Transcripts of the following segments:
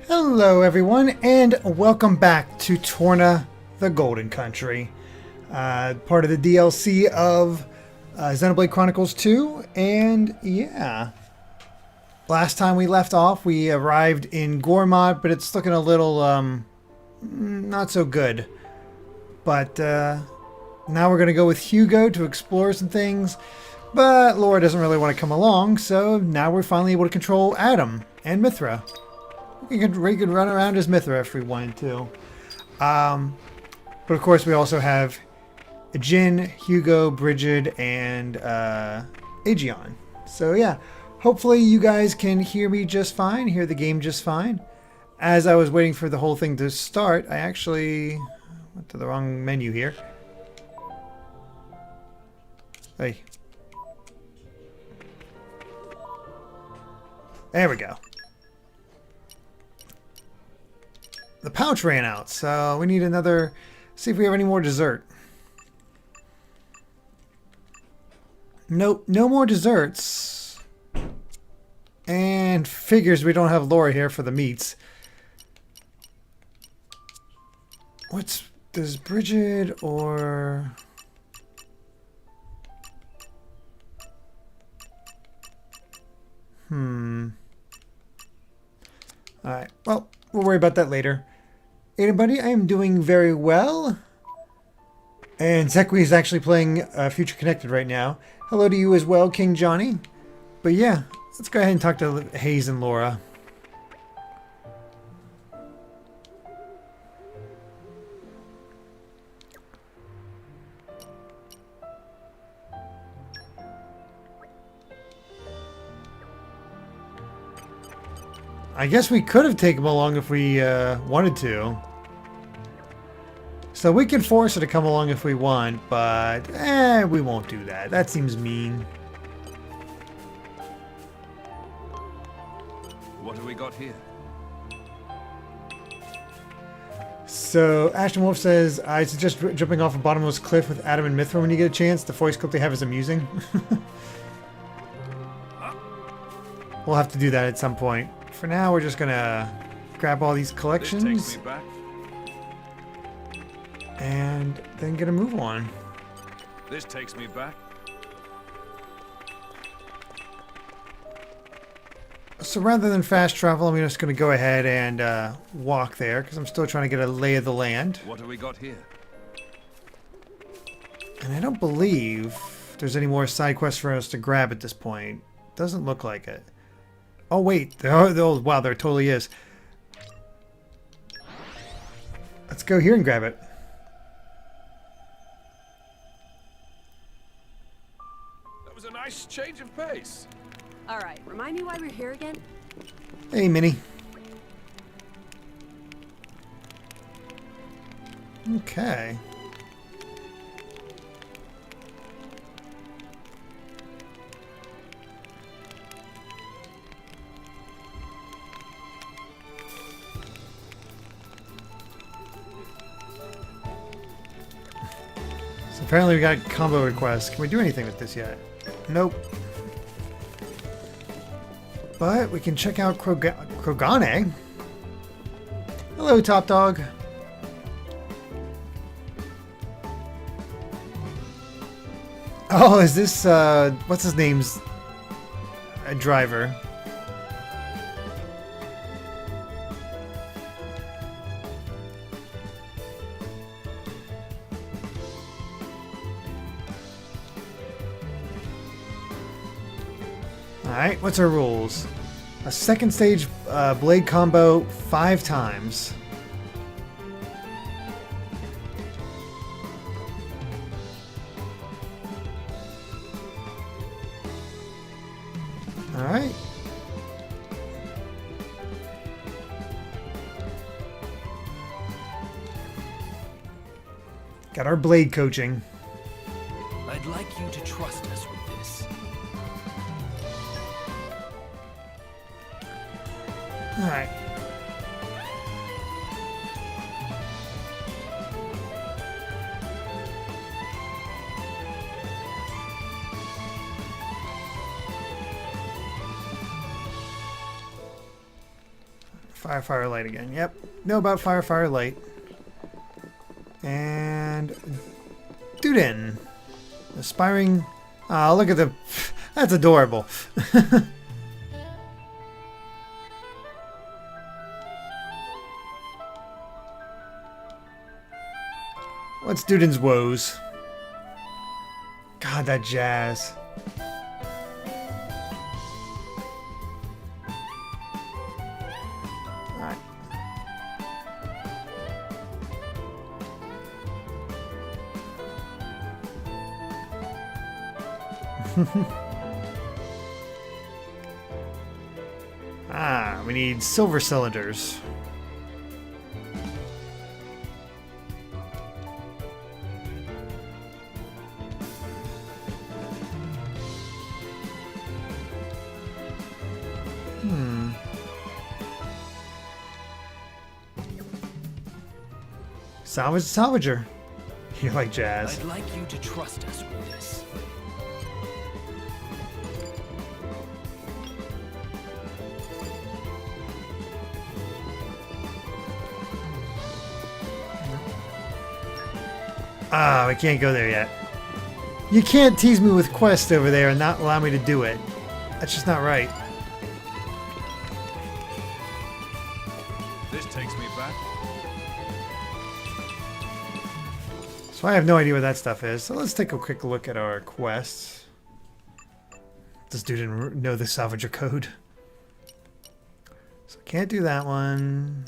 Hello everyone, and welcome back to Torna, the Golden Country. Part of the DLC of Xenoblade Chronicles 2, and yeah. Last time we left off, we arrived in Gormott, but it's looking a little, not so good. But now we're going to go with Hugo to explore some things, but Lora doesn't really want to come along, so now we're finally able to control Addam and Mythra. We could run around as Mythra if we wanted to. But of course we also have Jin, Hugo, Bridget, and Aegon. So yeah, hopefully you guys can hear me just fine, hear the game just fine. As I was waiting for the whole thing to start, I actually went to the wrong menu here. Hey. There we go. The pouch ran out, so we need another. See if we have any more dessert. Nope, no more desserts. And figures we don't have Lora here for the meats. Does Bridget or... Alright, well, we'll worry about that later. Anybody, I am doing very well. And Zekui is actually playing Future Connected right now. Hello to you as well, King Johnny. But yeah, let's go ahead and talk to Hayes and Lora. I guess we could have taken them along if we wanted to. So we can force her to come along if we want, but we won't do that. That seems mean. What have we got here? So Ashton Wolf says, I suggest jumping off a bottomless cliff with Addam and Mythra when you get a chance. The voice clip they have is amusing. We'll have to do that at some point. For now, we're just gonna grab all these collections. This takes me back. And then get a move on. This takes me back. So rather than fast travel, I'm just going to go ahead and walk there because I'm still trying to get a lay of the land. What have we got here? And I don't believe there's any more side quests for us to grab at this point. Doesn't look like it. Oh wait, wow, there totally is. Let's go here and grab it. That was a nice change of pace. All right, remind me why we're here again? Hey, Minnie. Okay. So apparently we got combo requests. Can we do anything with this yet? Nope. But we can check out Krogane. Hello, Top Dog. Oh, is this, what's his name's a driver? Alright, what's our rules? A second stage blade combo 5 times. Alright. Got our blade coaching. I'd like you to trust us with this. Alright. Fire, fire, light again. Yep. Know about fire, fire, light. And Duden. Aspiring. Ah, look at the. That's adorable. What's Duden's woes? God, that jazz. Alright. Ah, we need silver cylinders. Salvage salvager. You like jazz. I'd like you to trust us with this. Ah, I can't go there yet. You can't tease me with quests over there and not allow me to do it. That's just not right. This takes me back. So I have no idea what that stuff is. So let's take a quick look at our quests. This dude didn't know the salvager code. So can't do that one.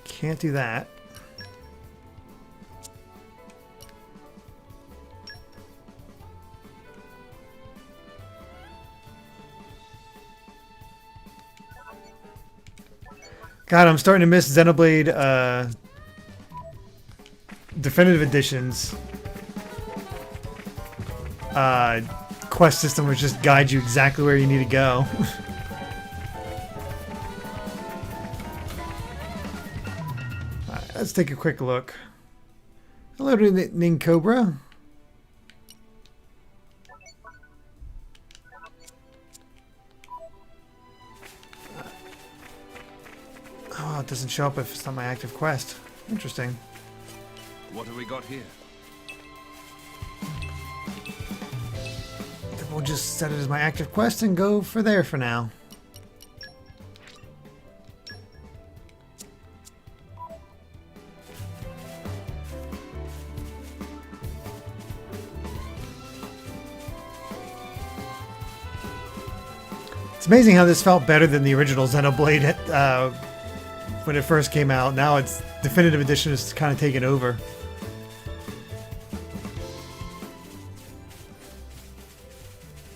Can't do that. God, I'm starting to miss Xenoblade Definitive Editions. Quest system which just guides you exactly where you need to go. Alright, let's take a quick look. Hello to Ning Cobra. Oh, it doesn't show up if it's not my active quest. Interesting. What have we got here? Then we'll just set it as my active quest and go for there for now. It's amazing how this felt better than the original Xenoblade when it first came out. Now it's Definitive Edition is kind of taken over.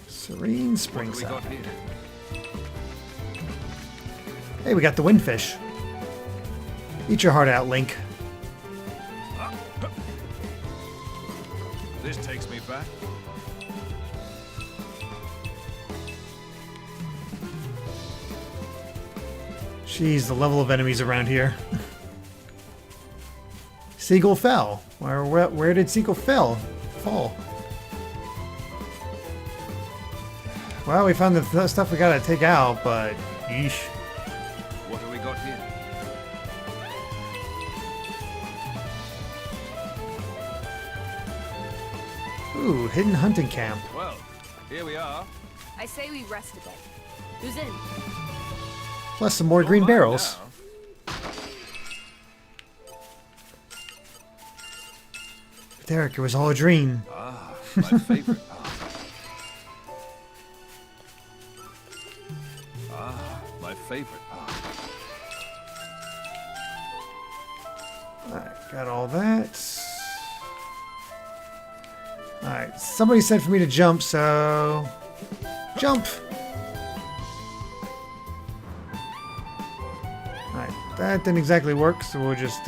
Serene Spring What have we got Sap. here? Hey, we got the Windfish. Eat your heart out, Link. This takes me back. Jeez, the level of enemies around here. Seagull fell. Where did Seagull fall? Well, we found the stuff we gotta take out, but yeesh. What have we got here? Ooh, hidden hunting camp. Well, here we are. I say we rest a bit. Who's in? Plus some more green Not barrels. now. Derek, it was all a dream. Ah, my favorite part. Ah, my favorite part. Alright, got all that. Alright, somebody said for me to jump, so... Jump! Alright, that didn't exactly work, so we'll just,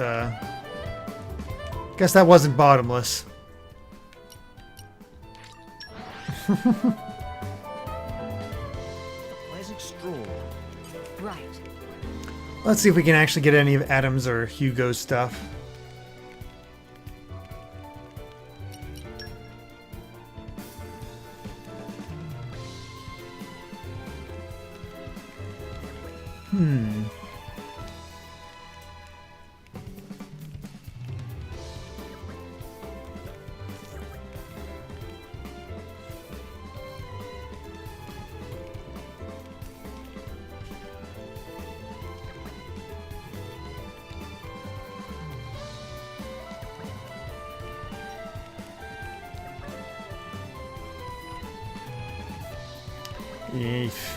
guess that wasn't bottomless. Pleasant stroll. Right. Let's see if we can actually get any of Addam's or Hugo's stuff.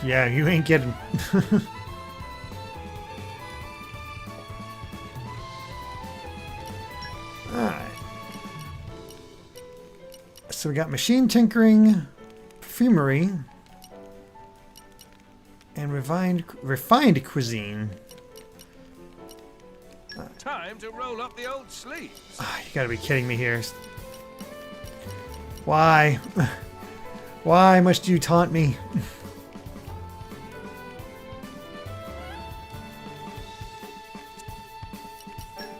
Yeah, you ain't getting... Alright. So we got machine tinkering, perfumery, and refined cuisine. Time to roll up the old sleeves. You gotta be kidding me here. Why? Why must you taunt me?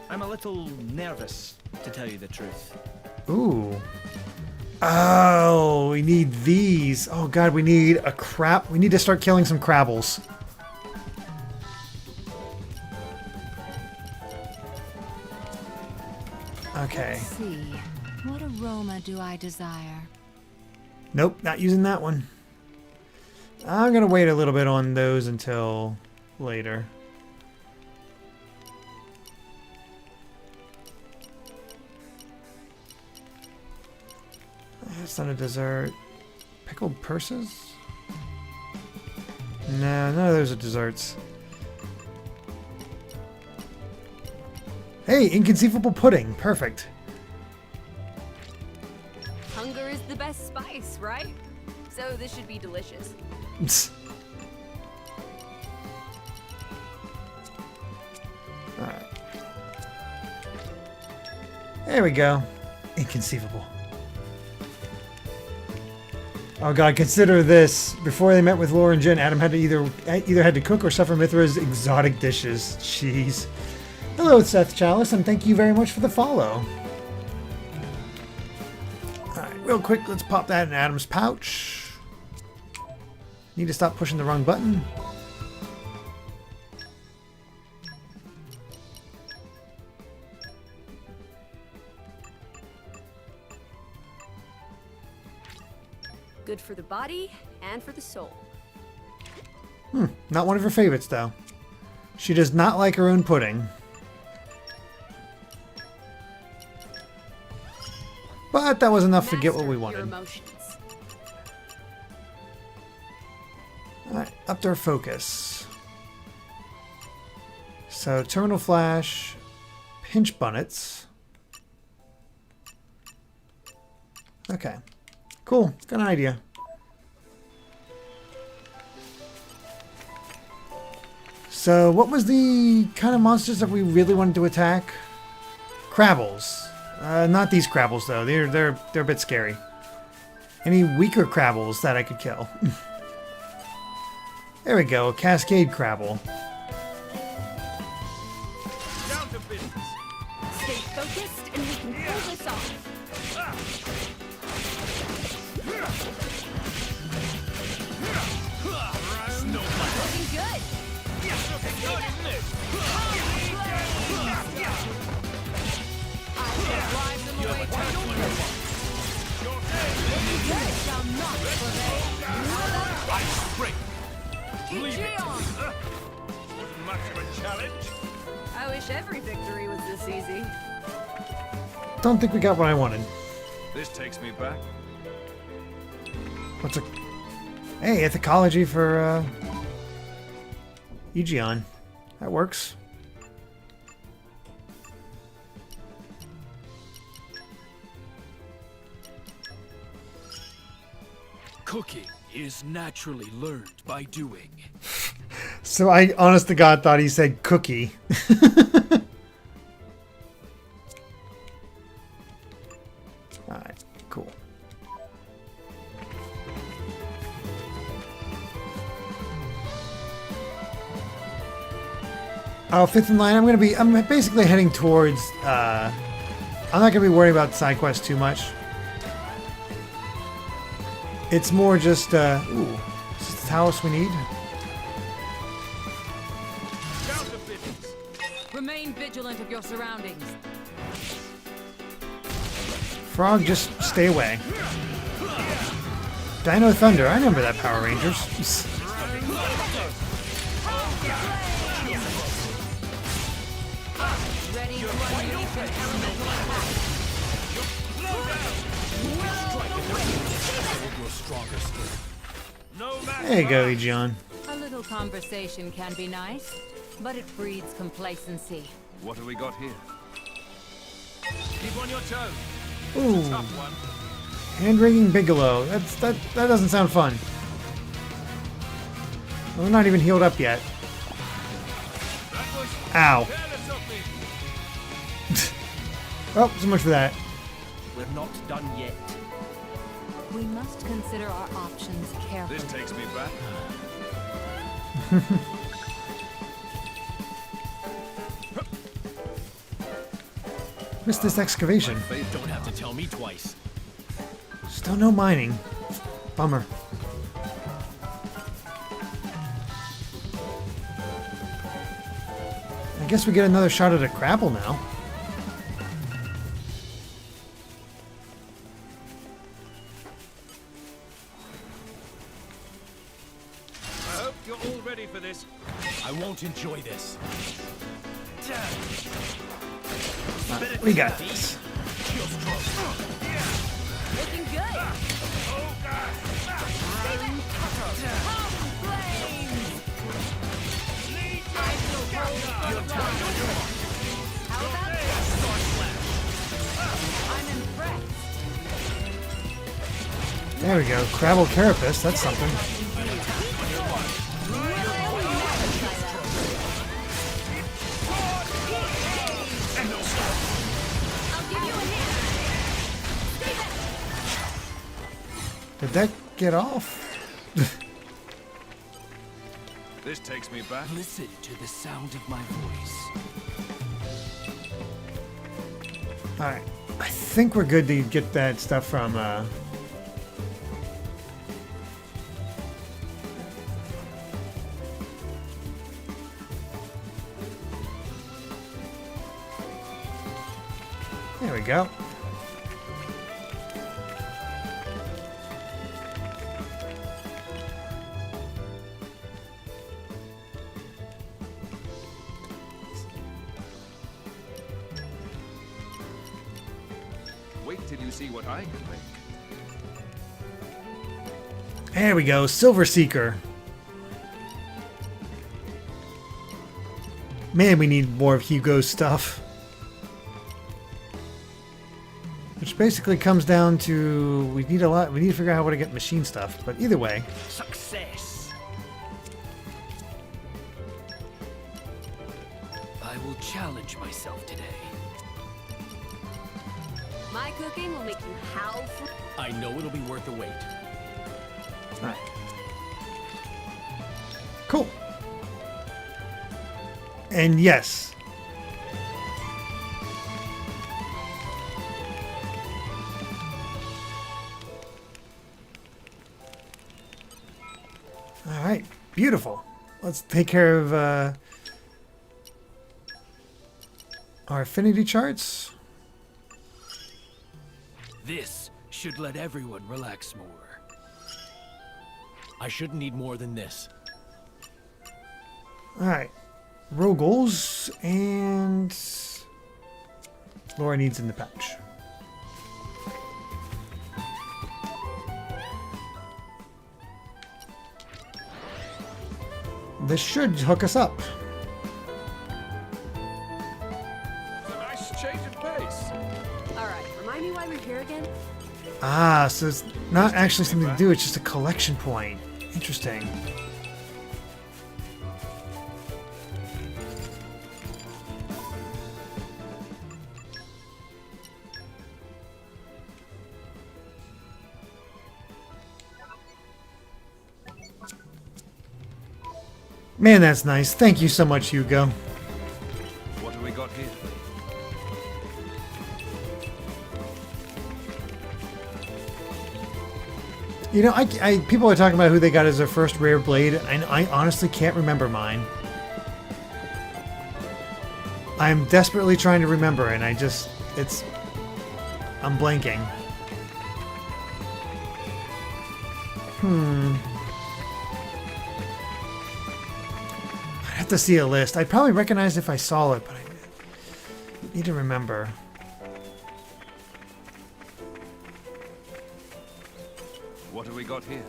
I'm a little nervous, to tell you the truth. Ooh. Oh, we need these. Oh god, we need a crab. We need to start killing some crabbles. Okay. Let's see. What aroma do I desire? Nope, not using that one. I'm gonna wait a little bit on those until later. That's not a dessert. Pickled purses? No, none of those are desserts. Hey, inconceivable pudding. Perfect. Hunger is the best spice, right? So this should be delicious. Alright. There we go. Inconceivable. Oh god, consider this. Before they met with Lora and Jin, Addam had to either had to cook or suffer Mythra's exotic dishes. Jeez. Hello, Seth Chalice, and thank you very much for the follow. Alright, real quick, let's pop that in Addam's pouch. Need to stop pushing the wrong button. Good for the body and for the soul. Not one of her favorites, though. She does not like her own pudding. But that was enough to get what we Master your wanted. emotions. Alright, up to our focus. So, terminal flash, pinch bunnets. Okay. Cool. Got an idea. So, what was the kind of monsters that we really wanted to attack? Crabbles. Not these crabbles though. They're a bit scary. Any weaker crabbles that I could kill? There we go. Cascade crabble. Down to business. Stay focused and we can pull this off. Looking good. I shall drive them away from your looking good. Shall not prevail. Gigion. Wasn't much of a challenge. I wish every victory was this easy. Don't think we got what I wanted. This takes me back. What's a... Hey, ethicology for, Aegion. That works. Cooking is naturally learned by doing. So I, honest to God, thought he said cookie. Alright, cool. Oh, fifth in line. I'm basically heading towards, I'm not gonna be worrying about side quests too much. It's more just, ooh, is this the Talos we need? Remain vigilant of your surroundings. Frog, just stay away. Dino Thunder. I remember that Power Rangers. Ready to unleash an elemental attack. No matter. There you go, John. A little conversation can be nice, but it breeds complacency. What have we got here? Keep on your toes. Ooh, Tough one. hand-wringing Bigelow. That doesn't sound fun. We're not even healed up yet. That was Ow. careless of me. Oh, so much for that. We're not done yet. We must consider our options carefully. This takes me back. Missed this excavation. Don't have to tell me twice. Still no mining. Bummer. I guess we get another shot at a grapple now. I hope you're all ready for this. I won't enjoy this. We got this. Looking good. How about this? I'm impressed. There we go. Crabble Carapace. That's something. I'll give you a hand. Did that get off? This takes me back. Listen to the sound of my voice. Alright. I think we're good to get that stuff from, There we go. Wait till you see what I can make. There we go. Silver Seeker. Man, we need more of Hugo's stuff. Which basically comes down to we need to figure out how to get machine stuff. But either way, Success. I will challenge myself today. My cooking will make you howl for... I know it'll be worth the wait. alright. Cool. And yes. Alright, beautiful. Let's take care of our affinity charts. This should let everyone relax more. I shouldn't need more than this. Alright. Row goals and Lora needs in the pouch. This should hook us up. It's a nice change of pace. Alright, remind me why we're here again? Ah, so it's not actually something to do, it's just a collection point. Interesting. Man, that's nice. Thank you so much, Hugo. What have we got here? You know, people are talking about who they got as their first rare blade, and I honestly can't remember mine. I'm desperately trying to remember, and I'm blanking. I'd have to see a list. I'd probably recognize if I saw it, but I need to remember. What have we got here?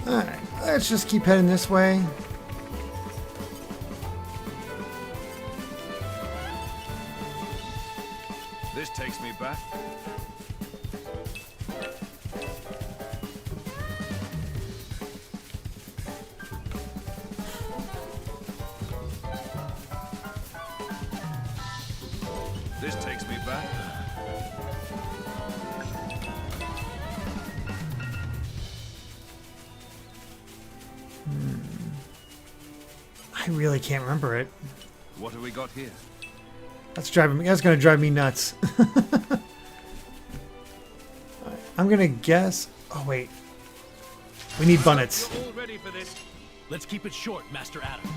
Alright, let's just keep heading this way. This takes me back. This takes me back. I really can't remember it. What have we got here? That's gonna drive me nuts. I'm gonna guess. Oh wait, we need bunnets. You're all ready for this. Let's keep it short, Master Addam.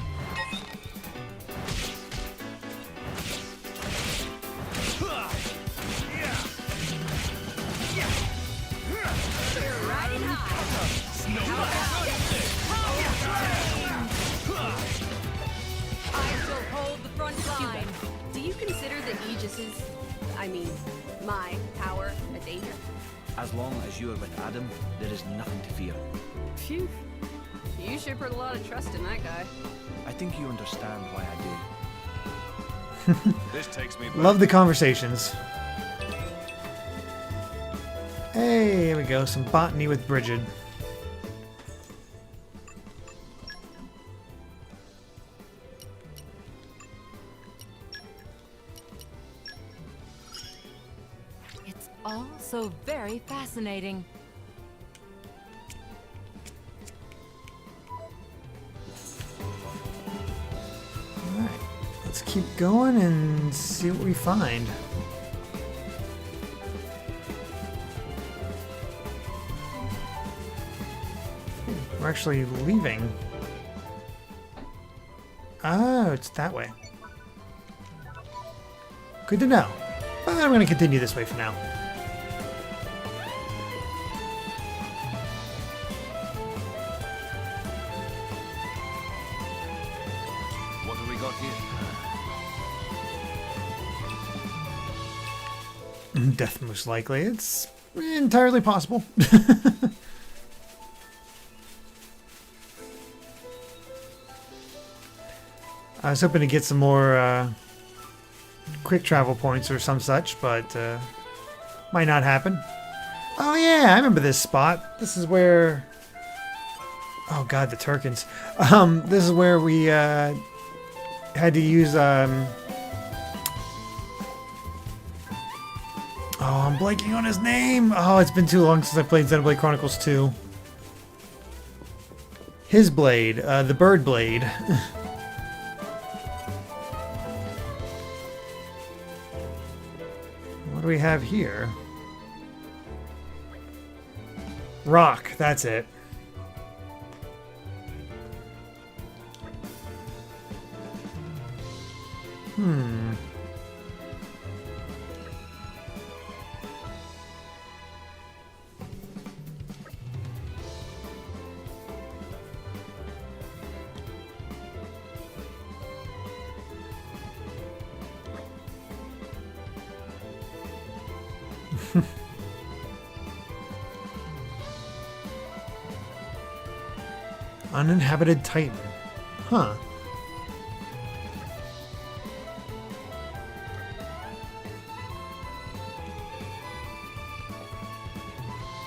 Riding high. I shall hold the front line. Do you consider the Aegis's, I mean, my power, a danger? As long as you are with Addam, there is nothing to fear. Phew. You sure put a lot of trust in that guy. I think you understand why I do. This takes me back. Love the conversations. Hey, here we go. Some botany with Bridget. It's all so very fascinating. Alright, let's keep going and see what we find. We're actually leaving. Oh, it's that way. Good to know. But I'm going to continue this way for now. What have we got here? Death, most likely. It's entirely possible. I was hoping to get some more quick travel points or some such, but might not happen. Oh yeah, I remember this spot. This is where... Oh god, the Turkins. This is where we had to use... Oh, I'm blanking on his name! Oh, it's been too long since I played Xenoblade Chronicles 2. His blade, the bird blade. What do we have here? Rock, that's it. Uninhabited Titan. Huh.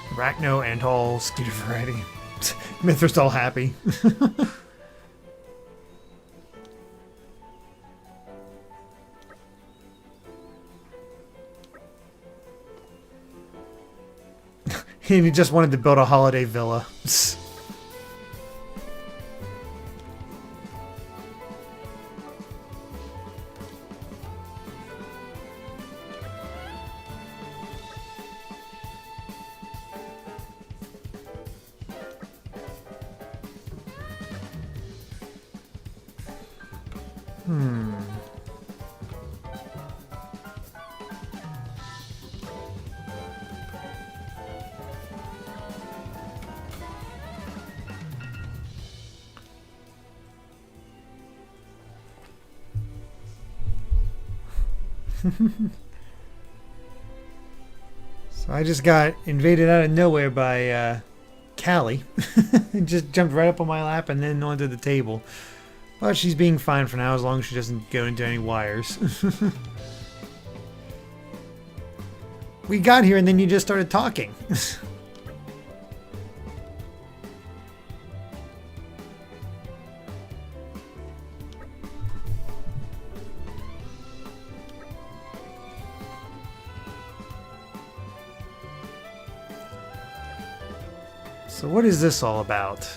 Arachno and all Skeeter variety. Mythra's all happy. He just wanted to build a holiday villa. So I just got invaded out of nowhere by Callie. And just jumped right up on my lap and then onto the table. But she's being fine for now as long as she doesn't go into any wires. We got here and then you just started talking. So what is this all about?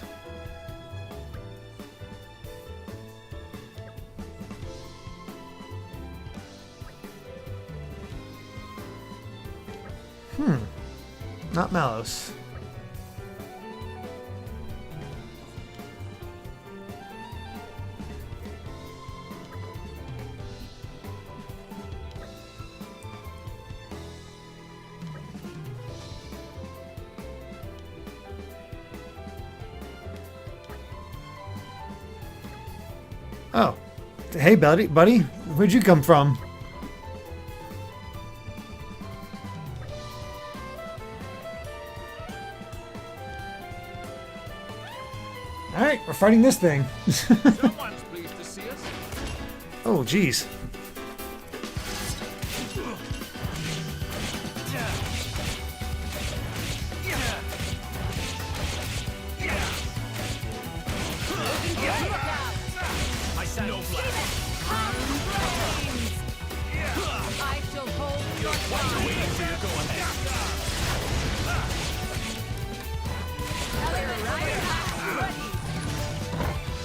Not Malos. Oh. Hey, buddy. Where'd you come from? Alright, we're fighting this thing. Someone's pleased to see us. Oh, jeez. I said no black. I shall hold your Waiting for your go-ahead.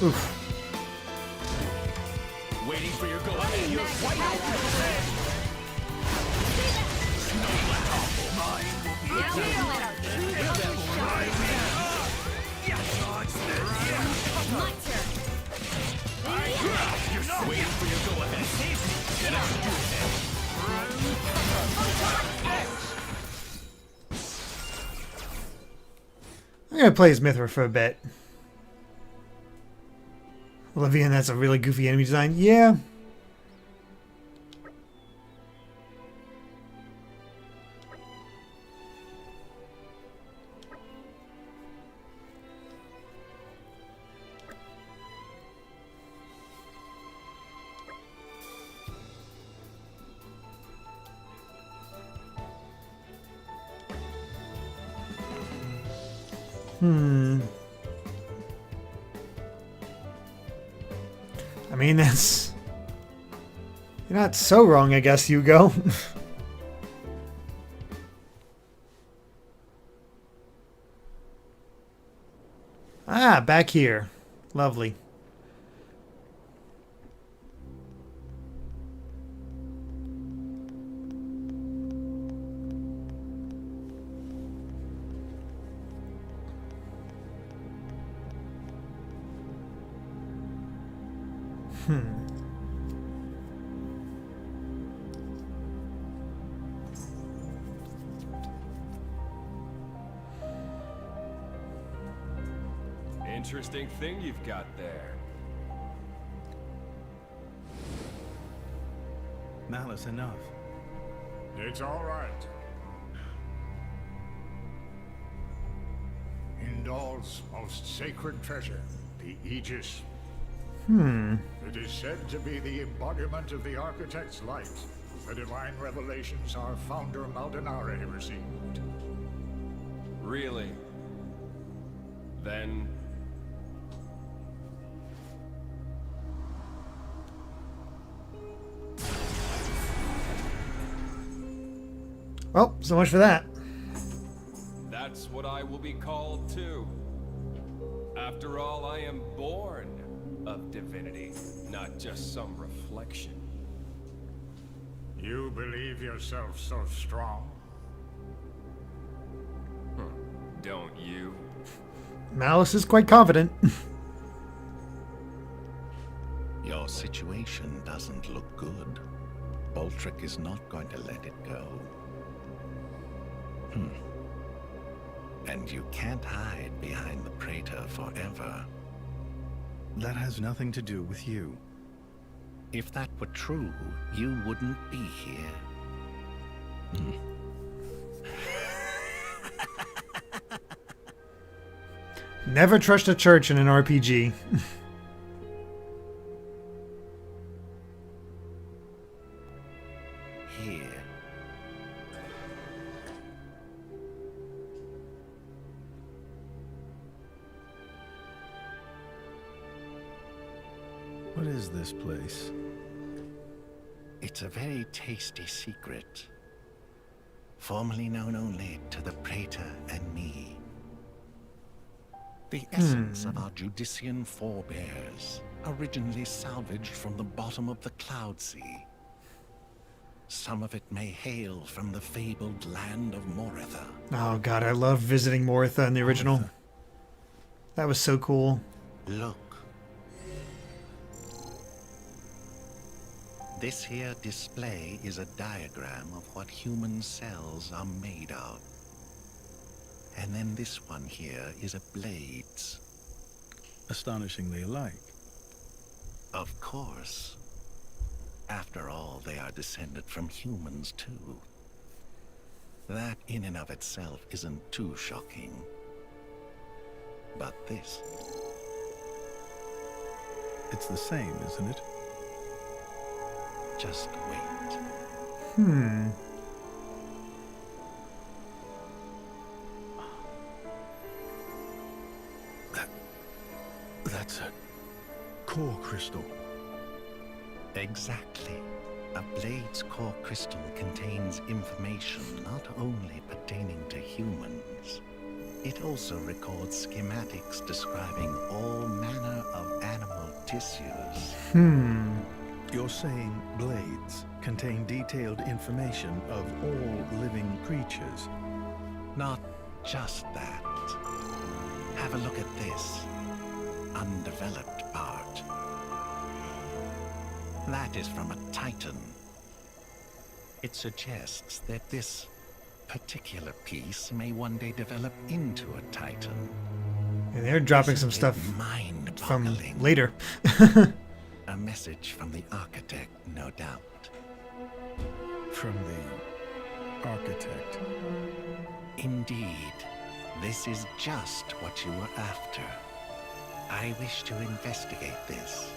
Oof. Waiting for your go-ahead. You're quite open. No black. Mine will be Now we don't let our true colors shine. My turn. You're waiting for your go-ahead. Get out. I'm gonna play as Mythra for a bit. Olivia, and that's a really goofy enemy design. Yeah. I mean, that's... You're not so wrong, I guess, Hugo. Ah, back here. Lovely. Interesting thing you've got there. Malice enough. It's all right. Indal's most sacred treasure, the Aegis. It is said to be the embodiment of the Architect's light. The divine revelations our founder Maldonare received. Really? Then... Well, so much for that. that's what I will be called too. After all, I am born of divinity, not just some reflection. You believe yourself so strong? Don't you? Malice is quite confident. Your situation doesn't look good. Boltrick is not going to let it go. And you can't hide behind the Praetor forever. That has nothing to do with you. If that were true, you wouldn't be here. Never trust a church in an RPG. Here. What is this place? It's a very tasty secret. Formerly known only to the Praetor and me. The essence of our Judician forebears, originally salvaged from the bottom of the Cloud Sea. Some of it may hail from the fabled land of Moritha. Oh god, I love visiting Moritha in the original. That was so cool. Look. This here display is a diagram of what human cells are made of. And then this one here is a blades. Astonishingly alike. Of course. After all, they are descended from humans too. That in and of itself isn't too shocking. But this... It's the same, isn't it? Just wait. That's a core crystal. Exactly. A blade's core crystal contains information not only pertaining to humans. It also records schematics describing all manner of animal tissues. You're saying blades contain detailed information of all living creatures? Not just that. Have a look at this undeveloped part. That is from a Titan. It suggests that this particular piece may one day develop into a Titan. And they're dropping some Isn't stuff it from mind-boggling? later. A message from the architect, no doubt. From the architect. Indeed. This is just what you were after. I wish to investigate this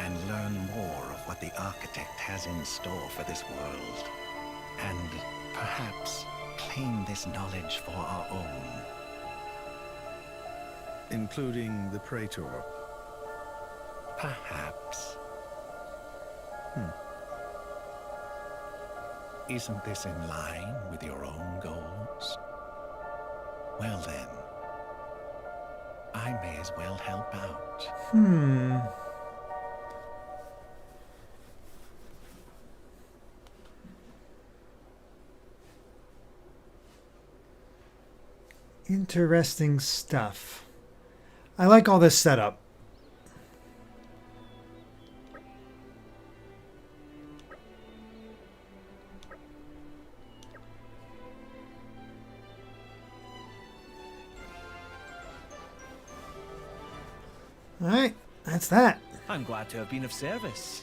and learn more of what the architect has in store for this world. And perhaps claim this knowledge for our own. Including the Praetor. Perhaps. Isn't this in line with your own goals? Well then, I may as well help out. Interesting stuff. I like all this setup. Alright, that's that. I'm glad to have been of service.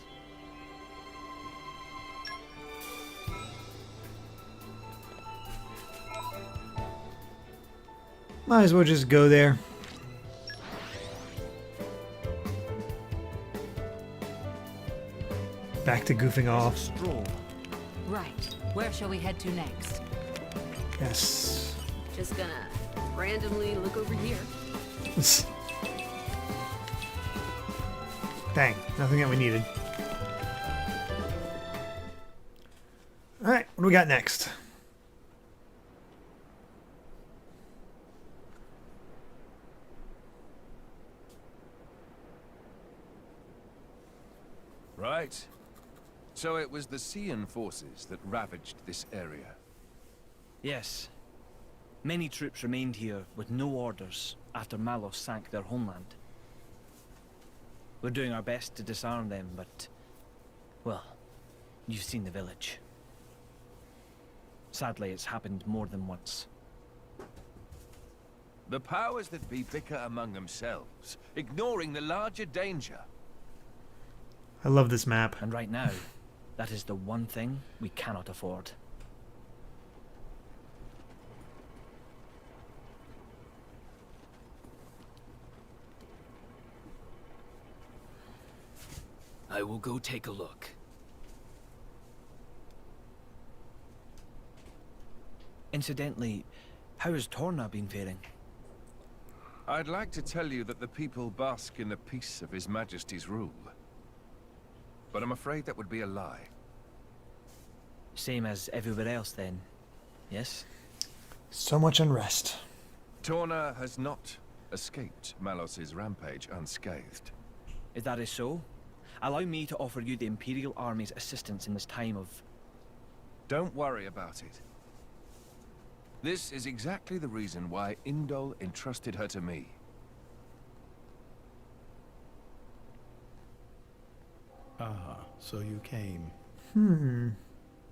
Might as well just go there. Back to goofing off. Stroll. Right. Where shall we head to next? Yes. Just gonna randomly look over here. Dang, nothing that we needed. Alright, what do we got next? Right. So it was the Cian forces that ravaged this area. Yes. Many troops remained here with no orders after Malos sank their homeland. We're doing our best to disarm them, but... well, you've seen the village. Sadly, it's happened more than once. The powers that be bicker among themselves, ignoring the larger danger. I love this map. And right now, that is the one thing we cannot afford. I will go take a look. Incidentally, how has Torna been faring? I'd like to tell you that the people bask in the peace of His Majesty's rule. But I'm afraid that would be a lie. Same as everywhere else then, yes? So much unrest. Torna has not escaped Malos's rampage unscathed. If that is so, allow me to offer you the Imperial Army's assistance in this time of... Don't worry about it. This is exactly the reason why Indol entrusted her to me. Ah, so you came.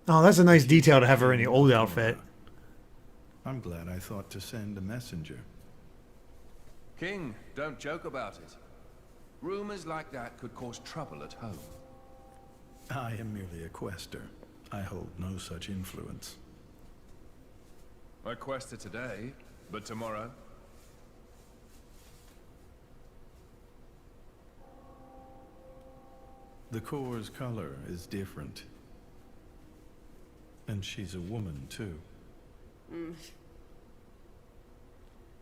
Oh, that's a nice detail to have her in the old outfit. I'm glad I thought to send a messenger. King, don't joke about it. Rumors like that could cause trouble at home. I am merely a quester. I hold no such influence. I quested today, but tomorrow? The core's color is different. And she's a woman, too.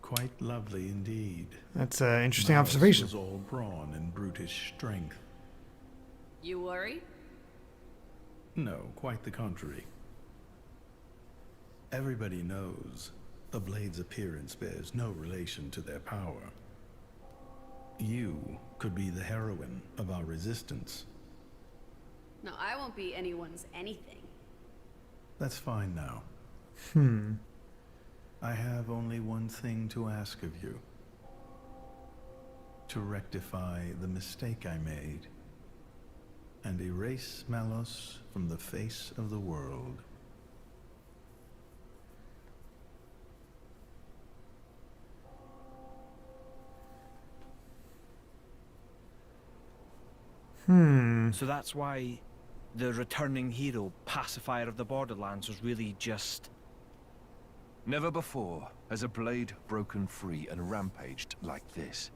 Quite lovely indeed. That's an interesting Malos observation. was all brawn and brutish strength. You worry? No, quite the contrary. Everybody knows the blade's appearance bears no relation to their power. You could be the heroine of our resistance. No, I won't be anyone's anything. That's fine now. I have only one thing to ask of you. To rectify the mistake I made and erase Malos from the face of the world. So that's why the returning hero, pacifier of the borderlands, was really just... Never before has a blade broken free and rampaged like this.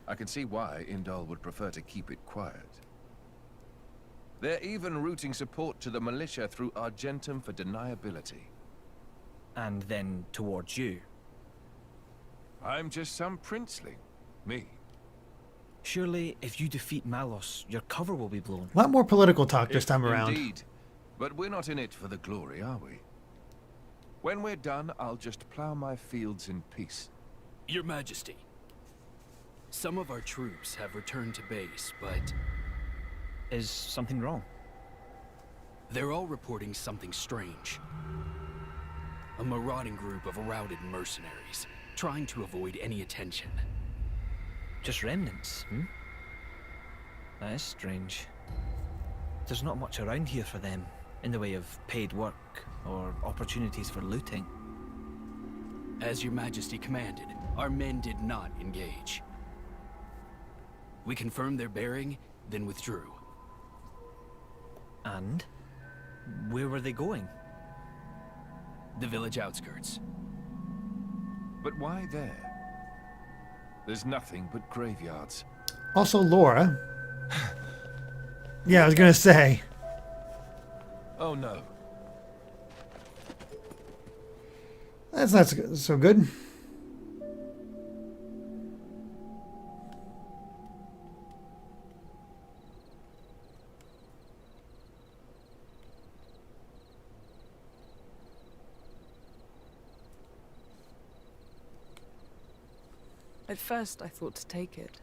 I can see why Indol would prefer to keep it quiet. They're even routing support to the militia through Argentum for deniability. and then towards you. I'm just some princeling. Me. Surely, if you defeat Malos, your cover will be blown. A lot more political talk this time around. Indeed. But we're not in it for the glory, are we? When we're done, I'll just plow my fields in peace. Your Majesty, some of our troops have returned to base, but... Is something wrong? They're all reporting something strange. A marauding group of routed mercenaries, trying to avoid any attention. Just remnants, That is strange. There's not much around here for them, in the way of paid work or opportunities for looting. As your Majesty commanded, our men did not engage. We confirmed their bearing, then withdrew. And? Where were they going? The village outskirts. But why there? There's nothing but graveyards. Also, Lora. Yeah, I was gonna say. Oh no. That's not so good. At first, I thought to take it.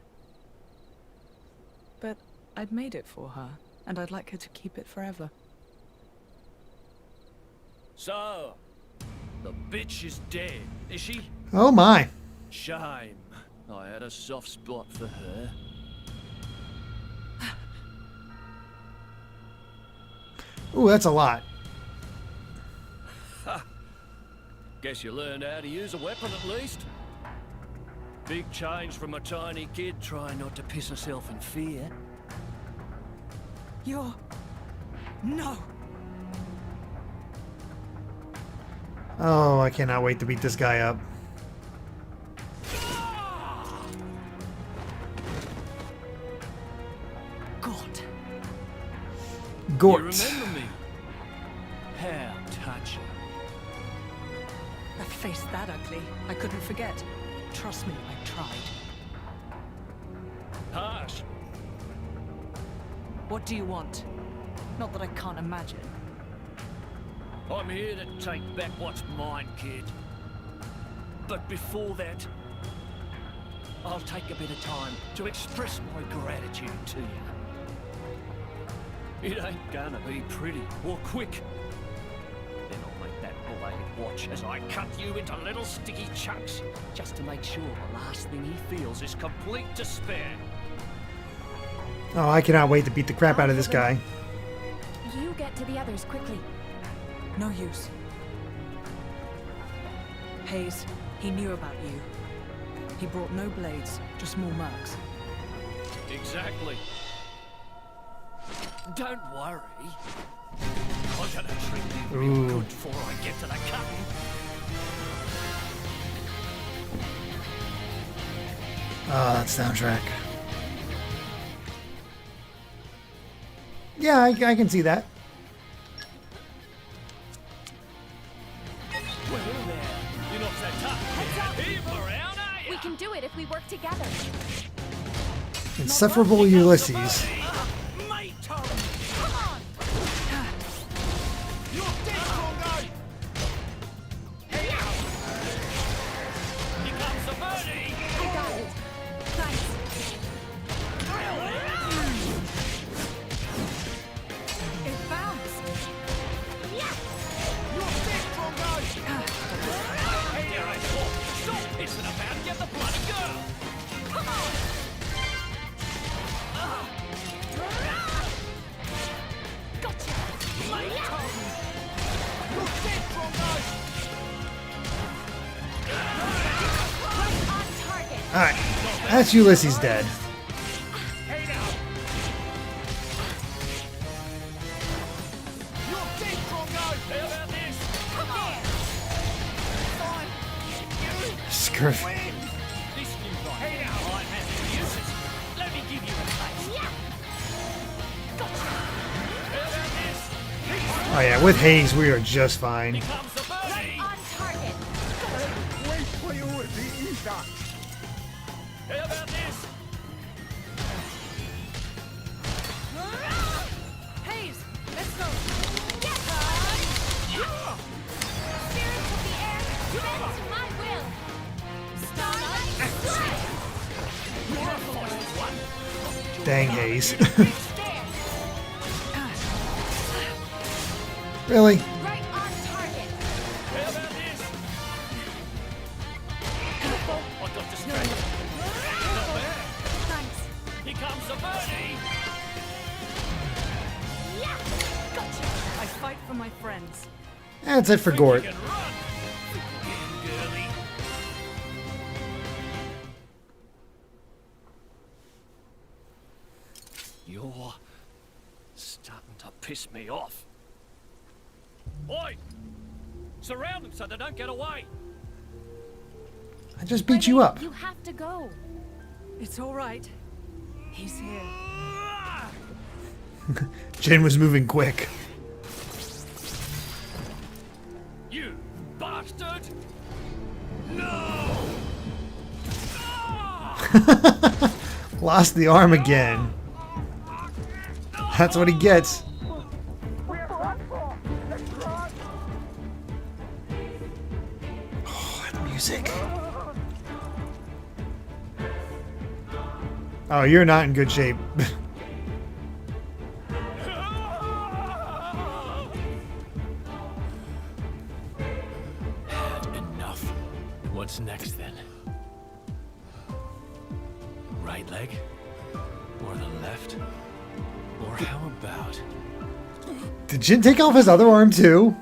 But I'd made it for her, and I'd like her to keep it forever. So, the bitch is dead, is she? Oh my. Shame. I had a soft spot for her. Ooh, that's a lot. Guess you learned how to use a weapon at least. Big change from a tiny kid trying not to piss herself in fear. You're... No. Oh, I cannot wait to beat this guy up. God. Gort. You remember me? How touching. A face that ugly, I couldn't forget. Trust me, I tried. Harsh. What do you want? Not that I can't imagine. I'm here to take back what's mine, kid. But before that, I'll take a bit of time to express my gratitude to you. It ain't gonna be pretty or quick. Then I'll make that blade watch as I cut you into little sticky chunks, just to make sure the last thing he feels is complete despair. Oh, I cannot wait to beat the crap out of this guy. You get to the others quickly. No use. Hayes, he knew about you. He brought no blades, just more mercs. Exactly. Don't worry. I'm gonna treat you real good before I get to the cutting. Ah, that soundtrack. Yeah, I can see that. Well there, you're not so tough. Heave around, are We can do it if we work together. Insufferable Ulysses. Mate, Tom. Come on! You're dead, Congo! Here comes the birdie! I got it. Thanks. It bounced! Yeah! You're dead, Congo! Hey, there I thought. Stop pissing about and get the bloody girl! Come on! Gotcha! Mate, Yeah! Tom! You're dead, Congo! Right on target! Alright, that's Ulysses dead. Hey now! You're dead, Congo! How about this? Come on! Screw. This new guy. Hey now! I have to use it. Let me give you a taste. Yeah! Gotcha! How about this? Oh yeah, with Hayes we are just fine. Here comes the birdie! Right on target! Wait for you with the ether. How about this? Hayes, let's go! Yes! Spirits of the air, bend to my will! Starlight strike! You're a forced one. Dang Hayes. There! Really? Right on target! How about this? I got distracted. Not bad. Thanks. Here comes the birdie! Yeah! Gotcha! I fight for my friends. That's it for Gort. You can run! Again, girly. You're starting to piss me off. Oi! Surround them so they don't get away! I just beat you up. You have to go. It's all right. He's here. Jin was moving quick. You bastard! No! Lost the arm again. That's what he gets. Oh, that music. Oh, you're not in good shape. Enough. What's next then? Right leg? Or the left? Or how about... Did Jin take off his other arm too?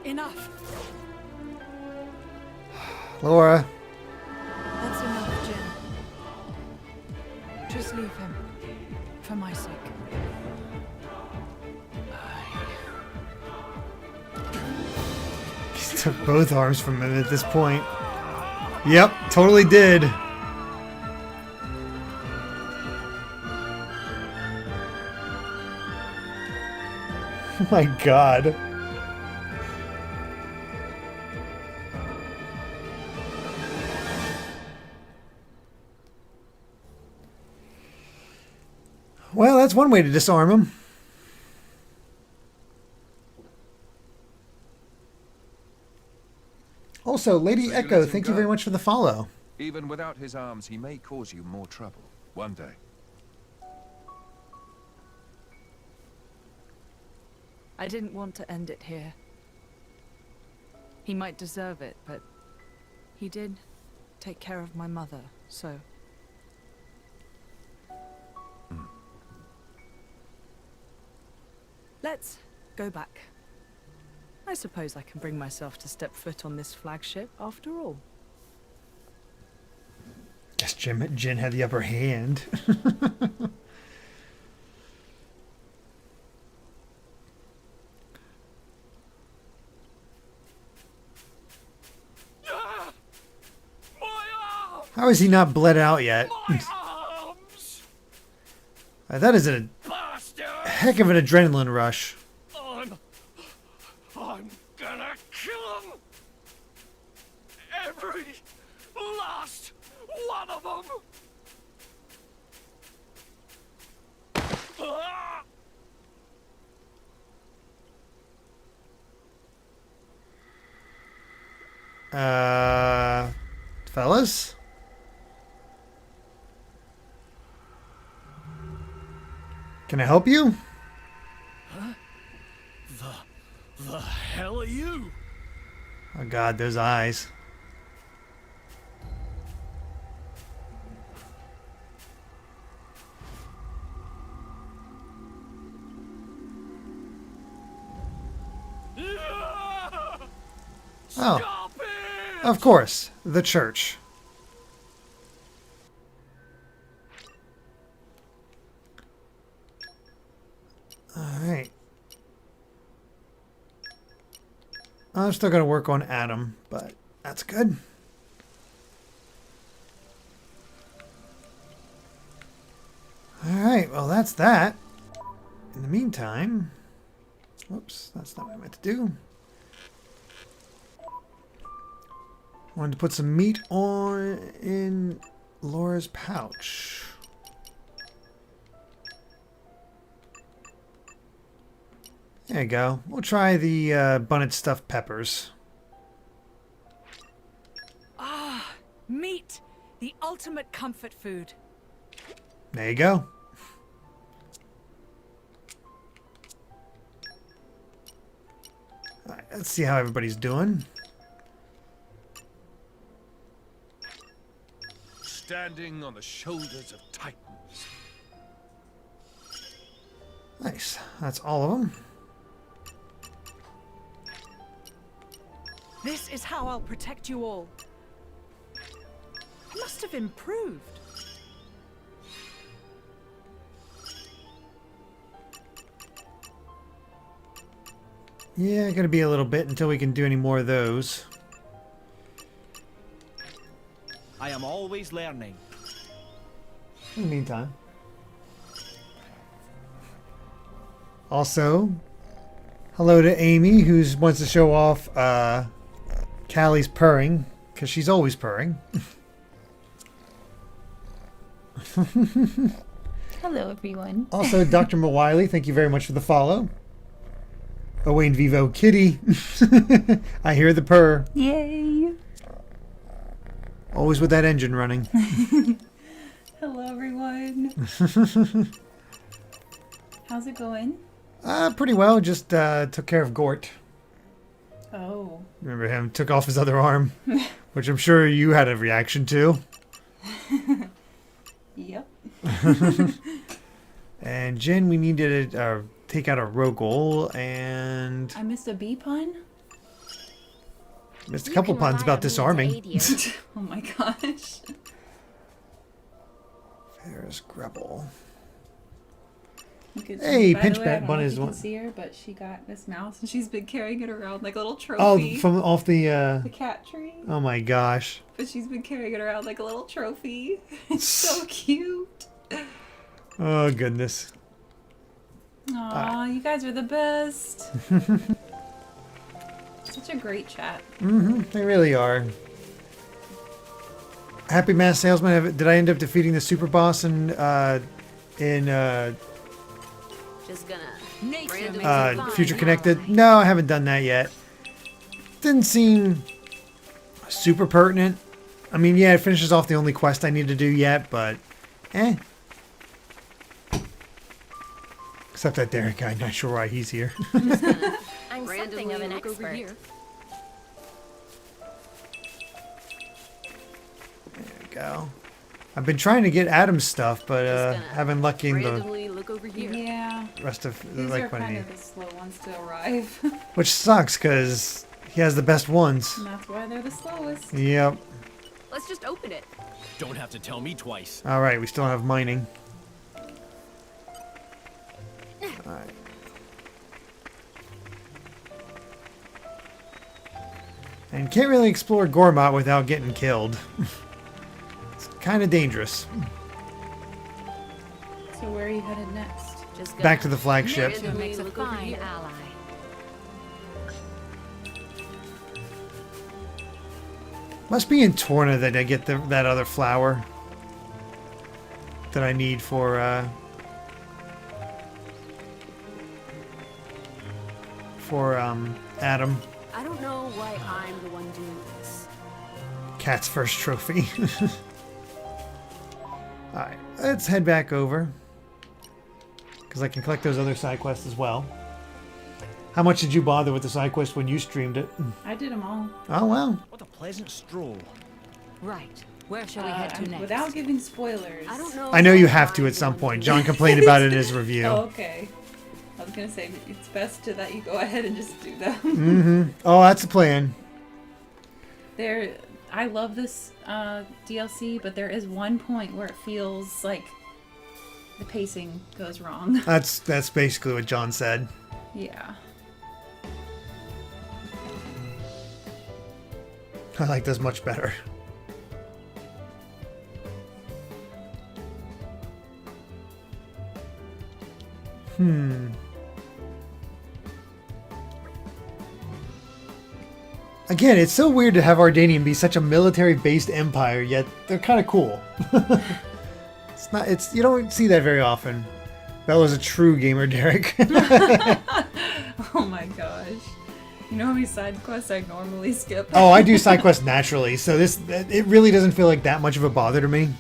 Enough. Lora. That's enough, Jin. Just leave him. For my sake. He took both arms from him at this point. Yep, totally did. Oh my god. Well, that's one way to disarm him. Also, Lady So you Echo, let him thank you go? very much for the follow. Even without his arms, he may cause you more trouble. One day. I didn't want to end it here. He might deserve it, but he did take care of my mother, so... Let's go back. I suppose I can bring myself to step foot on this flagship after all. Guess Jin had the upper hand. How is he not bled out yet? That is a heck of an adrenaline rush. I'm gonna kill them! Every last one of them! Fellas? Can I help you? Huh? The hell are you? Oh god, those eyes. Oh, of course, the church. Alright. I'm still going to work on Addam, but that's good. Alright, well that's that. In the meantime... Whoops, that's not what I meant to do. Wanted to put some meat on in Lora's pouch. There you go. We'll try the bunnet stuffed peppers. Ah, meat! The ultimate comfort food. There you go. All right, let's see how everybody's doing. Standing on the shoulders of titans. Nice. That's all of them. This is how I'll protect you all. I must have improved. Yeah, gonna be a little bit until we can do any more of those. I am always learning. In the meantime. Also, hello to Amy, who wants to show off Callie's purring, because she's always purring. Hello, everyone. Also, Dr. Mawiley, thank you very much for the follow. Owain Vivo Kitty. I hear the purr. Yay! Always with that engine running. Hello, everyone. How's it going? Pretty well. Just took care of Gort. Oh. Remember him? Took off his other arm, which I'm sure you had a reaction to. Yep. And Jin, we need to take out a rogue and I missed a bee pun. missed a couple puns about disarming. Oh my gosh. There's Grebel. Hey, Pinch Bun Bun is one. one. Can see her, but she got this mouse and she's been carrying it around like a little Oh, trophy. from off the the cat tree. Oh my gosh. But she's been carrying it around like a little trophy. It's so cute. Oh goodness. Aw, you guys are the best. Such a great chat. They really are. Happy Mass Salesman. Did I end up defeating the super boss in Just gonna Future Connected? No, I haven't done that yet. Didn't seem super pertinent. I mean, yeah, it finishes off the only quest I need to do yet, but Except that Derek guy, not sure why he's here. I'm something of an expert. There we go. I've been trying to get Addam's stuff, but haven't lucky in the Look over here. Yeah. rest of These like are what I kind need. of the slow ones to arrive. Which sucks because he has the best ones. And that's why they're the slowest. Yep. Let's just open it. Don't have to tell me twice. All right, we still have mining. All right. And can't really explore Gormott without getting killed. It's kind of dangerous. So where are you headed next? Just Back to the flagship. Makes a fine ally. Must be in Torna that I get that other flower that I need for Addam. I don't know why I'm the one doing this. Cat's first trophy. Alright, let's head back over. Because I can collect those other side quests as well. How much did you bother with the side quest when you streamed it? I did them all. Oh, well. What a pleasant stroll. Right. Where shall we head to next? Without giving spoilers. I don't know. I know you have to at some point. John complained about it in his review. Oh, okay. I was gonna say it's best that you go ahead and just do them. Mm-hmm. Oh, that's the plan. I love this DLC, but there is one point where it feels like the pacing goes wrong. That's basically what John said. Yeah. I like this much better. Again, it's so weird to have Ardanian be such a military-based empire, yet they're kind of cool. You don't see that very often. Bella's a true gamer, Derek. Oh my gosh. You know how many side quests I normally skip? Oh, I do side quests naturally, so it really doesn't feel like that much of a bother to me.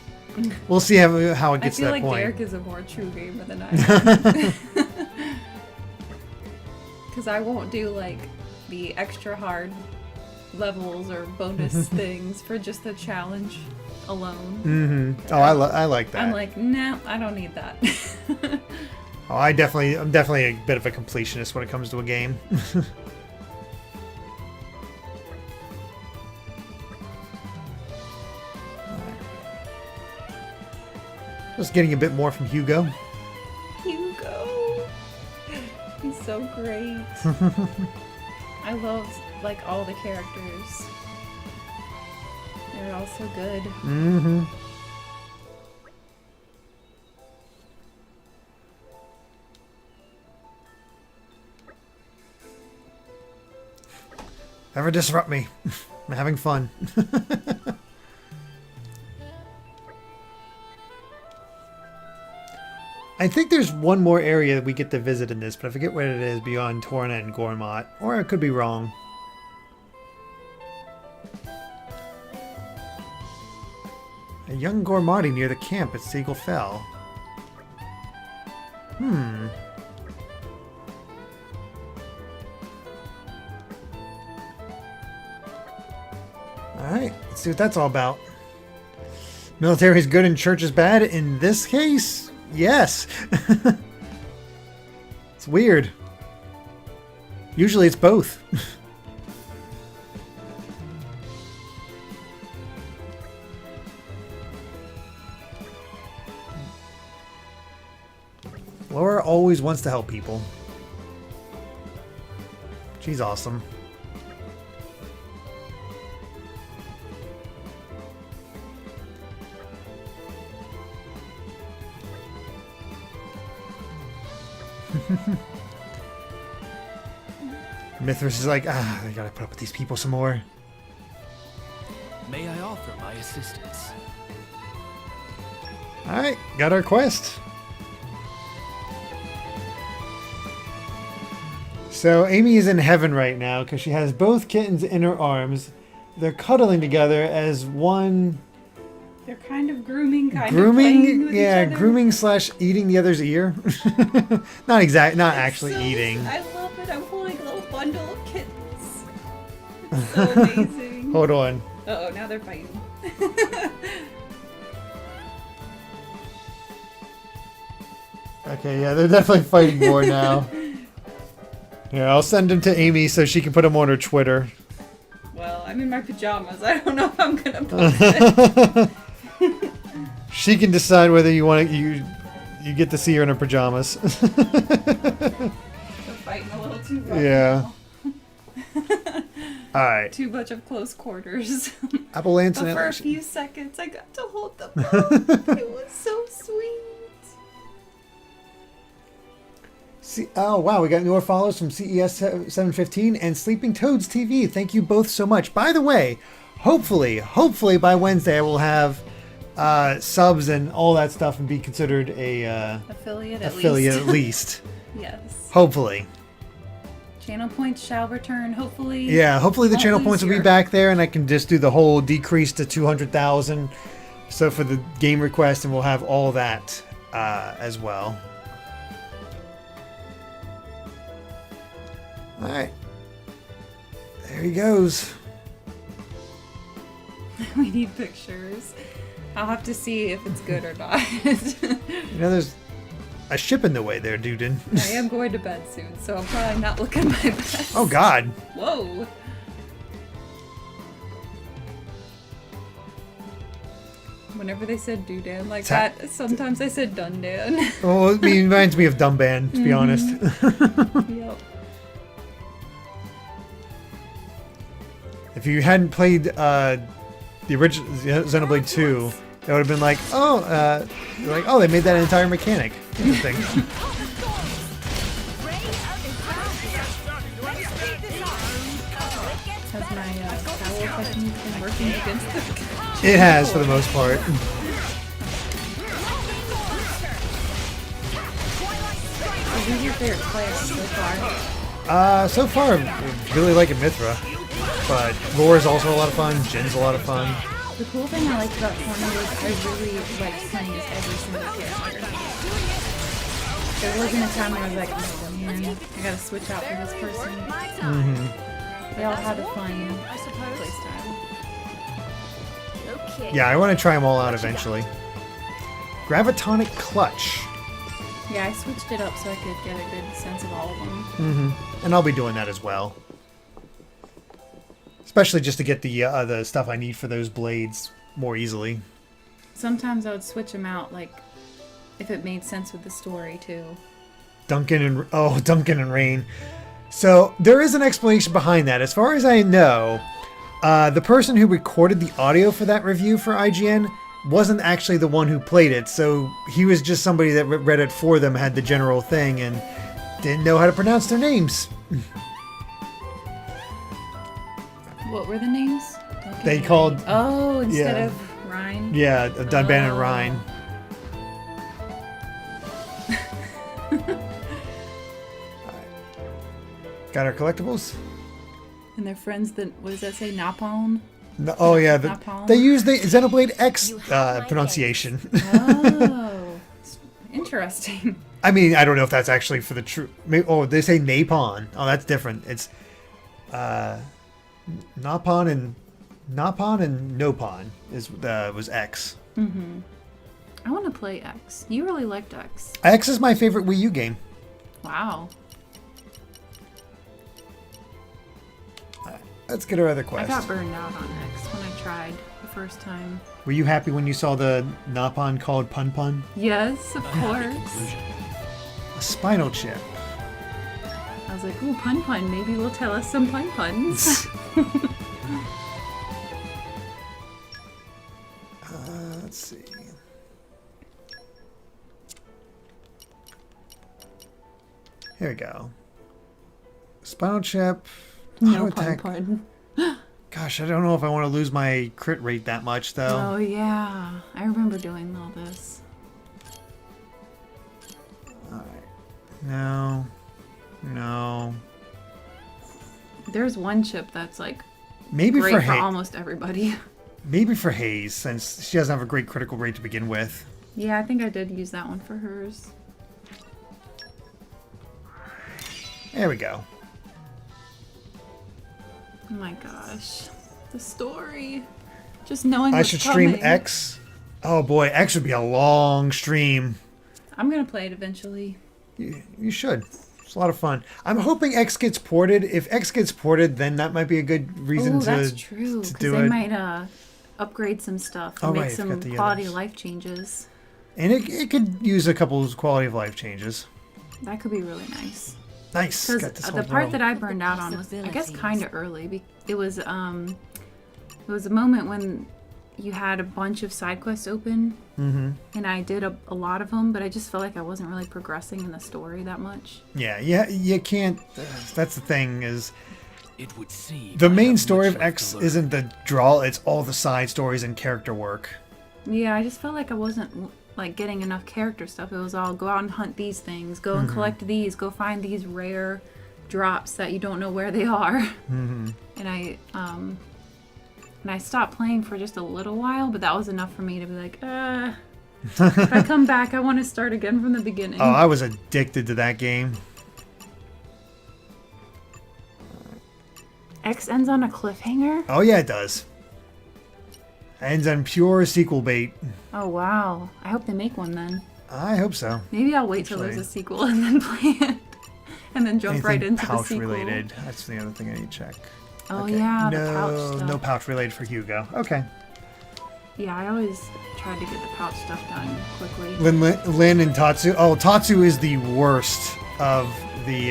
We'll see how it gets to that I feel like point. Derek is a more true gamer than I am. Because I won't do like the extra hard levels or bonus things for just the challenge alone. Mm-hmm. Oh, I like that. I'm like, nah, I don't need that. Oh, I'm definitely a bit of a completionist when it comes to a game. Just getting a bit more from Hugo. Hugo! He's so great. I love like all the characters. They're all so good. Mm-hmm. Never disrupt me. I'm having fun. I think there's one more area that we get to visit in this, but I forget what it is beyond Torna and Gormott. Or I could be wrong. A young Gormotti near the camp at Seagull Fell. Alright, let's see what that's all about. Military is good and church is bad. In this case, yes. It's weird. Usually it's both. Lora always wants to help people. She's awesome. Mythra's is like, I gotta put up with these people some more. May I offer my assistance? Alright, got our quest. So Amy is in heaven right now because she has both kittens in her arms. They're cuddling together as one. They're kind of grooming, kind of playing with each other. Grooming / eating the other's ear. Not actually eating. I love it. I'm holding a little bundle of kittens. It's so amazing. Hold on. Uh-oh, now they're fighting. Okay, yeah, they're definitely fighting more now. Yeah, I'll send them to Amy so she can put them on her Twitter. Well, I'm in my pajamas. I don't know if I'm gonna post it. She can decide whether you want to, you get to see her in her pajamas. They're fighting a little too rough. Yeah. All right. Too much of close quarters. Apple Lance but and for a Alex. few seconds, I got to hold them both. It was so sweet. Oh wow, we got newer follows from CES 715 and Sleeping Toads TV. Thank you both so much. By the way, hopefully by Wednesday I will have subs and all that stuff and be considered a affiliate at least. Yes. Hopefully. Channel points shall return. Hopefully. Yeah, hopefully the channel points will be back there and I can just do the whole decrease to 200,000. So for the game request, and we'll have all that as well. Alright. There he goes. We need pictures. I'll have to see if it's good or not. You know, there's a ship in the way there, Duden. I am going to bed soon, so I'm probably not looking my best. Oh, God. Whoa. Whenever they said Dudan like that, sometimes I said Dundan. Well, it reminds me of Dumban, to be honest. Yep. If you hadn't played the original Xenoblade 2, that would have been like, they made that entire mechanic. Interesting. Has my power technique been working against them? It has, for the most part. Who's your favorite player so far? So far, I really like Mythra. But Lora's also a lot of fun. Jin's a lot of fun. The cool thing I liked about Torna was I really liked playing as every single character. There wasn't a time where I was like, oh man, I gotta switch out for this person. Mm-hmm. They all had a fun playstyle. Yeah, I want to try them all out eventually. Gravitonic Clutch. Yeah, I switched it up so I could get a good sense of all of them. Mm-hmm. And I'll be doing that as well. Especially just to get the stuff I need for those blades more easily. Sometimes I would switch them out, like, if it made sense with the story, too. Duncan and Rain. So, there is an explanation behind that. As far as I know, the person who recorded the audio for that review for IGN wasn't actually the one who played it. So, he was just somebody that read it for them, had the general thing, and didn't know how to pronounce their names. What were the names? They called... Oh, instead of Rhine? Yeah, Dunban and Rhine. Got our collectibles? And their friends that, what does that say, Napalm? No, oh yeah, they use the Xenoblade X pronunciation. Oh, interesting. I mean, I don't know if that's actually for the true... Oh, they say Napon. Oh, that's different. It's... Napon and Nopon was X. Mm-hmm. I want to play X. You really liked X. X is my favorite Wii U game. Wow. Let's get our other quest. I got burned out on X when I tried the first time. Were you happy when you saw the Napon called Pun Pun? Yes, of course. A spinal chip. I was like, ooh, Pun Pun, maybe will tell us some Pun Puns. Let's see. Here we go. Spinal chip. No auto attack. Pun Pun. Gosh, I don't know if I want to lose my crit rate that much, though. Oh, yeah. I remember doing all this. Alright. No. No. There's one chip that's like Maybe great for for Hayes. almost everybody. Maybe for Hayes, since she doesn't have a great critical rate to begin with. Yeah, I think I did use that one for hers. There we go. Oh my gosh. The story. Just knowing I what's should stream coming. X. Oh boy, X would be a long stream. I'm gonna play it eventually. You should. It's a lot of fun. I'm hoping X gets ported. If X gets ported, then that might be a good reason Oh, to, that's true. to Because do they it. might upgrade some stuff Oh, and make right, I some forgot the quality others. of life changes. And it could use a couple of quality of life changes. That could be really nice. Nice. Because Got this the whole part world. that I burned out on was, I guess, kind of early. It was a moment when you had a bunch of side quests open, and I did a lot of them, but I just felt like I wasn't really progressing in the story that much. Yeah, you can't. That's the thing is, It would seem the I main have story much of left X to learn. isn't the draw. It's all the side stories and character work. Yeah, I just felt like I wasn't like getting enough character stuff. It was all go out and hunt these things, go and collect these, go find these rare drops that you don't know where they are. And I stopped playing for just a little while, but that was enough for me to be like, if I come back, I want to start again from the beginning. Oh, I was addicted to that game. X ends on a cliffhanger? Oh yeah, it does. Ends on pure sequel bait. Oh, wow. I hope they make one then. I hope so. Maybe I'll wait till there's Actually. a sequel and then play it. And then jump right Anything into the pouch sequel. related. That's the other thing I need to check. Oh, Okay. yeah, no, the pouch stuff. no pouch related for Hugo. Okay. Yeah, I always tried to get the pouch stuff done quickly. Lin and Tatsu. Oh, Tatsu is the worst of the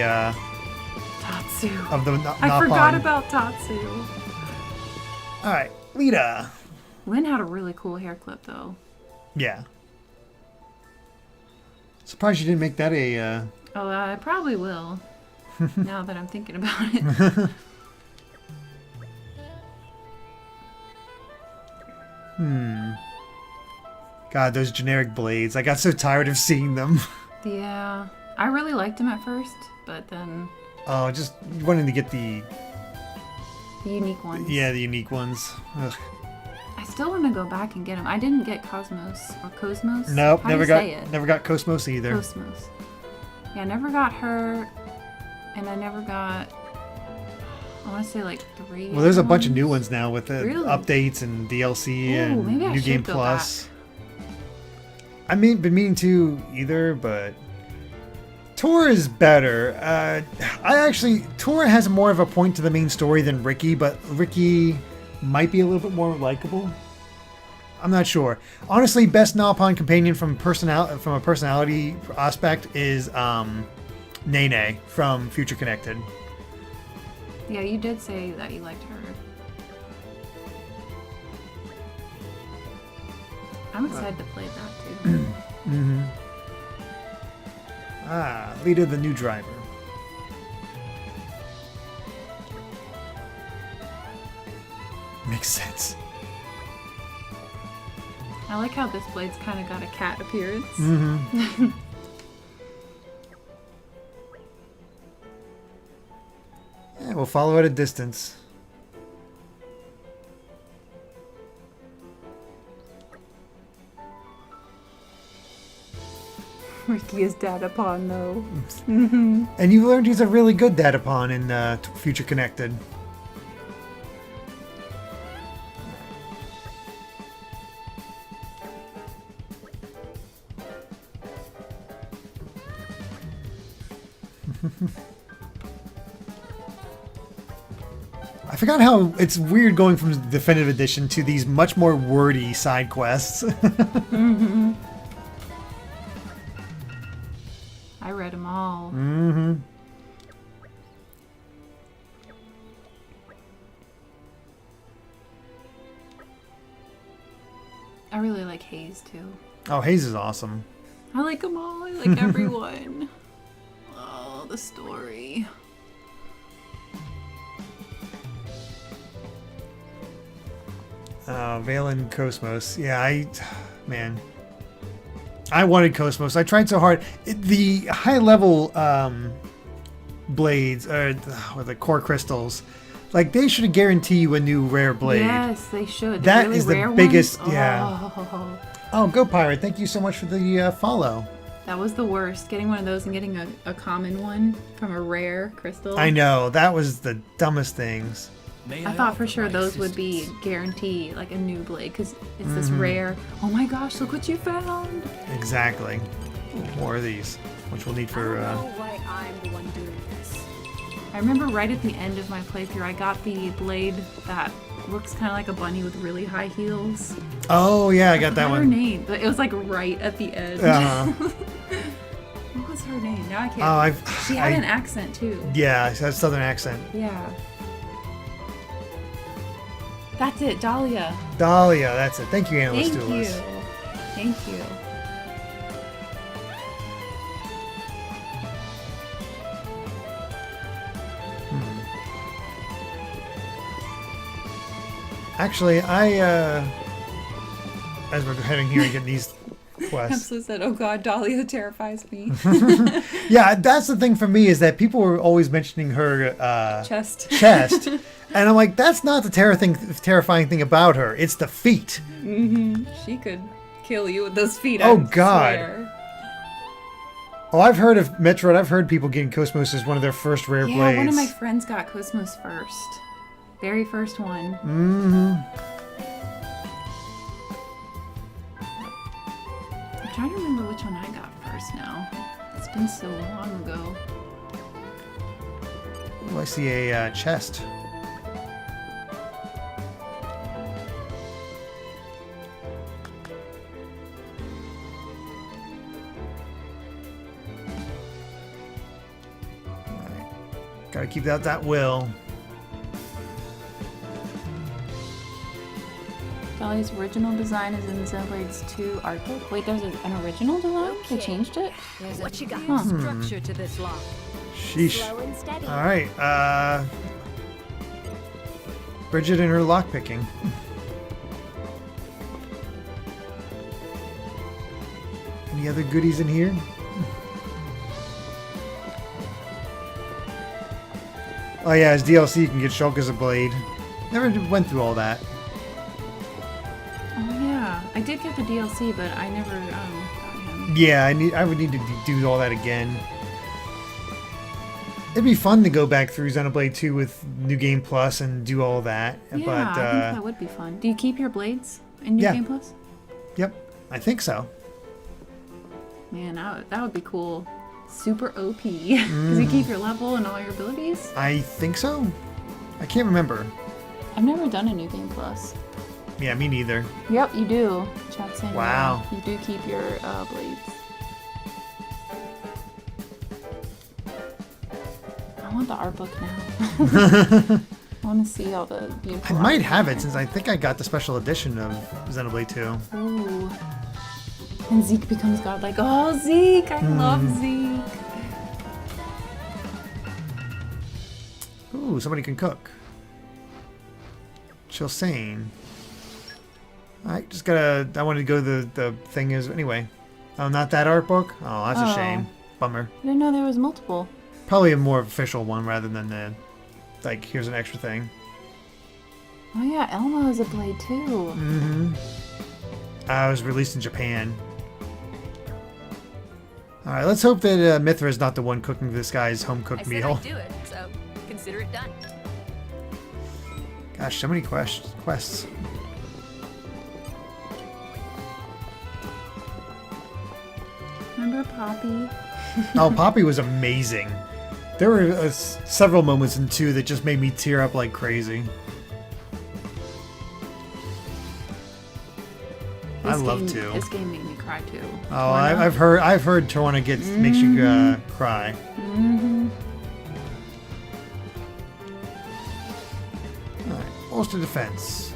Tatsu. Napon. I forgot about Tatsu. All right, Lita. Lynn had a really cool hair clip, though. Yeah. Surprised you didn't make that a. Oh, I probably will. Now that I'm thinking about it. God, those generic blades. I got so tired of seeing them. Yeah. I really liked him at first, but then Oh, just wanting to get the the unique ones. the unique ones. Ugh. I still want to go back and get him. I didn't get Cosmos or Cosmos. Nope, How do never you got say it? never got Cosmos either. Cosmos. Yeah, I never got her, and I never got. I want to say like 3. Well, there's a other bunch of ones. new ones now with the Really? updates and DLC Ooh, and maybe I New should Game go Plus. I mean, been meaning to either, but Tor is better. Tor has more of a point to the main story than Ricky, but Ricky might be a little bit more likable. I'm not sure. Honestly, best Napon companion from a personality aspect is Nene from Future Connected. Yeah, you did say that you liked her. I'm excited to play that too. Lita the new driver. Makes sense. I like how this blade's kind of got a cat appearance. Yeah, we'll follow at a distance. Ricky is Datapon though. And you learned he's a really good Datapon in Future Connected. I forgot how it's weird going from the Definitive Edition to these much more wordy side quests. Mm-hmm. I read them all. Mm-hmm. I really like Hayes too. Oh, Hayes is awesome. I like them all. I like everyone. Oh, the story. Valen Cosmos. Yeah, man. I wanted Cosmos. I tried so hard. The high level blades, or the core crystals, like they should guarantee you a new rare blade. Yes, they should. That really is the rare biggest. ones? Yeah. Oh. Oh, Go Pirate. Thank you so much for the follow. That was the worst. Getting one of those and getting a common one from a rare crystal. I know. That was the dumbest things. I thought for sure those would be guarantee like a new blade because it's this rare. Oh my gosh! Look what you found. Exactly. More of these, which we'll need for. Why I'm the one doing this. I remember right at the end of my playthrough, I got the blade that looks kind of like a bunny with really high heels. Oh yeah, I got that Her one. name, but it was like right at the end. What was her name? Now I can't. Oh, she had an accent too. Yeah, she has a southern accent. Yeah. That's it, Dahlia. Dahlia, that's it. Thank you, Analyst Thank you. Duelist. Thank you. Actually, as we're heading here and getting these quests. Hamsa said, "Oh God, Dahlia terrifies me." Yeah, that's the thing for me is that people were always mentioning her chest, and I'm like, that's not the terrifying thing about her. It's the feet. Mm-hmm. She could kill you with those feet. Oh I God. swear. Oh, I've heard of Metroid. I've heard people getting Cosmos as one of their first rare Yeah, blades. one of my friends got Cosmos first. Very first one. Mm-hmm. I'm trying to remember which one I got first now. It's been so long ago. Oh, I see a chest. Alright. Gotta keep that will. Dahlia's original design is in Xenoblade 2 art book. Wait, there's an original design? They changed it? There's what you got? Structure to this lock. Sheesh. Slow and steady. Alright, Bridget and her lockpicking. Any other goodies in here? Oh yeah, as DLC you can get Shulk as a blade. Never went through all that. Oh yeah, I did get the DLC, but I never got him. Yeah, I would need to do all that again. It'd be fun to go back through Xenoblade 2 with New Game Plus and do all that. Yeah, but, I think that would be fun. Do you keep your blades in New Game Plus? Yep, I think so. Man, that would be cool. Super OP. Does you keep your level and all your abilities? I think so. I can't remember. I've never done a New Game Plus. Yeah, me neither. Yep, you do. Chat saying Wow. You do keep your blades. I want the art book now. I want to see all the beautiful I might art have in it there. since I think I got the special edition of Xenoblade 2. Ooh. And Zeke becomes godlike. Oh, Zeke! I love Zeke. Ooh, somebody can cook. Chill sane. Alright, just gotta. I wanted to go the thing is. Anyway. Oh, not that art book? Oh, that's a shame. Bummer. I didn't know there was multiple. Probably a more official one rather than the. Like, here's an extra thing. Oh, yeah, Elmo has a blade too. Mm-hmm. I was released in Japan. Alright, let's hope that Mythra is not the one cooking this guy's home-cooked I meal. said I'd do it, so consider it done. Gosh, so many quests. Remember Poppy? Oh, Poppy was amazing. There were several moments in 2 that just made me tear up like crazy. I love 2. This game made me cry too. Oh, I've heard Torna makes you cry. Mm-hmm. All right, Ulster Defense.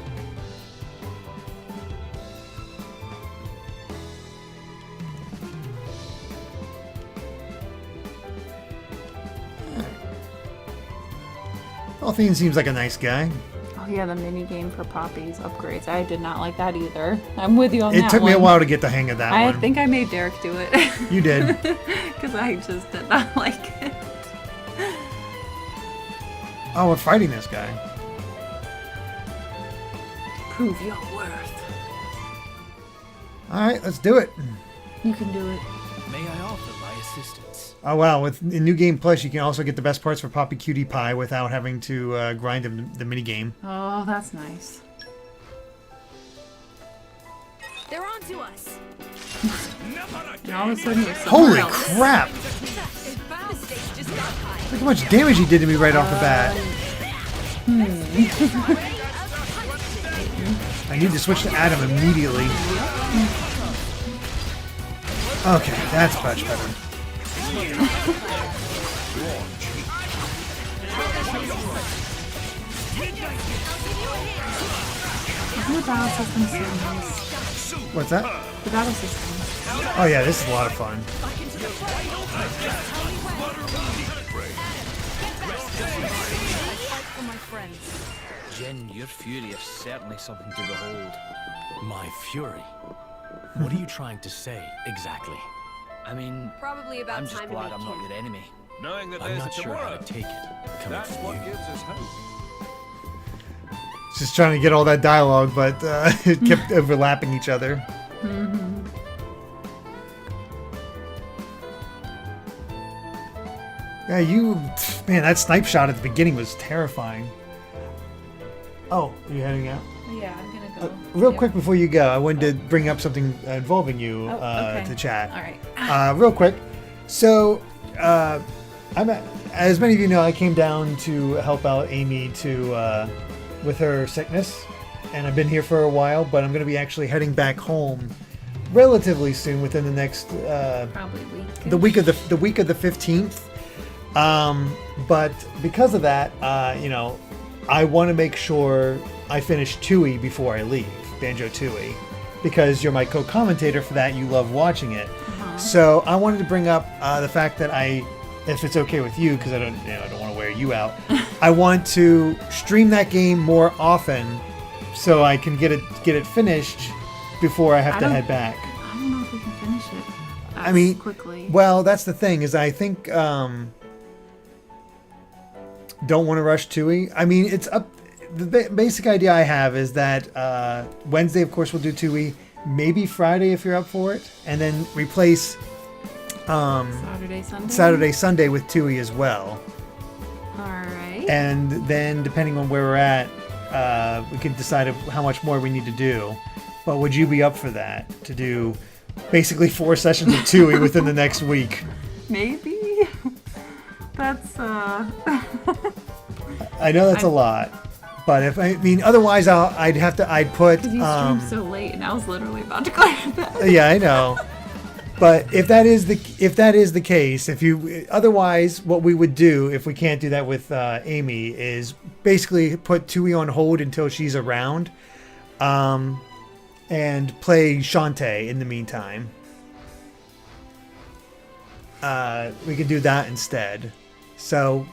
Althine seems like a nice guy. Oh yeah, the mini game for Poppy's upgrades. I did not like that either. I'm with you on that one. It took me a while to get the hang of that one. I think I made Derek do it. You did. Because I just did not like it. Oh, we're fighting this guy. Prove your worth. All right, let's do it. You can do it. May I offer my assistance? Oh wow! In New Game Plus, you can also get the best parts for Poppy Cutie Pie without having to grind the mini game. Oh, that's nice. They're on to us. And all of a sudden you're Holy somewhere else. crap! Look how much damage he did to me right off the bat. I need to switch to Addam immediately. Okay, that's much better. The battle system's so nice. What's that? The battle system. Oh yeah, this is a lot of fun. Jin, your fury is certainly something to behold. My fury? What are you trying to say, exactly? I mean, Probably about I'm just time to glad make I'm not camp. your enemy. Knowing that I'm there's not a sure how tomorrow. to take it. Coming That's from what you. gives us hope. Just trying to get all that dialogue, but it kept overlapping each other. Mm-hmm. Yeah, man, that snipe shot at the beginning was terrifying. Oh, are you heading out? Yeah, I'm gonna go. Real quick before you go, I wanted to bring up something involving you okay. to chat. All right. Real quick. So, as many of you know, I came down to help out Amy with her sickness, and I've been here for a while. But I'm going to be actually heading back home relatively soon, within the next Probably the week of the week of the 15th. But because of that, I want to make sure I finish Tui before I leave, Banjo-Tooie, because you're my co-commentator for that. You love watching it. So I wanted to bring up the fact that if it's okay with you, because I don't want to wear you out, I want to stream that game more often so I can get it finished before I have to head back. I don't know if we can finish it quickly. Well, that's the thing, is I think don't want to rush Tui. I mean, it's up. The basic idea I have is that Wednesday, of course, we'll do Tui. Maybe Friday if you're up for it, and then replace Saturday, Sunday with Tui as well. All right. And then, depending on where we're at, we can decide how much more we need to do. But would you be up for that, to do basically 4 sessions of Tui within the next week? Maybe. That's I know that's a lot, but otherwise I'd put. Because you streamed so late, and I was literally about to go to bed. Yeah, I know. But if that is the case, otherwise, what we would do if we can't do that with Amy is basically put Tui on hold until she's around, and play Shantae in the meantime. We could do that instead. So,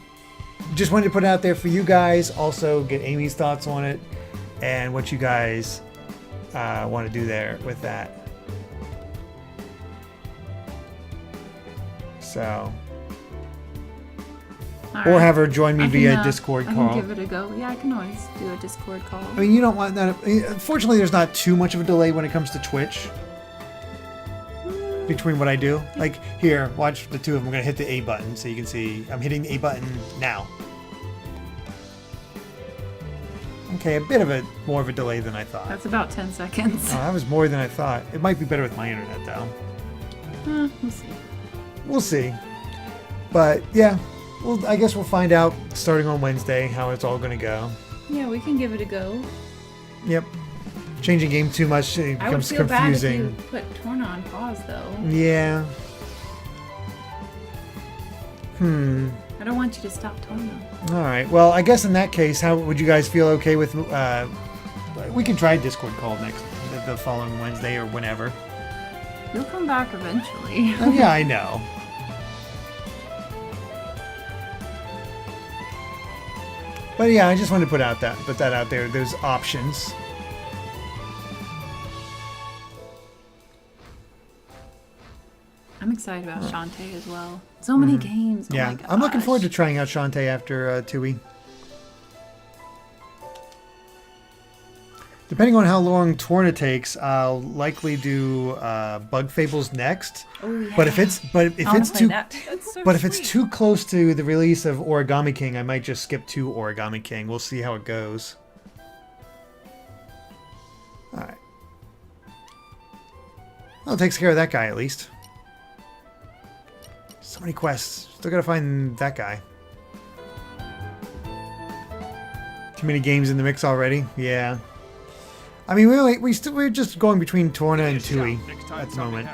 just wanted to put it out there for you guys. Also, get Amy's thoughts on it and what you guys want to do there with that. So, or have her join me via Discord call. I can give it a go. Yeah, I can always do a Discord call. I mean, you don't want that. Unfortunately, there's not too much of a delay when it comes to Twitch between what I do. Like, here, watch the two of them. I'm going to hit the A button so you can see I'm hitting the A button now. Okay, a bit of more of a delay than I thought. That's about 10 seconds. Oh, that was more than I thought. It might be better with my internet, though. We'll see. We'll see. But, yeah. well, I guess we'll find out starting on Wednesday how it's all going to go. Yeah, we can give it a go. Yep. Changing game too much, it I would becomes feel confusing. bad if you put Torna on pause, though. Yeah. I don't want you to stop Torna. All right. Well, I guess in that case, how would you guys feel okay with? We can try Discord call the following Wednesday or whenever. You'll come back eventually. Oh, yeah, I know. But yeah, I just wanted to put that out there. There's options. I'm excited about Shantae as well. So many games. Yeah, Oh my I'm looking gosh. forward to trying out Shantae after Tui. Depending on how long Torna takes, I'll likely do Bug Fables next. Oh, yeah. But if it's too That's so but if it's sweet. too close to the release of Origami King, I might just skip to Origami King. We'll see how it goes. All right. Well, it takes care of that guy at least. So many quests. Still gotta find that guy. Too many games in the mix already. Yeah. I mean, we're just going between Torna and Tui at the moment.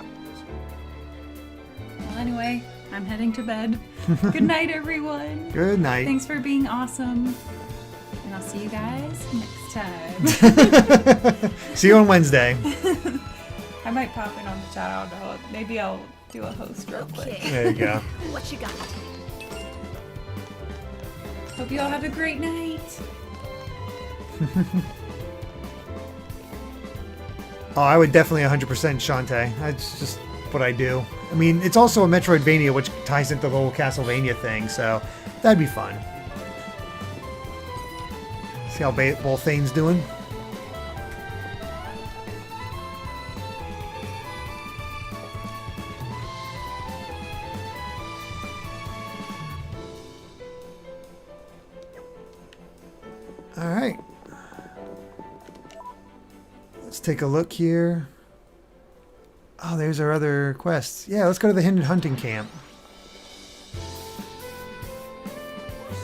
Well, anyway, I'm heading to bed. Good night, everyone. Good night. Thanks for being awesome. And I'll see you guys next time. See you on Wednesday. I might pop in on the chat. I don't know. Maybe I'll do a host real quick. There you go. What you got? Hope you all have a great night. Oh, I would definitely 100% Shantae. That's just what I do. I mean, it's also a Metroidvania, which ties into the whole Castlevania thing, so that'd be fun. See how Bolthane's doing? All right. Let's take a look here. Oh, there's our other quests. Yeah, let's go to the Hidden Hunting Camp.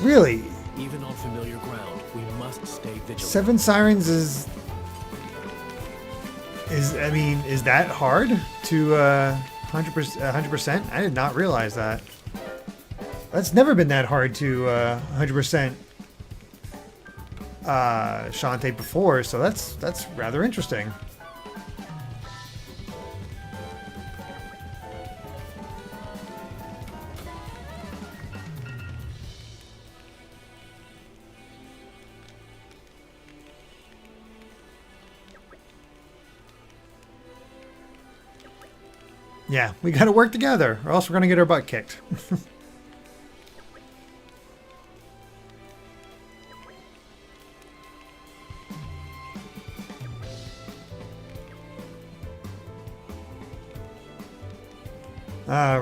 Really? Even on familiar ground, we must stay vigilant. 7 Sirens is I mean, is that hard to 100%? I did not realize that. That's never been that hard to 100% Shantae before, so that's rather interesting. Yeah, we gotta work together, or else we're gonna get our butt kicked.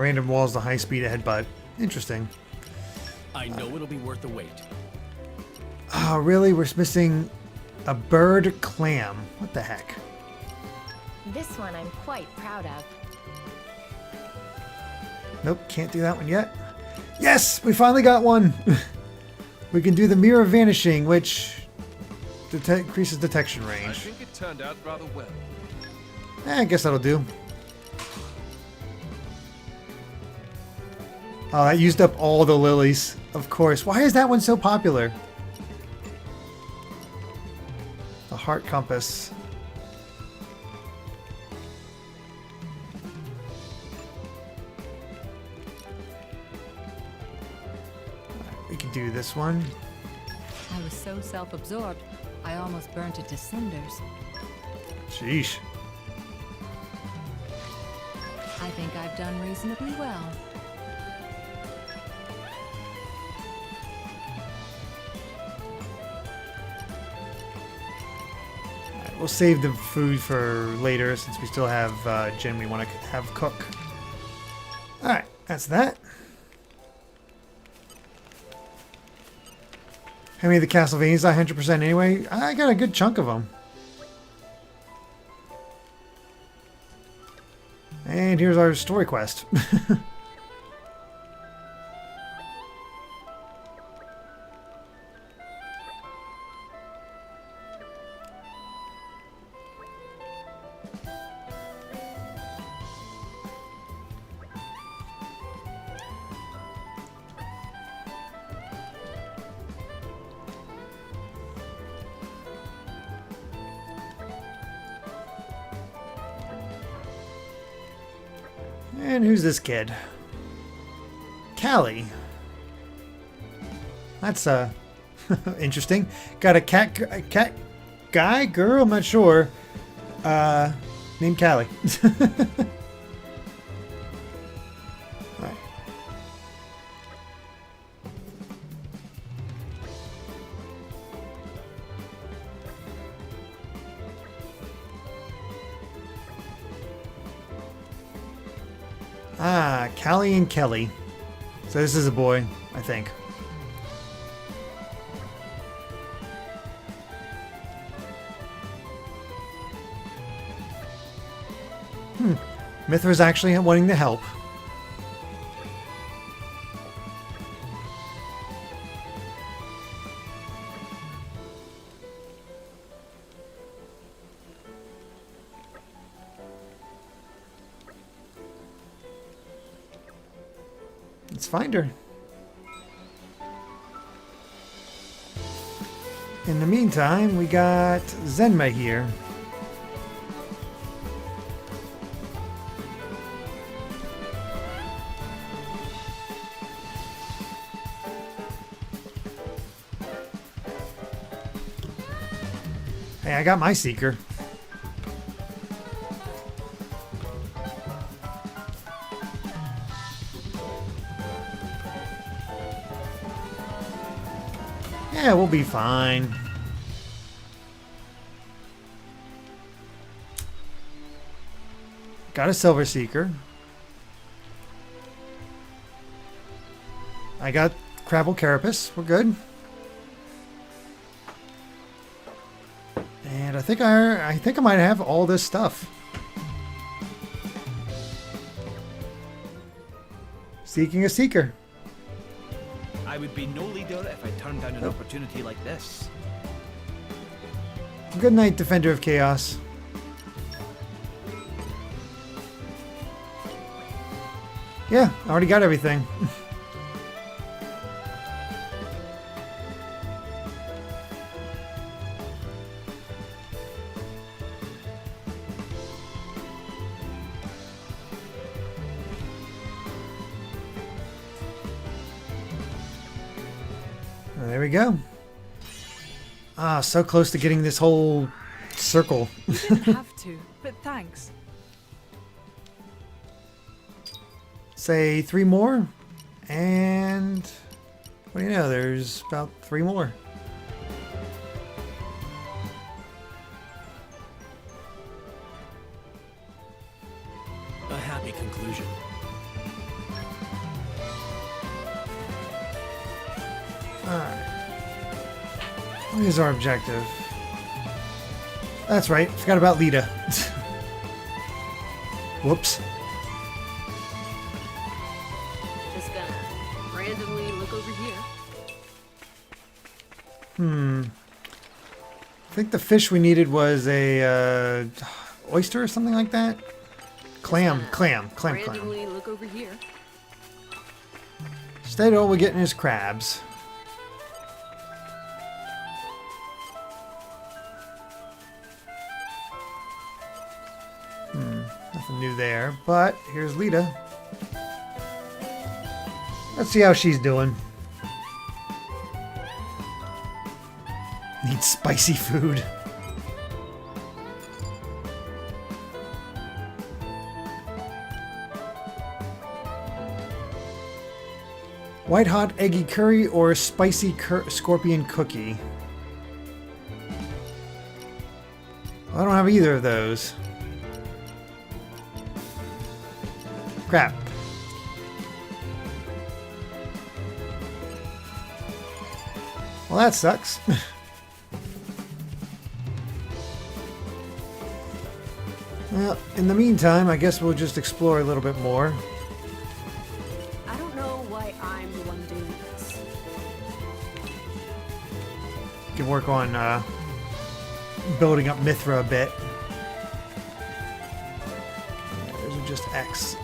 Random walls, the high speed headbutt. Interesting. I know it'll be worth the wait. Oh, really? We're missing a bird clam. What the heck? This one I'm quite proud of. Nope, can't do that one yet. Yes, we finally got one. We can do the Mirror of Vanishing, which increases detection I range. think it turned out rather well. I guess that'll do. Oh, that used up all the lilies. Of course. Why is that one so popular? The Heart Compass. We can do this one. I was so self-absorbed, I almost burnt it to cinders. Sheesh. I think I've done reasonably well. We'll save the food for later since we still have Jin we want to have cook. Alright, that's that. How many of the Castlevanias 100% anyway? I got a good chunk of them. And here's our story quest. And who's this kid? Callie. That's interesting. Got a cat guy, girl, I'm not sure. Named Callie. Right. Ah, Callie and Kelly. So this is a boy, I think. Mythra's actually wanting to help. Let's find her. In the meantime, we got Zenma here. Hey, I got my seeker. Yeah, we'll be fine. Got a silver seeker. I got Crabble Carapace. We're good. And I think I might have all this stuff. Seeking a seeker. I would be no leader if I turned down an opportunity like this. Good night, Defender of Chaos. Yeah, I already got everything. There we go. Ah, so close to getting this whole circle. You didn't have to, but thanks. Say 3 more, and what do you know? There's about 3 more. A happy conclusion. Alright. What is our objective? That's right, forgot about Lita. Whoops. Just gonna randomly look over here. I think the fish we needed was a oyster or something like that. Clam. Randomly look over here. Instead, all we're getting is crabs. Nothing new there, but here's Lita. Let's see how she's doing. Needs spicy food. White hot eggy curry or spicy scorpion cookie? Well, I don't have either of those. Crap. Well, that sucks. Well, in the meantime, I guess we'll just explore a little bit more. I don't know why I'm the one doing this. Can work on building up Mythra a bit. There's just X.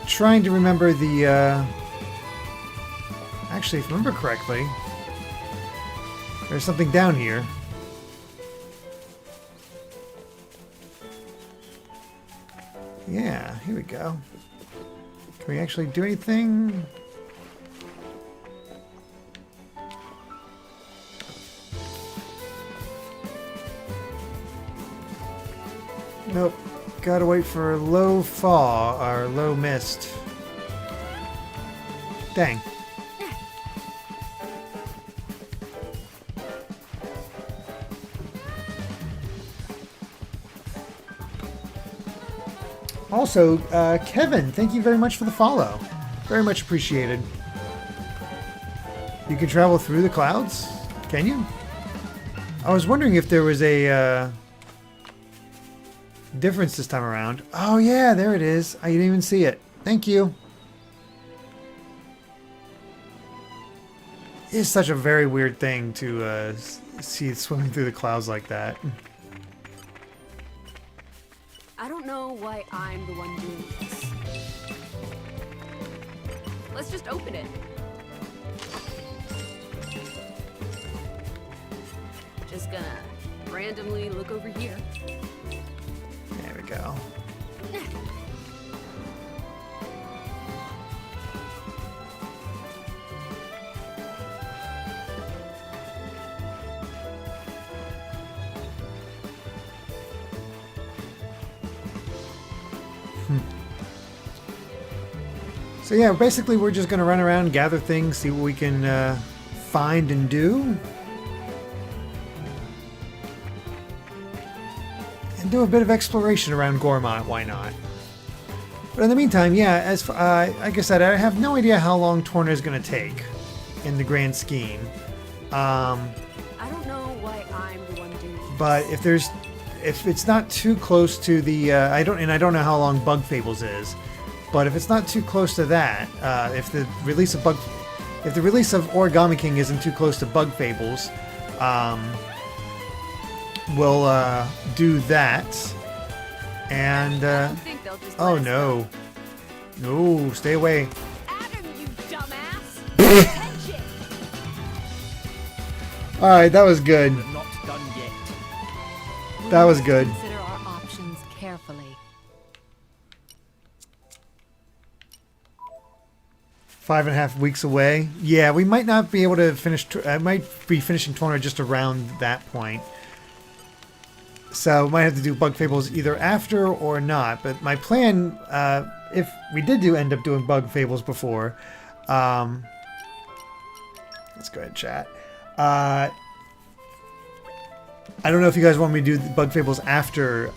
Trying to remember the actually, if I remember correctly, there's something down here. yeah, here we go. Can we actually do anything? Nope. Gotta wait for low fall or low mist. Dang. Also, Kevin, thank you very much for the follow. Very much appreciated. You can travel through the clouds? Can you? I was wondering if there was a difference this time around. Oh yeah, there it is. I didn't even see it. Thank you. It's such a very weird thing to see it swimming through the clouds like that. I don't know why I'm the one doing this. Let's just open it. Just gonna randomly look over here. There we go. So yeah, basically we're just going to run around, gather things, see what we can find and do. And do a bit of exploration around Gormott, why not? But in the meantime, yeah, as like I said, I have no idea how long Torna is going to take in the grand scheme. I don't know why I'm the one doing this. But if it's not too close to the I don't know how long Bug Fables is. But if it's not too close to that, if the release of Origami King isn't too close to Bug Fables, we'll do that. And oh no, no, stay away. Addam, you dumbass! All right, that was good. We're not done yet. That was good. Consider our options carefully. 5.5 weeks away. Yeah, we might not be able to finish. I might be finishing Torna just around that point. So we might have to do Bug Fables either after or not. But my plan, if we did end up doing Bug Fables before, let's go ahead and chat. I don't know if you guys want me to do the Bug Fables after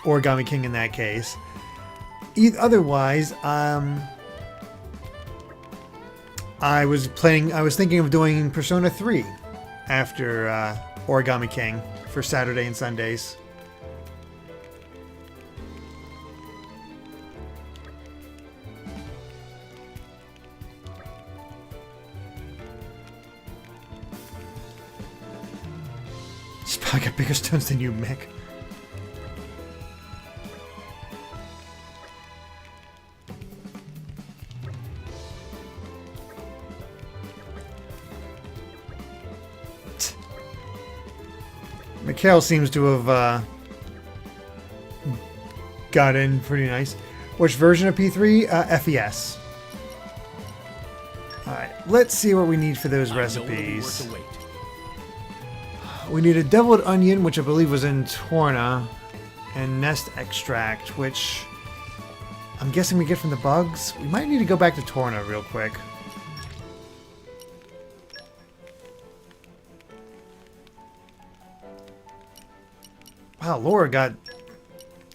Origami King in that case. Otherwise, I was thinking of doing Persona 3 after Origami King for Saturday and Sundays. Spot got bigger stones than you, Mick. Mikhail seems to have got in pretty nice. Which version of P3? FES. Alright, let's see what we need for those recipes. We need a deviled onion, which I believe was in Torna, and nest extract, which I'm guessing we get from the bugs. We might need to go back to Torna real quick. Wow, Lora got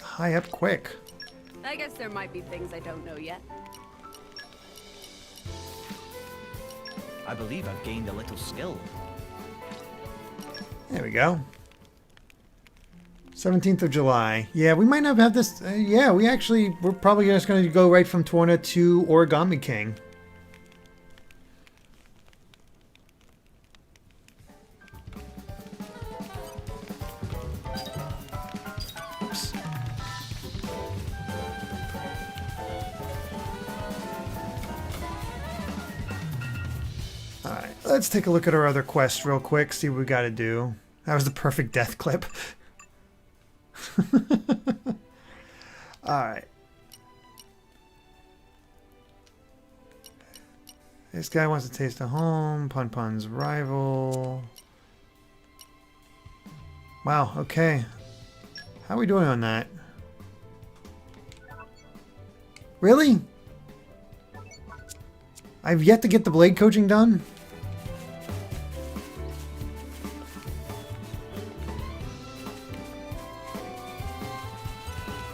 high up quick. I guess there might be things I don't know yet. I believe I've gained a little skill. There we go. 17th of July. Yeah, we might not have this. Yeah, we're probably just going to go right from Torna to Origami King. Oops. Alright, let's take a look at our other quests real quick, see what we got to do. That was the perfect death clip. Alright. This guy wants to taste a home. Pun Pun's rival. Wow, okay. How are we doing on that? Really? I've yet to get the blade coaching done?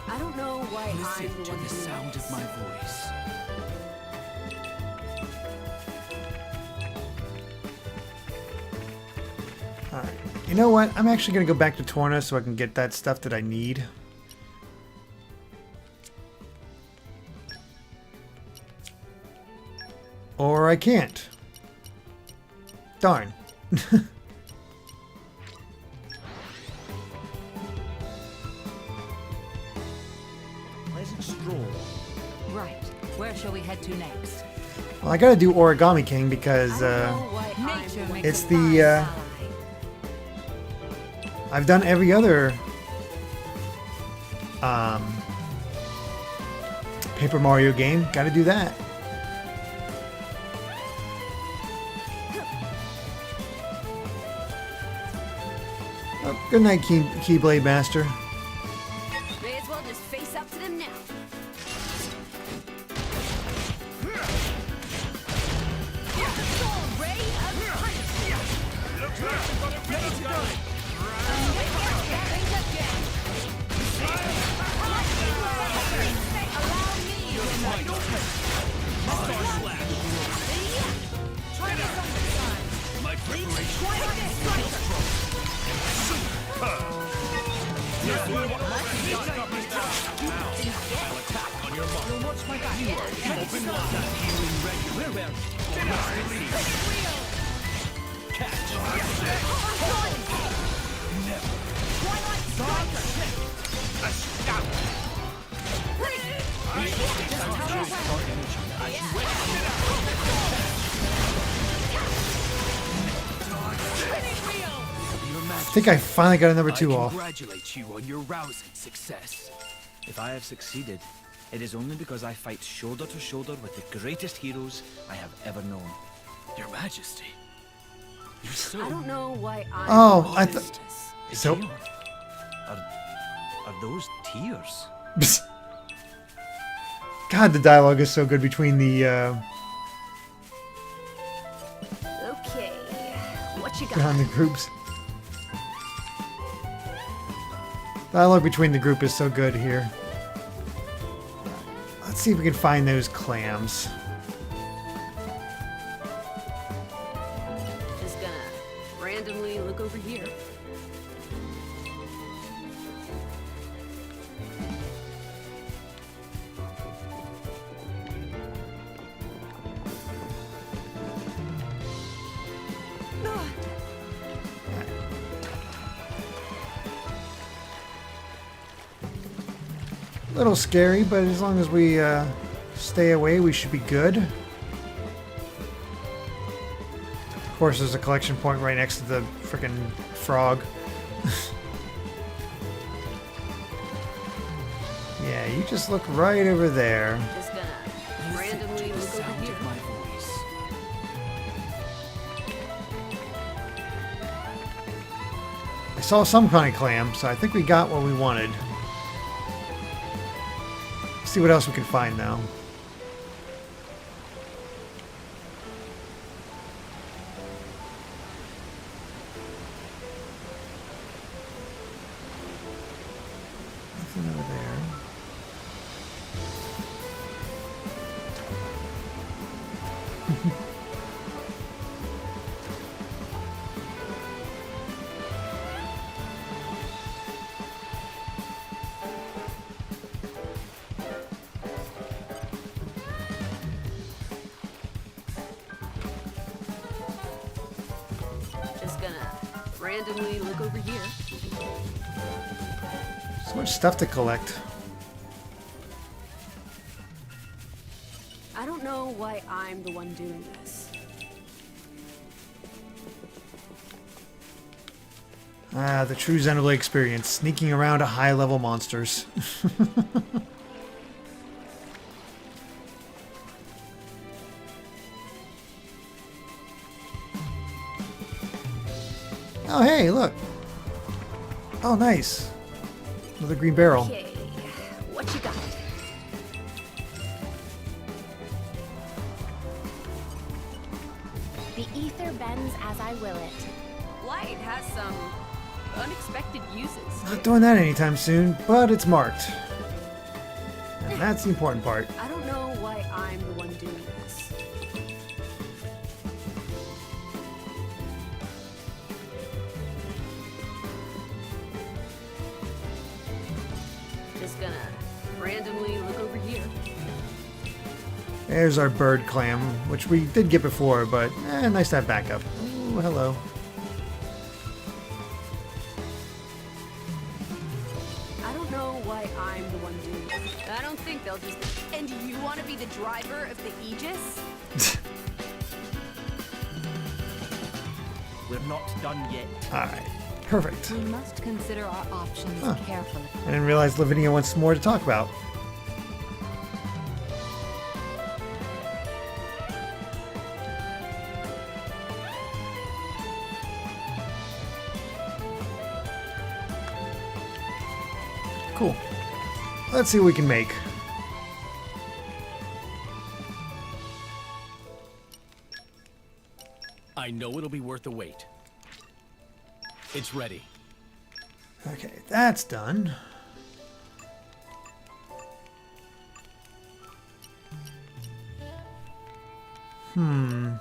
I don't know why Listen I'm the to one the doing sound this. of my voice. Alright. You know what? I'm actually going to go back to Torna so I can get that stuff that I need. Or I can't. Darn. Pleasant stroll. Right. Where shall we head to next? Well, I gotta do Origami King because Nature makes it's a the fine I've done every other Paper Mario game. Gotta do that. Oh, good night, Keyblade Master. May as well just face up to them now. My preparation. I think I finally got a number 2 off. Congratulate you on your rousing success. If I have succeeded, it is only because I fight shoulder to shoulder with the greatest heroes I have ever known. Your Majesty. You're so... I don't know why I'm Oh, I thought. So. Are those tears? God, the dialogue is so good between the Okay. What you got? behind the groups. Dialogue between the group is so good here. Let's see if we can find those clams. Just gonna randomly look over here. A little scary, but as long as we stay away, we should be good. Of course, there's a collection point right next to the frickin' frog. Yeah, you just look right over there. Just gonna randomly look over here. My voice. I saw some kind of clam, so I think we got what we wanted. See what else we can find now. Nothing over there. Just gonna randomly look over here. So much stuff to collect. I don't know why I'm the one doing this. Ah, the true Xenoblade experience, sneaking around to high-level monsters. Oh, hey, look. Oh, nice. Another green barrel. Okay, what you got? The ether bends as I will it. Light has some unexpected uses. Not doing that anytime soon, but it's marked. And that's the important part. I don't know why I'm the one doing this. Just gonna randomly look over here. There's our bird clam, which we did get before, but nice to have backup. Ooh, hello. I don't know why I'm the one doing this. I don't think they'll just... And you want to be the driver of the Aegis? We're not done yet. Alright, perfect. We must consider our options carefully. I didn't realize Lavinia wants more to talk about. Cool. Let's see what we can make. I know it'll be worth the wait. It's ready. Okay, that's done. Man,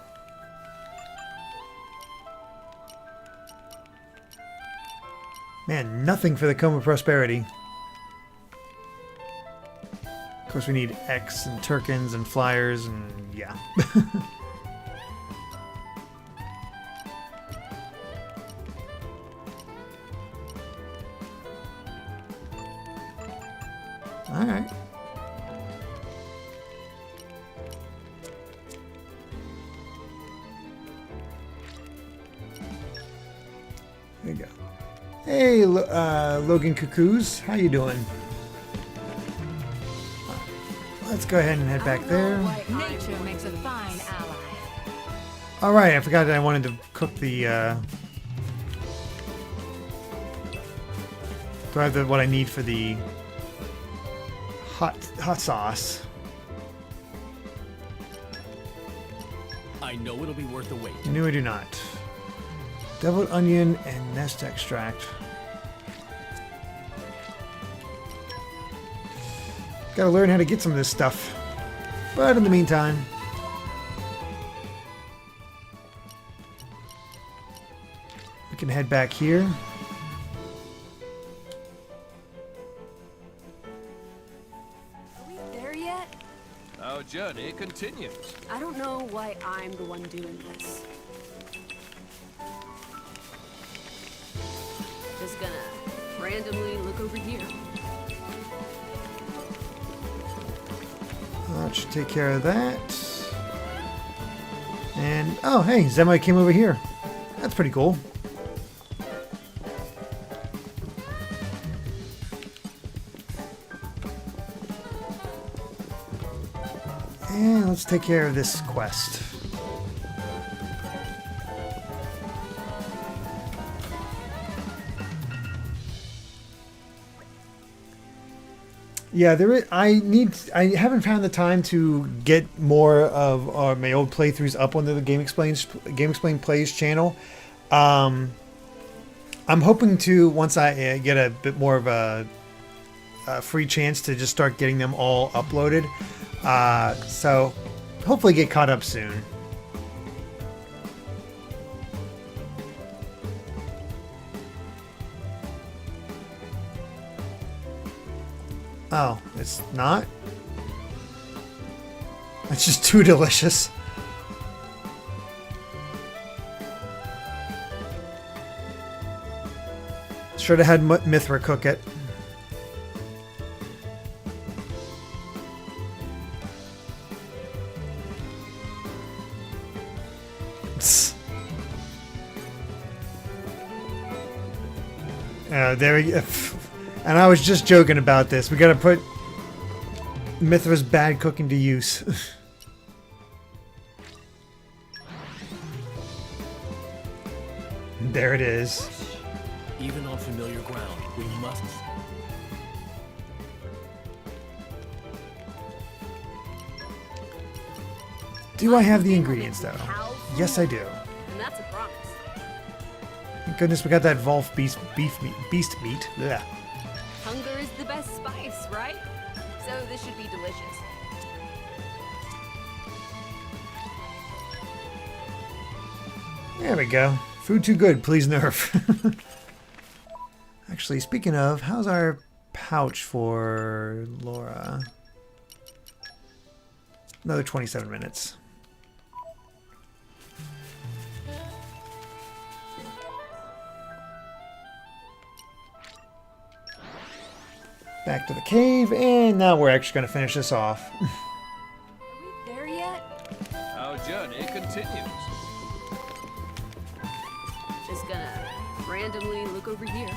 nothing for the Comb of Prosperity. Of course, we need X and Turkins and Flyers and yeah. Alright. There you go. Hey, Logan Cuckoos, how you doing? Let's go ahead and head back there. Nature makes a fine ally. Alright, I forgot that I wanted to cook the, do I have what I need for the hot sauce? I know it'll be worth the wait. No, I do not. Deviled onion and nest extract. Gotta learn how to get some of this stuff. But in the meantime, we can head back here. Are we there yet? Our journey continues. I don't know why I'm the one doing this. Just gonna randomly look over here. That should take care of that. And, oh, hey, Zema came over here. That's pretty cool. And let's take care of this quest. Yeah, there is. I haven't found the time to get more of my old playthroughs up onto the Game Explain Plays channel. I'm hoping to, once I get a bit more of a free chance, to just start getting them all uploaded. So hopefully get caught up soon. Oh, it's not? It's just too delicious. Should have had Mythra cook it. There we go. And I was just joking about this. We gotta put Mythra's bad cooking to use. There it is. Even on familiar ground, we must. Do I have the ingredients though? Yes, I do. And that's a promise. Thank goodness we got that Volf beast meat. Ugh. Hunger is the best spice, right? So this should be delicious. There we go. Food too good, please nerf. Actually, speaking of, how's our pouch for Lora? Another 27 minutes. Back to the cave, and now we're actually going to finish this off. Are we there yet? Our journey continues. Just gonna randomly look over here.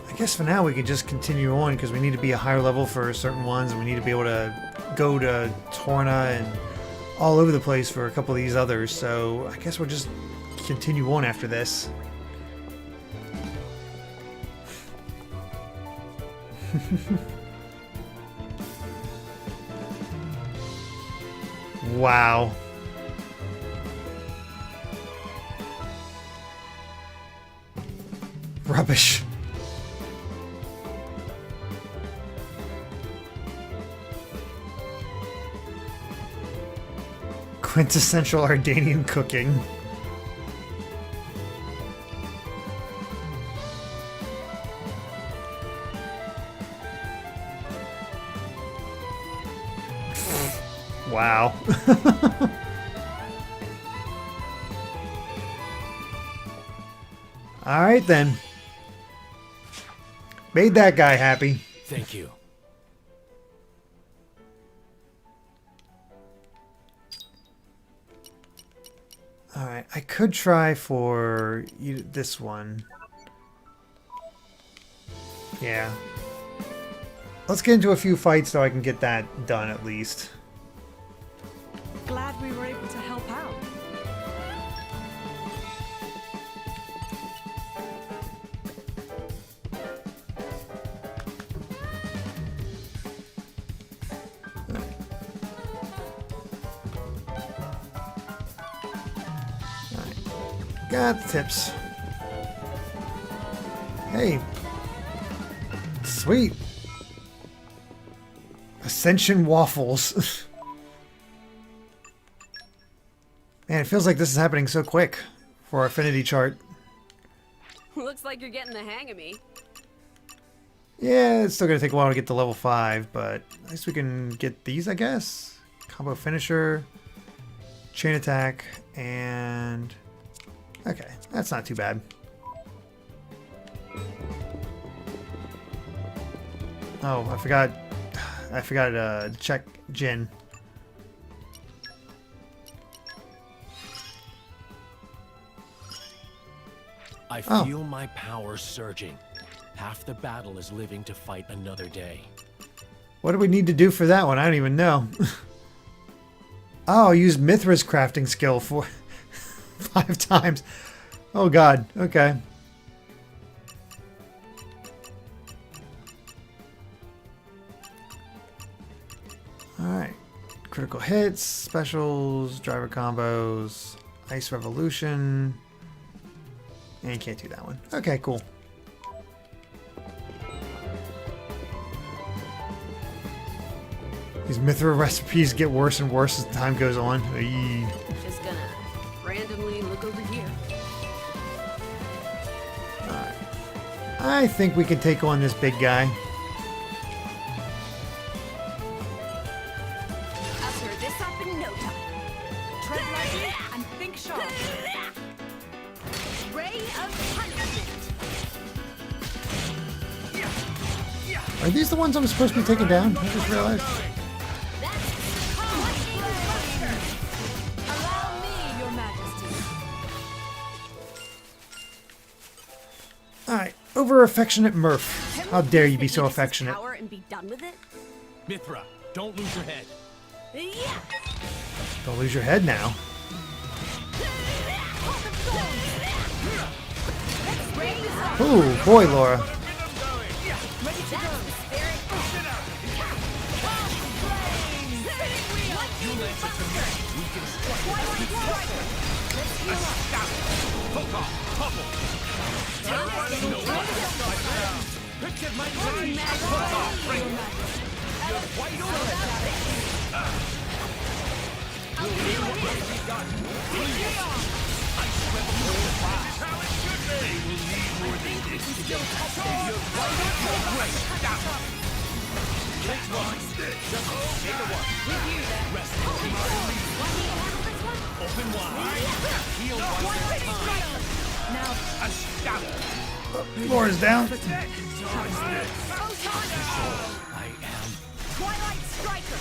I guess for now we can just continue on because we need to be a higher level for certain ones, and we need to be able to go to Torna and all over the place for a couple of these others. So I guess we'll just continue on after this. Wow. Rubbish. Quintessential Ardanian cooking. Wow. All right then. Made that guy happy. Thank you. All right, I could try for this one. Yeah. Let's get into a few fights so I can get that done at least. Glad we were able to help out. Got the tips. Hey. Sweet. Ascension waffles. Man, it feels like this is happening so quick for our Affinity Chart. Looks like you're getting the hang of me. Yeah, it's still going to take a while to get to level 5, but at least we can get these, I guess. Combo finisher, chain attack, and... Okay, that's not too bad. Oh, I forgot to check Jin. I feel my power surging. Half the battle is living to fight another day. What do we need to do for that one? I don't even know. Oh, use Mythra's crafting skill for 5 times. Oh god, okay. Alright. Critical hits, specials, driver combos, ice revolution. And you can't do that one. Okay, cool. These Mythra recipes get worse and worse as time goes on. Eee. Just gonna randomly look over here. Alright. I think we can take on this big guy. I'll tear this up in no time. Tread lightly and think sharp. Ray of punishment. Are these the ones I'm supposed to be taking down? I just realized. Allow me, Your Majesty. Alright, over affectionate Murph. How dare you be so affectionate? Power and be done with it. Mythra, don't lose your head. Yeah. Don't lose your head now. Ooh, boy, Laura. Laura's down. I am Twilight Striker.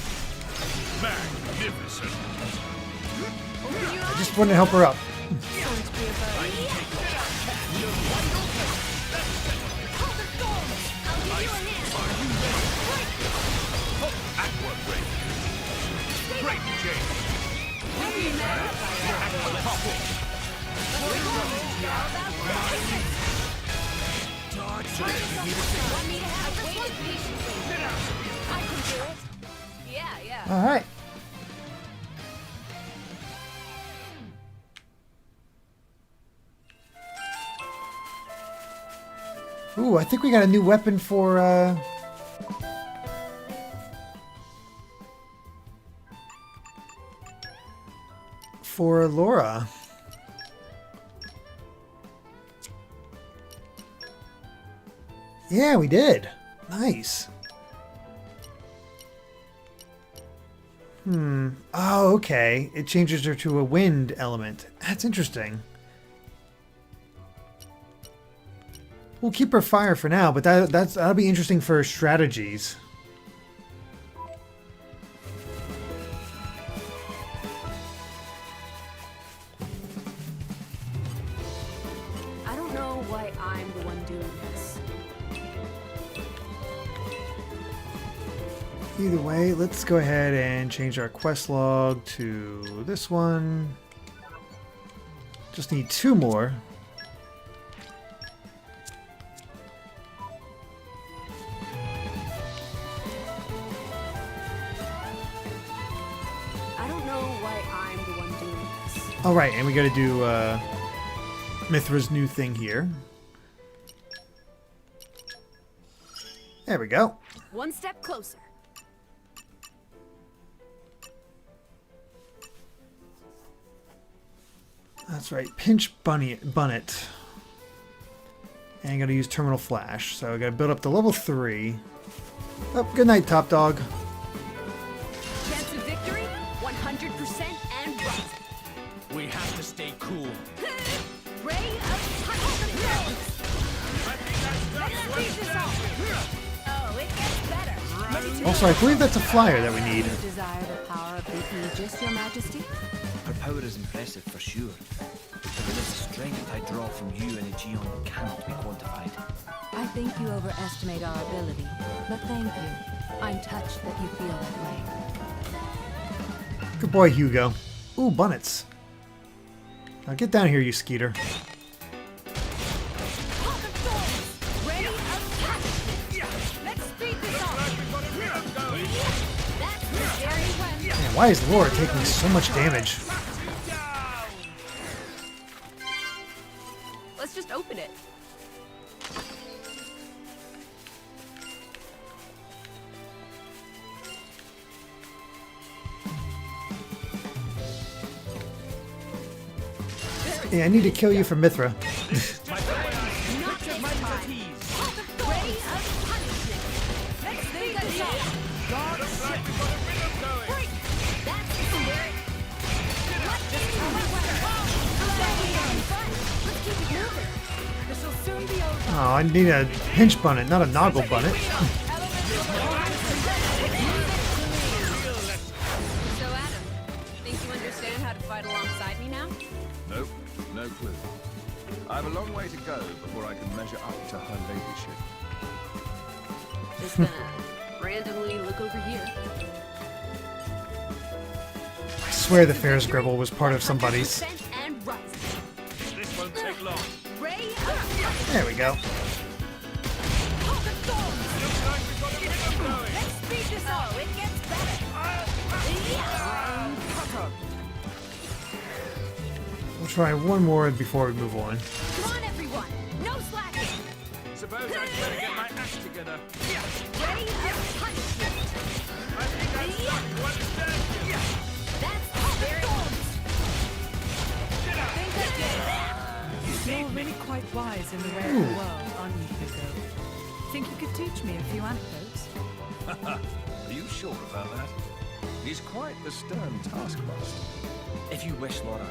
magnificent. I just want to help her up. Great Yeah. All right. Ooh, I think we got a new weapon for Laura. Yeah, we did. Nice. Oh, okay. It changes her to a wind element. That's interesting. We'll keep her fire for now, but that'll be interesting for strategies. I don't know why I'm the one doing this. Either way, let's go ahead and change our quest log to this one. Just need 2 more. I don't know why I'm the one doing this. All right, and we got to do Mythra's new thing here. There we go. One step closer. That's right, pinch bunnet. And I got to use terminal flash, so I got to build up to level 3. Oh, good night, top dog. Chance of victory, 100% and right. We have to stay cool. Ray of punishment. Let's beat this off. Oh, it gets better. Also, I believe that's a flyer that we need. You desire the power of the Aegis, Your Majesty? Her power is impressive for sure, but the strength I draw from you and Aegeon cannot be quantified. I think you overestimate our ability, but thank you. I'm touched that you feel that way. Good boy, Hugo. Ooh, bunnets. Now get down here, you skeeter. Ray of punishment. Let's beat this off. That's the scary one. Man, why is Laura taking so much damage? Let's just open it. Yeah, I need to kill you for Mythra. Not this time. Ray of punishment. Let's beat this off. Break. That's the scary. Let's keep it moving. This will soon be over. Oh, I need a pinch bunnet, not a noggle bunnet. So, Adam, think you understand how to fight alongside me now? Nope, no clue. I have a long way to go before I can measure up to her ladyship. Just gonna randomly look over here. I swear the Ferris Gribble was part of somebody's. 100% and right. There we go. Let's speed this up. It gets better. We'll try one more before we move on. Come on, everyone. No slacking. Suppose I'd better get my act together. Ready of punishment. I think I've started to understand you. That's very think I You're really quite wise in the way of the world, aren't you, Hugo? Think you could teach me a few anecdotes? Are you sure about that? He's quite the stern taskmaster. If you wish, Lora.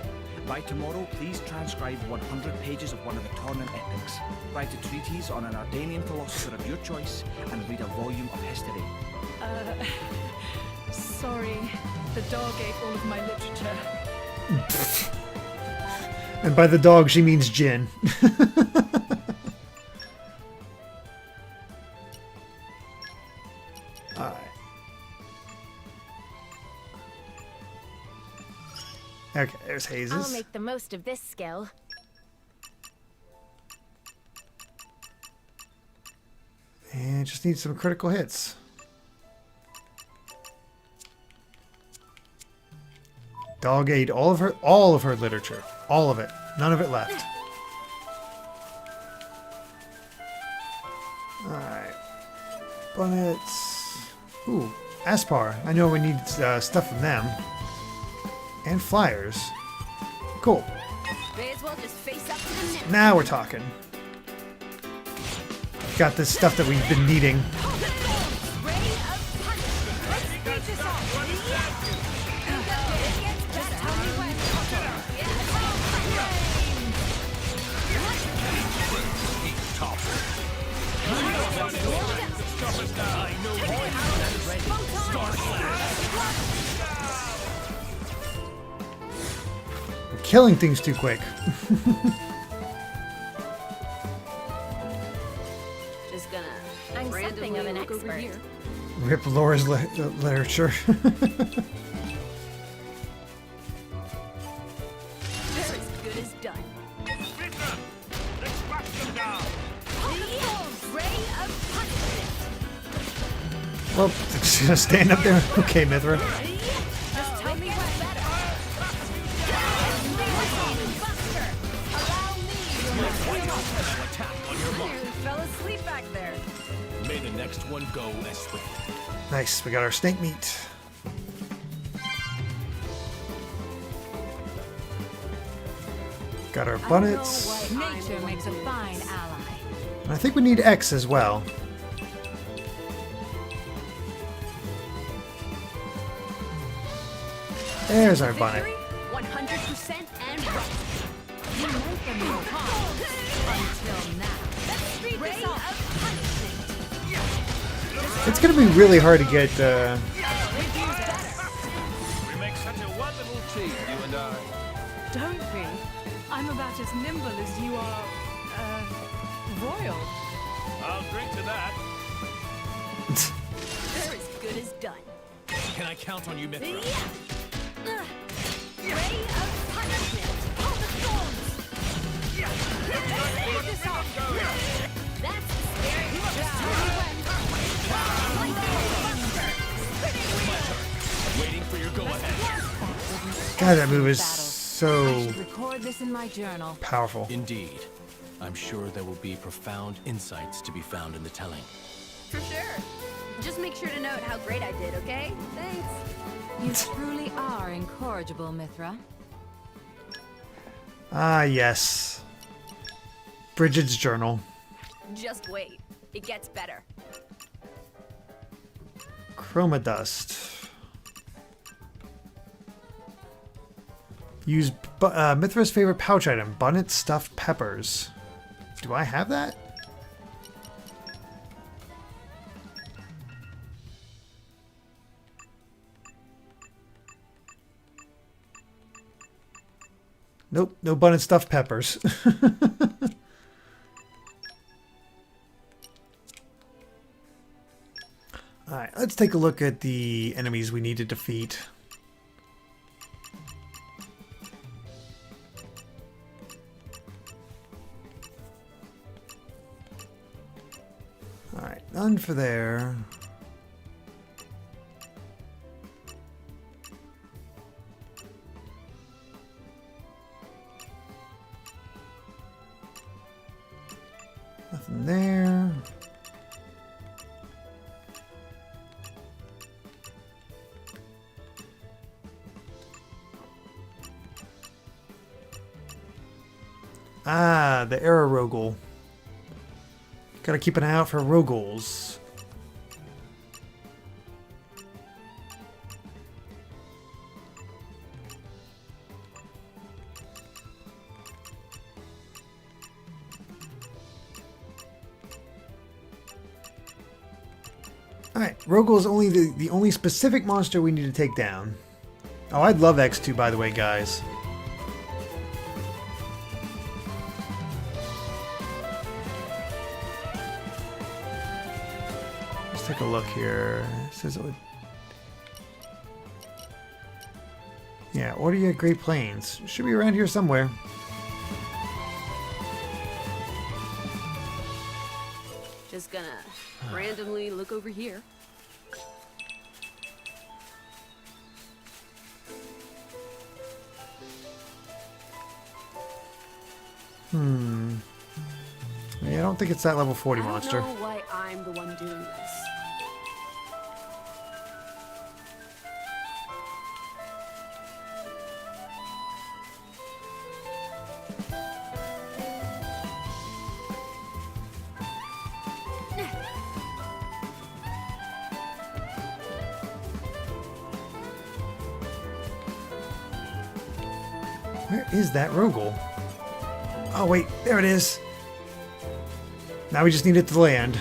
By tomorrow, please transcribe 100 pages of one of the Torna epics. Write a treatise on an Ardanian philosopher of your choice, and read a volume of history. Sorry. The dog ate all of my literature. And by the dog, she means Jin. Alright. Okay, there's Hazes. I'll make the most of this skill. And just need some critical hits. Dog ate all of her literature. All of it. None of it left. Alright. Bunnets. Ooh, Aspar. I know we need stuff from them. And flyers. Cool. May as well just face up to the next. Now we're talking. Got this stuff that we've been needing. I'm killing things too quick. Just gonna I'm something of an look over expert. here. Rip Laura's literature. They're as good as done. Mythra, let's whack them down. Ray of punishment. Well, just gonna stand up there. Okay, Mythra. Just tell me what's better. Buster. Allow me. Nearly fell asleep back there. May the next one go as swiftly. Nice, we got our snake meat. Got our bunnets. Nature makes a fine ally. And I think we need X as well. There's our bonnet. 100% and right. You make them no harm. Until now. Let's speed this up. It's gonna be really hard to get. We make such a wonderful team, you and I. Don't be. I'm about as nimble as you are, royal. I'll drink to that. They're as good as done. Can I count on you, Mythra? Ray of punishment. Hold the thorns. Let's speed this up. That's the spirit. Just tell me when. Waiting for your go-ahead. God, that move is so Record this in my journal. powerful. Indeed. I'm sure there will be profound insights to be found in the telling. For sure. Just make sure to note how great I did, okay? Thanks. You truly are incorrigible, Mythra. Ah, yes. Bridget's journal. Just wait. It gets better. Chroma dust. Use Mythra's favorite pouch item, Buuuut stuffed peppers. Do I have that? Nope, no Buuuut stuffed peppers. Alright, let's take a look at the enemies we need to defeat. Nothing for there. Nothing there. Ah, the Era Rogel. Gotta keep an eye out for Rogels. Alright, Rogel is only the only specific monster we need to take down. Oh, I'd love X2, by the way, guys. Let's take a look here. It says it would... Yeah, order you at Great Plains. Should be around here somewhere. Just gonna randomly look over here. Yeah, I don't think it's that level 40 monster. I don't know why I'm the one doing this. Where is that Rogel? Oh wait, there it is. Now we just need it to land.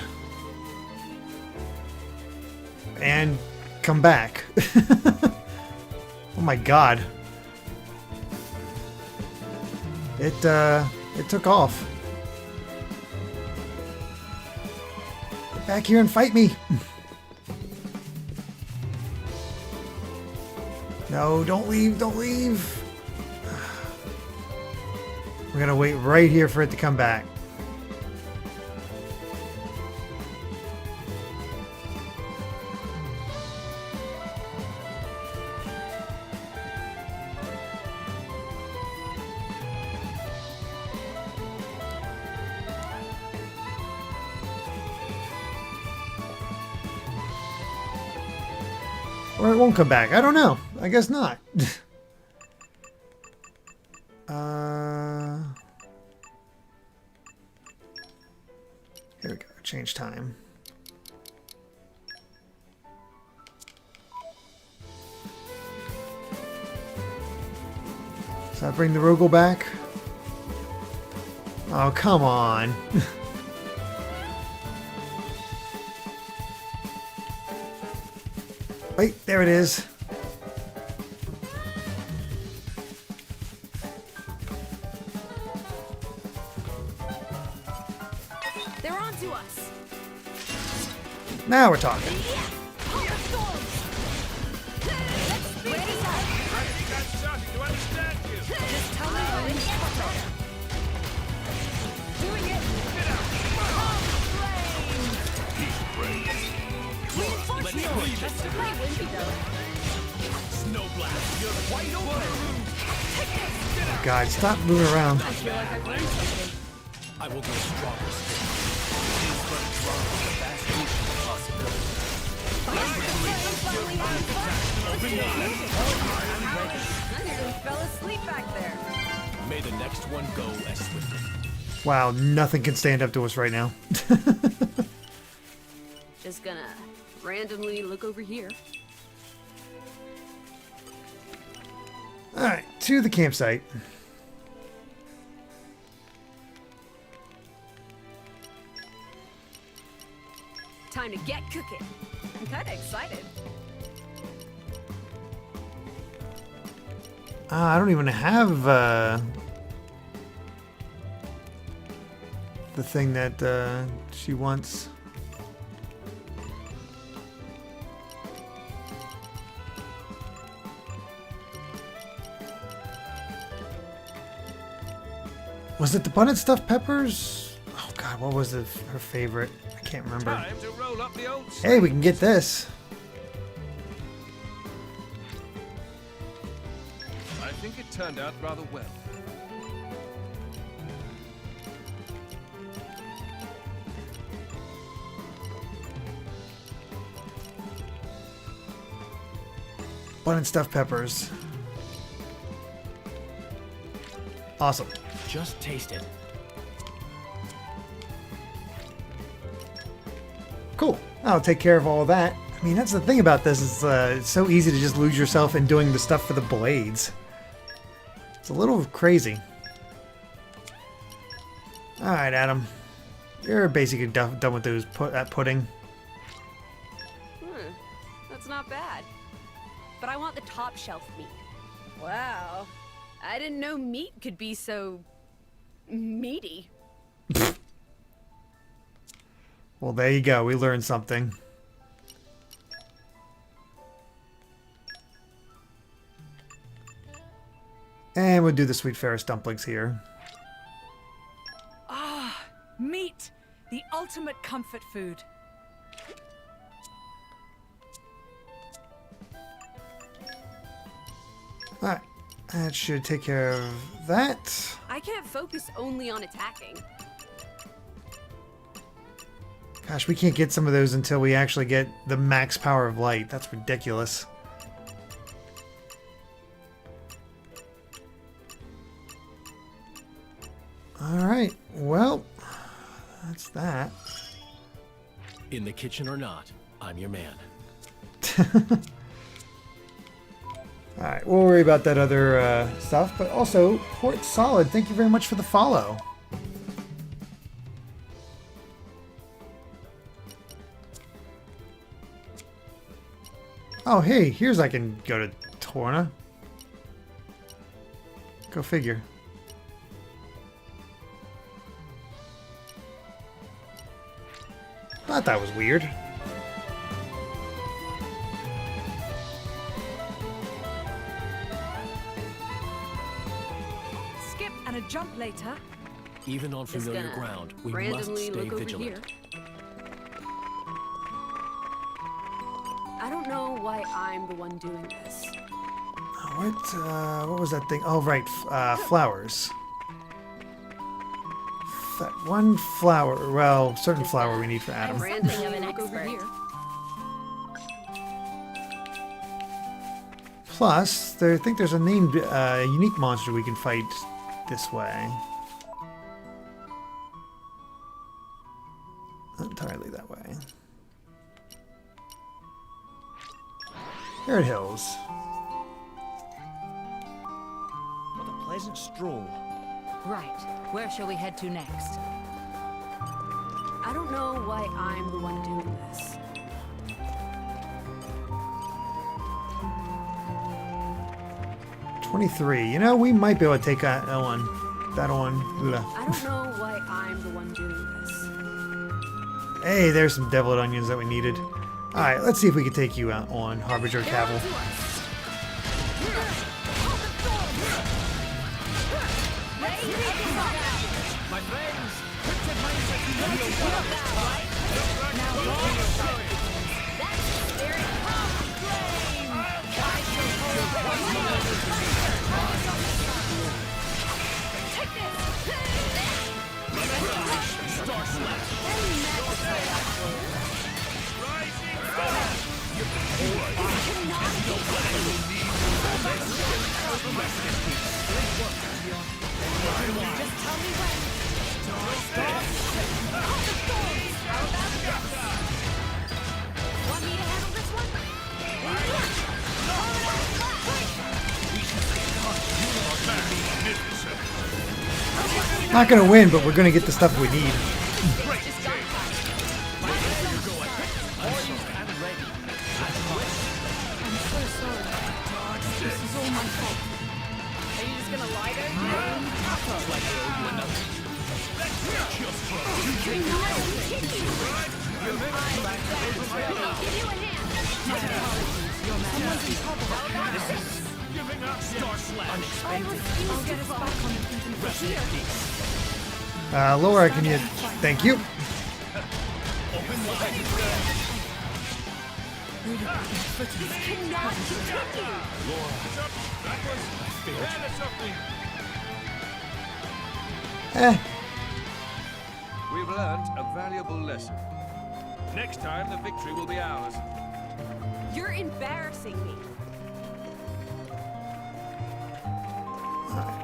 And come back. Oh my god. It took off. Get back here and fight me. No, don't leave, don't leave. We're gonna wait right here for it to come back. Or it won't come back. I don't know. I guess not. Here we go. Change time. Does that bring the Rogel back? Oh, come on. Wait, there it is. They're onto us. Now we're talking. Oh God, stop moving around. I will go stronger still. It is but a drop of the vast ocean of possibility. I nearly fell asleep back there. May the next one go as swiftly. Wow, nothing can stand up to us right now. Just gonna randomly look over here. Alright, to the campsite. Time to get cooking. I'm kinda excited. I don't even have the thing that she wants. Was it the bunnet stuffed peppers? Oh God, what was her favorite? I can't remember. Time to roll up the old Hey, we can get this. I think it turned out rather well. Bun and stuffed peppers. Awesome. Just taste it. Cool. I'll take care of all of that. I mean, that's the thing about this. It's so easy to just lose yourself in doing the stuff for the blades. It's a little crazy. Alright, Adam. You're basically done with that pudding. That's not bad. But I want the top shelf meat. Wow. I didn't know meat could be so... meaty. Well, there you go. We learned something. And we'll do the sweet Ferris dumplings here. Ah, meat! The ultimate comfort food. Alright. That should take care of that. I can't focus only on attacking. Gosh, we can't get some of those until we actually get the max power of light. That's ridiculous. Alright, well, that's that. In the kitchen or not, I'm your man. Alright, we'll worry about that other stuff, but also, Port Solid, thank you very much for the follow. Oh, hey, here's I can go to Torna. Go figure. Thought that was weird. Skip and a jump later. Even on Just familiar gonna ground, we must randomly stay look over vigilant. here. I don't know why I'm the one doing this. What was that thing? Oh, right, flowers. That one flower, well, certain flower we need for Adam. Randomly look over here. Plus, I think there's a named unique monster we can fight this way. Not entirely that way. Here it Hills. What a pleasant stroll. Right. Where shall we head to next? I don't know why I'm the one doing this. $23. You know, we might be able to take that one. That one. Ugh. I don't know why I'm the one doing this. Hey, there's some deviled onions that we needed. Alright, let's see if we can take you out on Harbinger Cavil. My friends, Not gonna win, but we're gonna get the stuff we need. Lora, can you... Thank you. We've learned a valuable lesson. Next time, the victory will be ours. You're embarrassing me.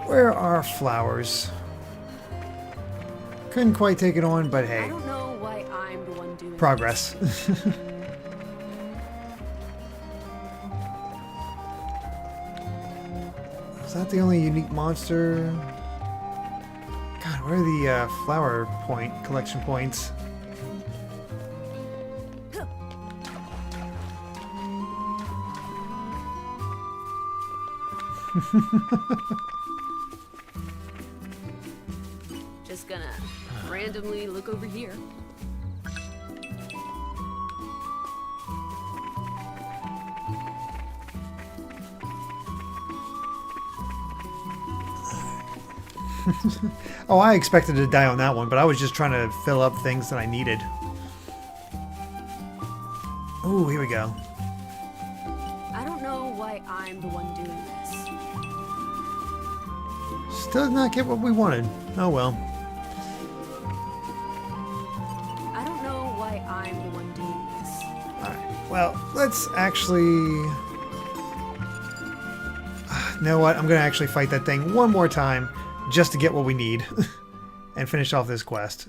Where are flowers? Couldn't quite take it on, but I hey. don't know why I'm the one doing Progress. Is that the only unique monster? God, where are the flower collection points? Just gonna randomly look over here. Oh, I expected to die on that one, but I was just trying to fill up things that I needed. Ooh, here we go. I don't know why I'm the one doing this. Still did not get what we wanted. Oh well. I don't know why I'm the one doing this. Alright, well, let's actually... You know what? I'm going to actually fight that thing one more time just to get what we need and finish off this quest.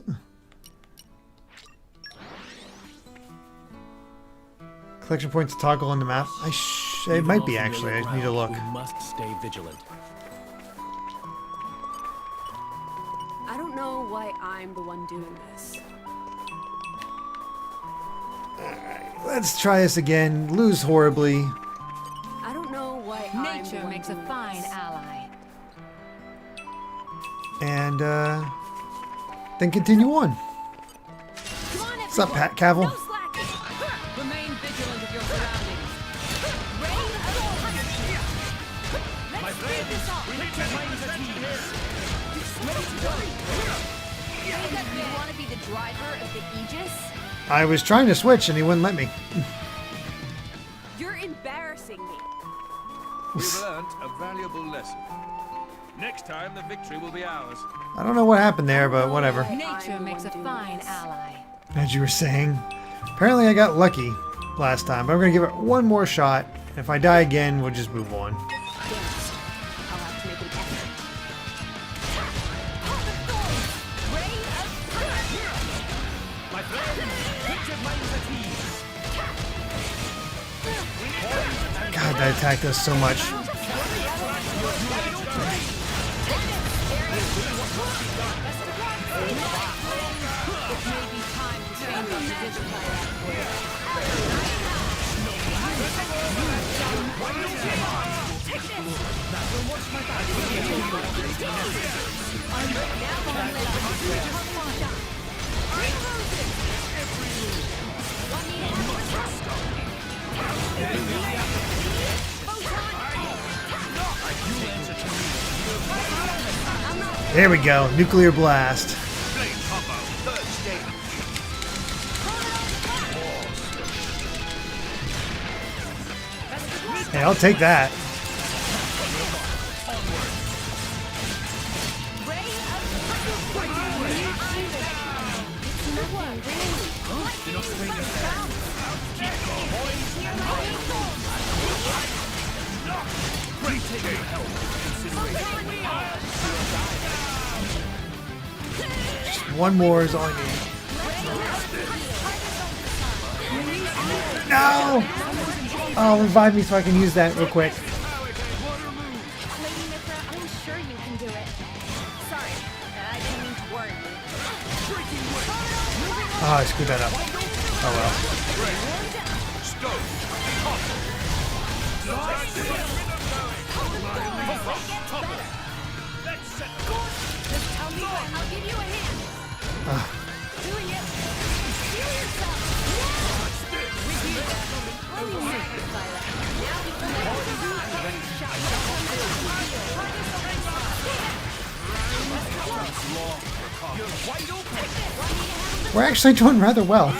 Collection points to toggle on the map. It might be actually. I need to look. We must stay vigilant. I don't know why I'm the one doing this. Let's try this again. Lose horribly. I don't know why I'm the Nature one makes a doing fine this. ally. And then continue on. Come on, What's up, everyone. Pat Cavill? No slacking. Remain vigilant of your surroundings. Rain of punishment. Let's speed this up. You want to be the driver of the Aegis? I was trying to switch and he wouldn't let me. You're embarrassing me. We've learned a valuable lesson. Next time, the victory will be ours. I don't know what happened there, but whatever. Nature makes a fine ally. As you were saying. Apparently I got lucky last time, but I'm going to give it one more shot. If I die again, we'll just move on. I'll have to make an effort. Ray of My friend, put your minds at ease. God, that attack does so much. There we go, nuclear blast. Hey, I'll take that. Just one more is all I need. No! Oh, revive me so I can use that real quick. Lady Mythra, I'm sure you can do it. Sorry, I didn't mean to worry you. Oh, I screwed that up. Oh well. Just tell me when, I'll give you a hand. Doing it. Feel yourself. We're actually doing rather well.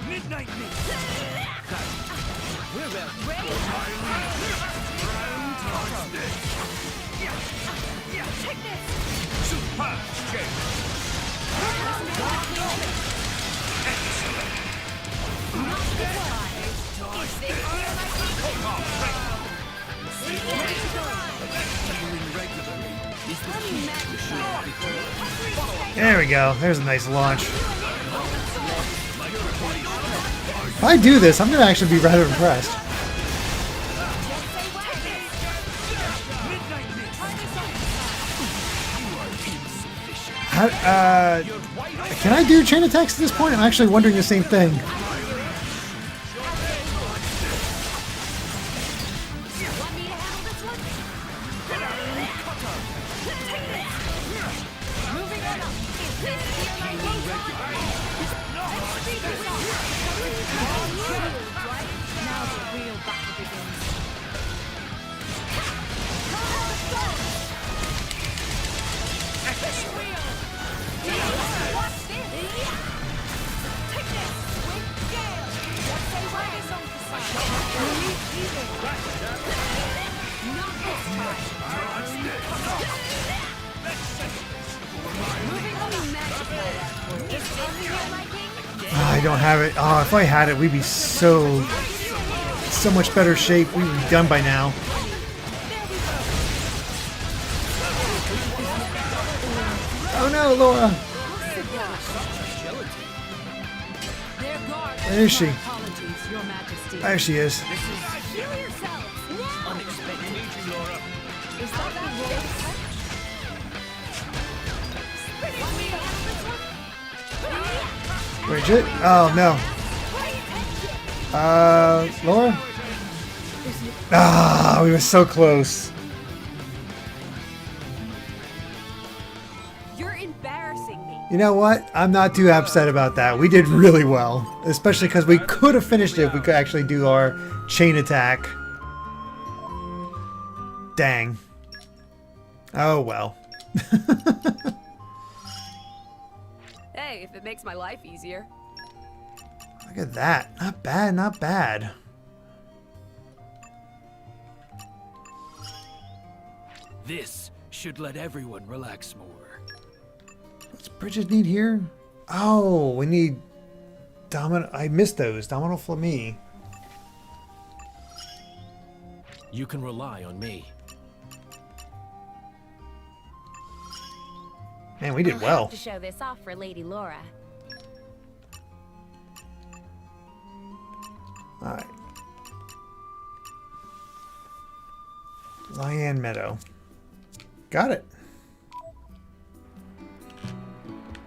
Midnight There we go. There's a nice launch. If I do this, I'm going to actually be rather impressed. How, can I do chain attacks at this point? I'm actually wondering the same thing. I don't have it. Oh, if I had it, we'd be so much better shape. We'd be done by now. Oh no, Lora! Where is she? There she is. Bridget? Oh no. Lora? Ah, we were so close. You're embarrassing me. You know what? I'm not too upset about that. We did really well. Especially because we could have finished it if we could actually do our chain attack. Dang. Oh well. Hey, if it makes my life easier. Look at that. Not bad, not bad. This should let everyone relax more. What's Bridget need here? Oh, we need Domino. I missed those. Domino Flammy. You can rely on me. Man, we did I'll well. have to show this off for Lady Lora. Alright. Lyanne Meadow. Got it.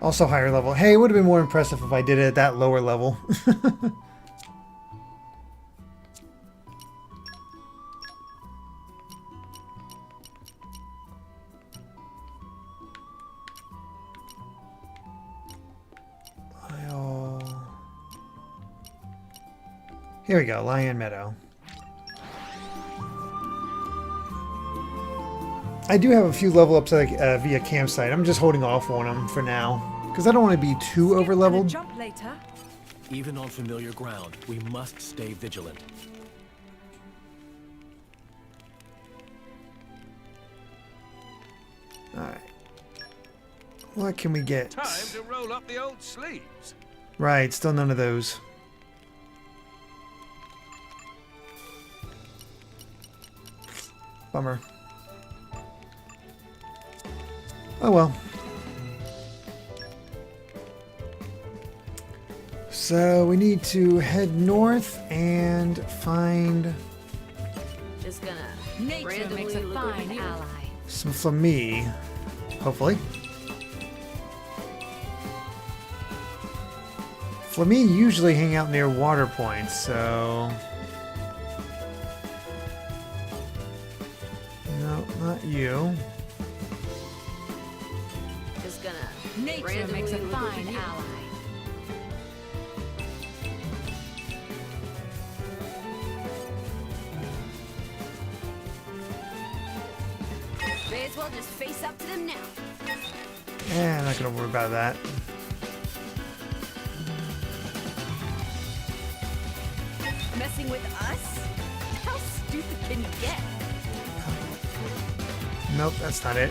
Also higher level. Hey, it would have been more impressive if I did it at that lower level. Here we go, Lyanne Meadow. I do have a few level ups via campsite. I'm just holding off on them for now because I don't want to be too over leveled. Jump later. Even on familiar ground, we must stay vigilant. Alright. What can we get? Time to roll up the old sleeves. Right, still none of those. Bummer. Oh well. So we need to head north and find Just gonna Nature makes a fine ally. some Flammy, hopefully. Flammy usually hang out near water points, so... No, not you. Just gonna Nature makes a fine ally. Might as well just face up to them now. I'm not gonna worry about that. Messing with us? How stupid can you get? Nope, that's not it.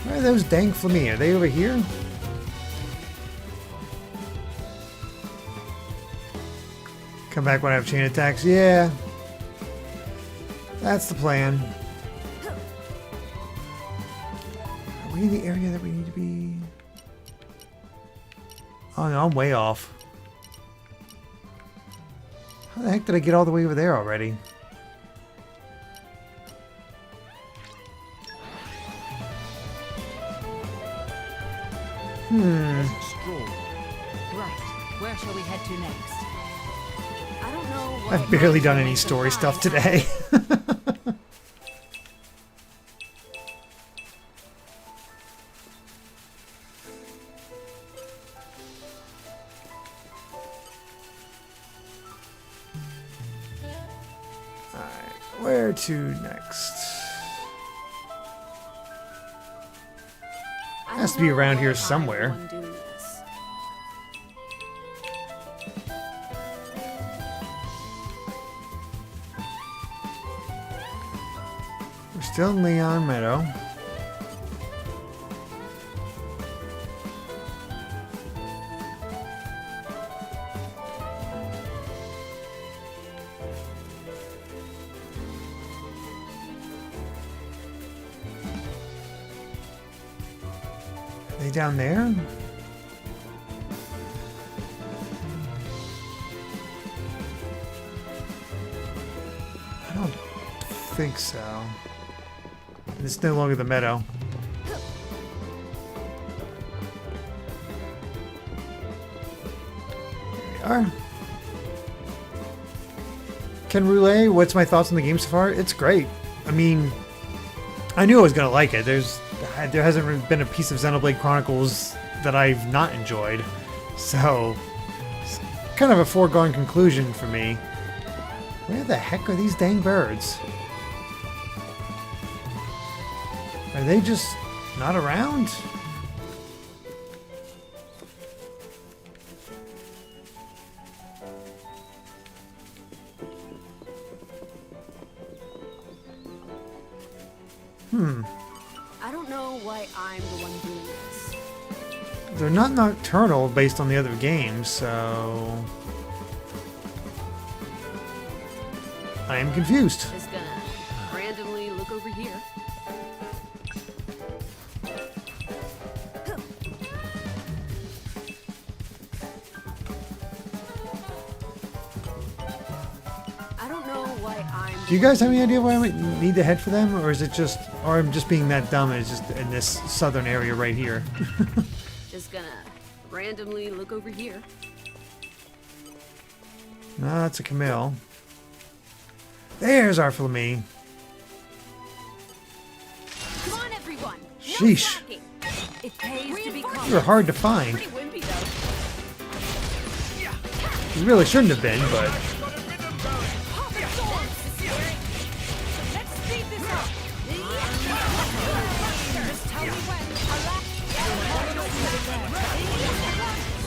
Where are those dang flamini? Are they over here? Come back when I have chain attacks. Yeah. That's the plan. Are we in the area that we need to be? Oh no, I'm way off. How the heck did I get all the way over there already? Right. Where shall we head to next? I don't know what I've barely done any story stuff today. Alright, where to next? Has to be around here somewhere. We're still in Leon Meadow. Are they down there? I don't think so. It's no longer the meadow. Here we are. Ken Roulette, what's my thoughts on the game so far? It's great. I mean, I knew I was gonna like it. There hasn't been a piece of Xenoblade Chronicles that I've not enjoyed, so it's kind of a foregone conclusion for me. Where the heck are these dang birds? Are they just not around? I don't know why I'm the one doing this. They're not nocturnal based on the other games, so I am confused. Just gonna randomly look over here. I don't know why I'm. Do you guys have any idea why I might need to head for them, or is it just, or I'm just being that dumb and it's just in this southern area right here? Just gonna randomly look over here. No, that's a Camille. There's our Flamini. Come on, everyone! Sheesh. It pays to be cautious. You were hard to find. Pretty wimpy, though. You really shouldn't have been, but Let's speed this up. Just tell me when.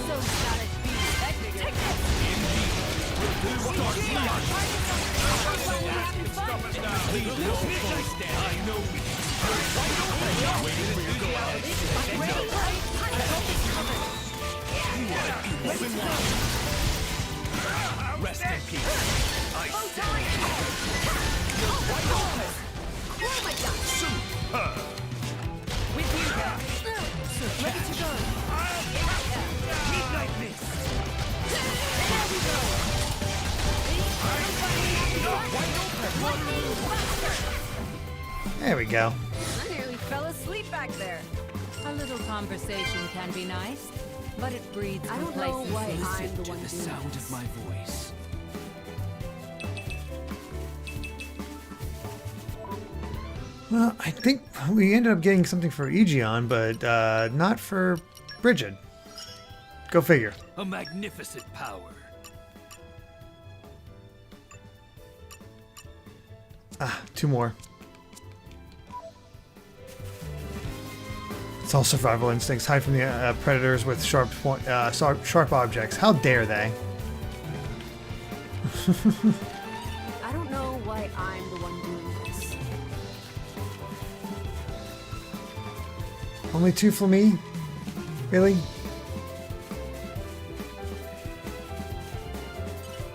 So shall it be. Take this. Rest in peace. With you, ready to go. Midnight mist. There we go. there we go. I nearly fell asleep back there. A little conversation can be nice, but it breeds I don't know why complacency. I'm the one The doing sound this. of my voice. Well, I think we ended up getting something for Aegon, but not for Bridget. Go figure. A magnificent power. Ah, 2 more. It's all survival instincts. Hide from the predators with sharp objects. How dare they? I don't know why I'm the one doing this. Only 2 for me? Really?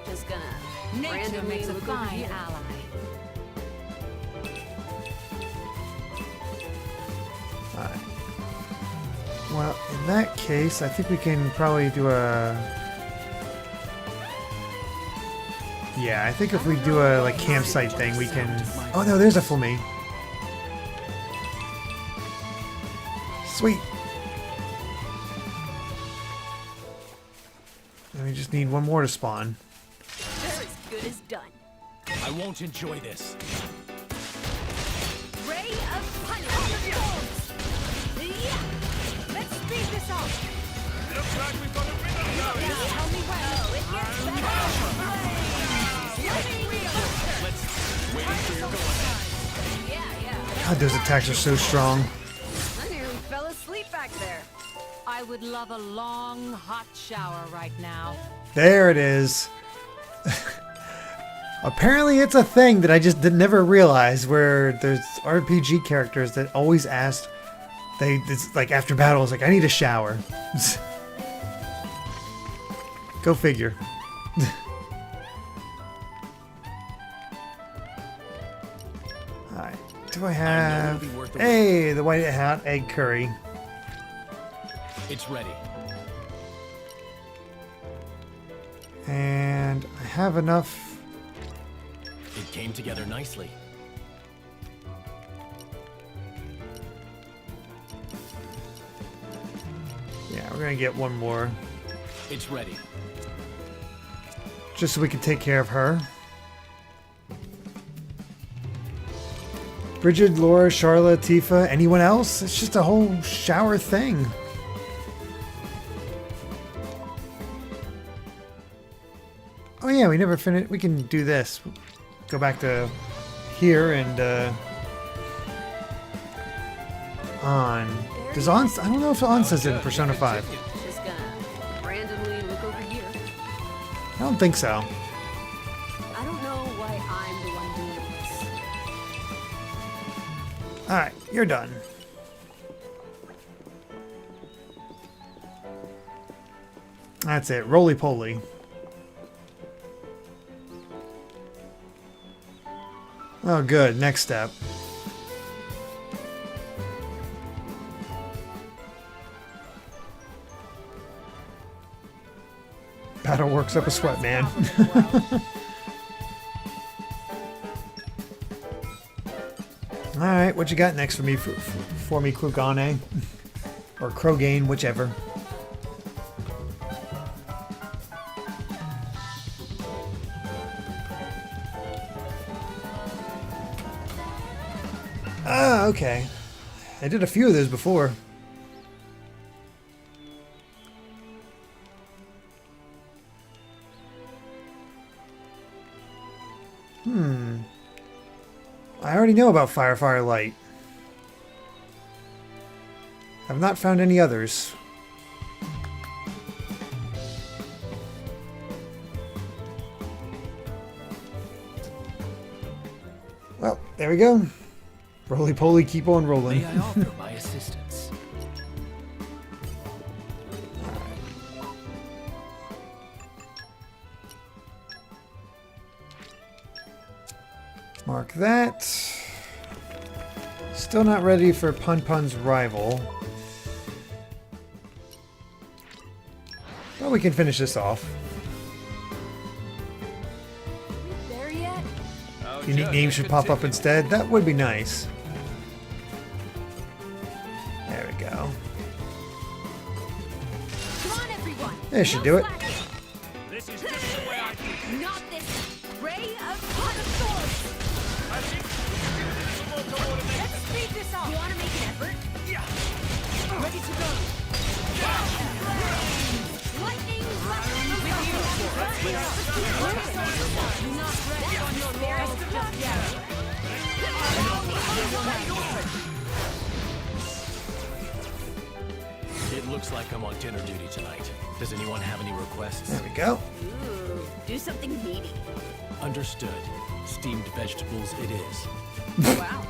Just gonna Nature randomly makes a look over fine here. ally. Alright. Well, in that case, I think we can probably do a... Yeah, I think if we do a like campsite thing, we can... Oh no, there's a full me. Sweet. And we just need 1 more to spawn. They're as good as done. I won't enjoy this. Ray of punishment. Yeah. Let's speed this up. Looks like we've got a rhythm going. Just tell me when. Oh, it gets better. Let's wait for your go-ahead. Yeah. God, those attacks are so strong. I nearly fell asleep back there. I would love a long, hot shower right now. There it is. Apparently it's a thing that I just never realized, where there's RPG characters that always ask, it's like after battle, it's like, I need a shower. Go figure. Alright, do I have... Hey, the white hat egg curry. It's ready. And I have enough... It came together nicely. Yeah, we're gonna get 1 more. It's ready. Just so we can take care of her. Bridget, Lora, Charlotte, Tifa, anyone else? It's just a whole shower thing. Oh yeah, we never finished. We can do this. Go back to here and on. Does on? I don't know if on says it in Persona 5. Just gonna randomly look over here. I don't think so. I don't know why I'm the one doing this. All right, you're done. That's it. Roly poly. Oh, good. Next step. Battle works up a sweat, man. All right, what you got next for me, for me, Krogane, or Krogane, whichever. Ah, okay. I did a few of those before. I already know about Fire, Fire, Light. I've not found any others. Well, there we go. Roly poly, keep on rolling. May I offer my assistance? Mark that. Still not ready for Pun Pun's rival. But we can finish this off. There yet? Unique names should pop up instead. That would be nice. There we go. Come on, everyone. This should do it. This is just the way I do it. Not this ray of swords. I think we can give this a more coordinated. Let's speed this up. You want to make an effort? Yeah. Ready to go. Lightning. Do not rest on your laurels just yet. I'm on dinner duty tonight. Does anyone have any requests? There we go. Ooh, do something meaty. Understood. Steamed vegetables it is. Wow.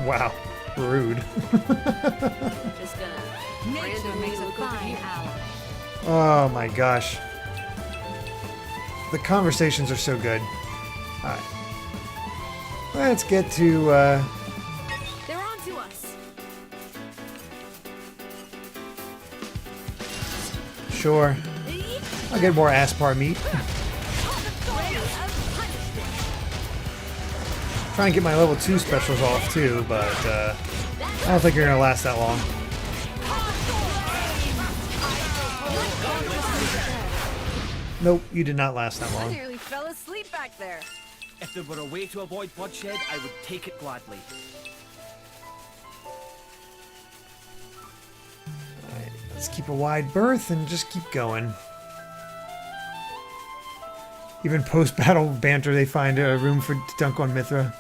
Wow. Rude. Just gonna Nature randomly makes a look over fine here. ally. Oh my gosh. The conversations are so good. Alright. Let's get to, They're on to us. Sure. I'll get more Aspar meat. Trying to get my level 2 specials off too, but I don't think you're gonna last that long. Nope, you did not last that I long. nearly fell asleep back there. If there were a way to avoid bloodshed, I would take it gladly. Alright, let's keep a wide berth and just keep going. Even post-battle banter, they find a room for dunk on Mythra.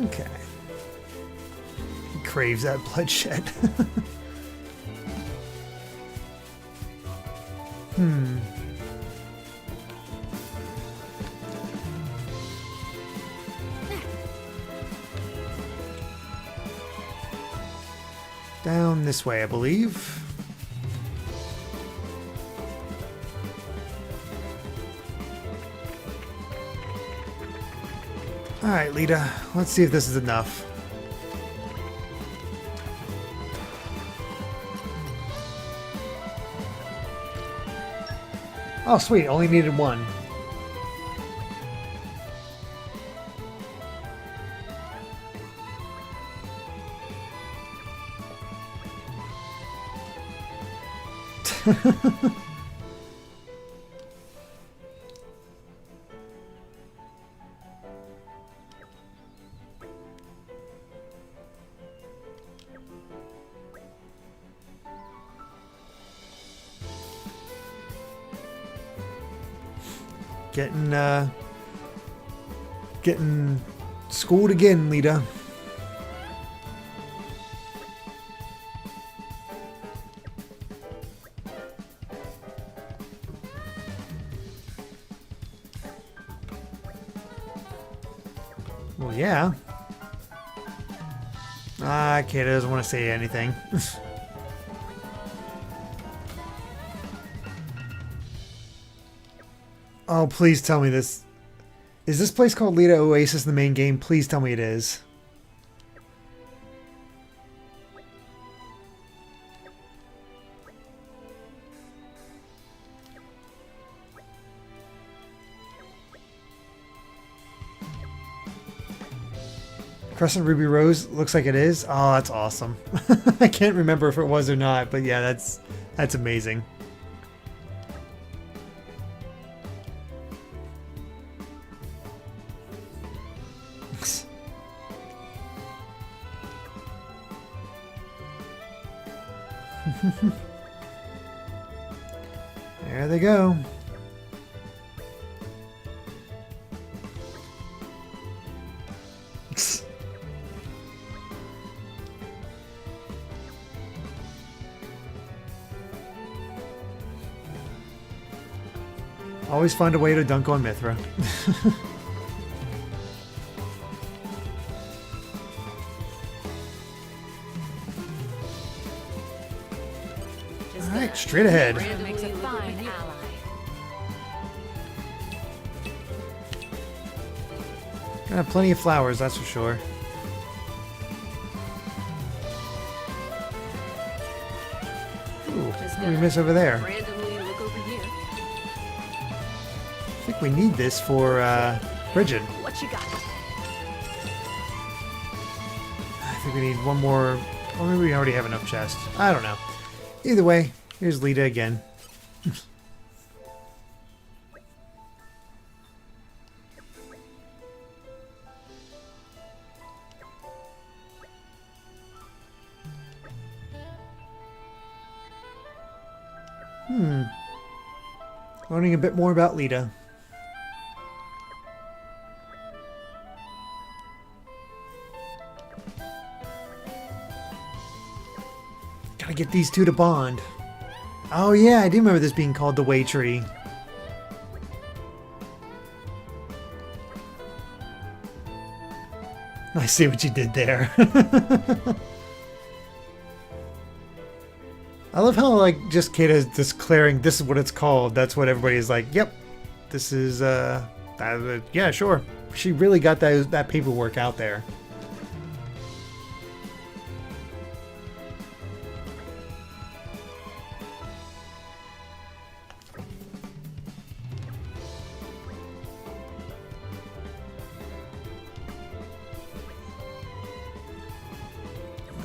Okay. He craves that bloodshed. Down this way, I believe. Alright, Lita. Let's see if this is enough. Oh, sweet. Only needed one. Getting schooled again, Lita. Well, yeah. Kid doesn't want to say anything. Oh, please tell me this. Is this place called Lita Oasis in the main game? Please tell me it is. Crescent Ruby Rose looks like it is. Oh, that's awesome. I can't remember if it was or not, but yeah, that's amazing. There they go. Always find a way to dunk on Mythra. Alright, straight ahead. Makes a fine ally. Gonna have plenty of flowers, that's for sure. Ooh, what did we miss over there? Randomly look over here. I think we need this for Bridget. What you got? I think we need one more, or maybe we already have enough chests. I don't know. Either way, here's Lita again. Learning a bit more about Lita. Gotta get these two to bond. Oh yeah, I do remember this being called the Way Tree. I see what you did there. I love how, like, just Kata's declaring this is what it's called. That's what everybody's like, yep, this is, yeah, sure. She really got that paperwork out there.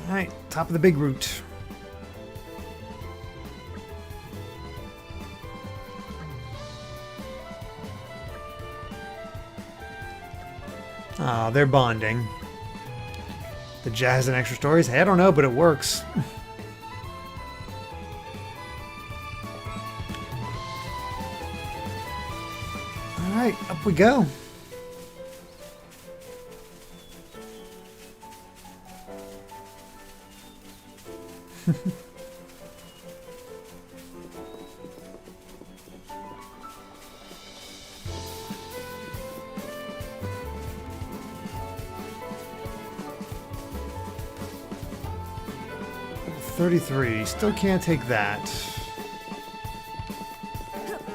Alright, top of the big route. Oh, they're bonding. The jazz and extra stories? Hey, I don't know, but it works. Alright, up we go. $33. Still can't take that.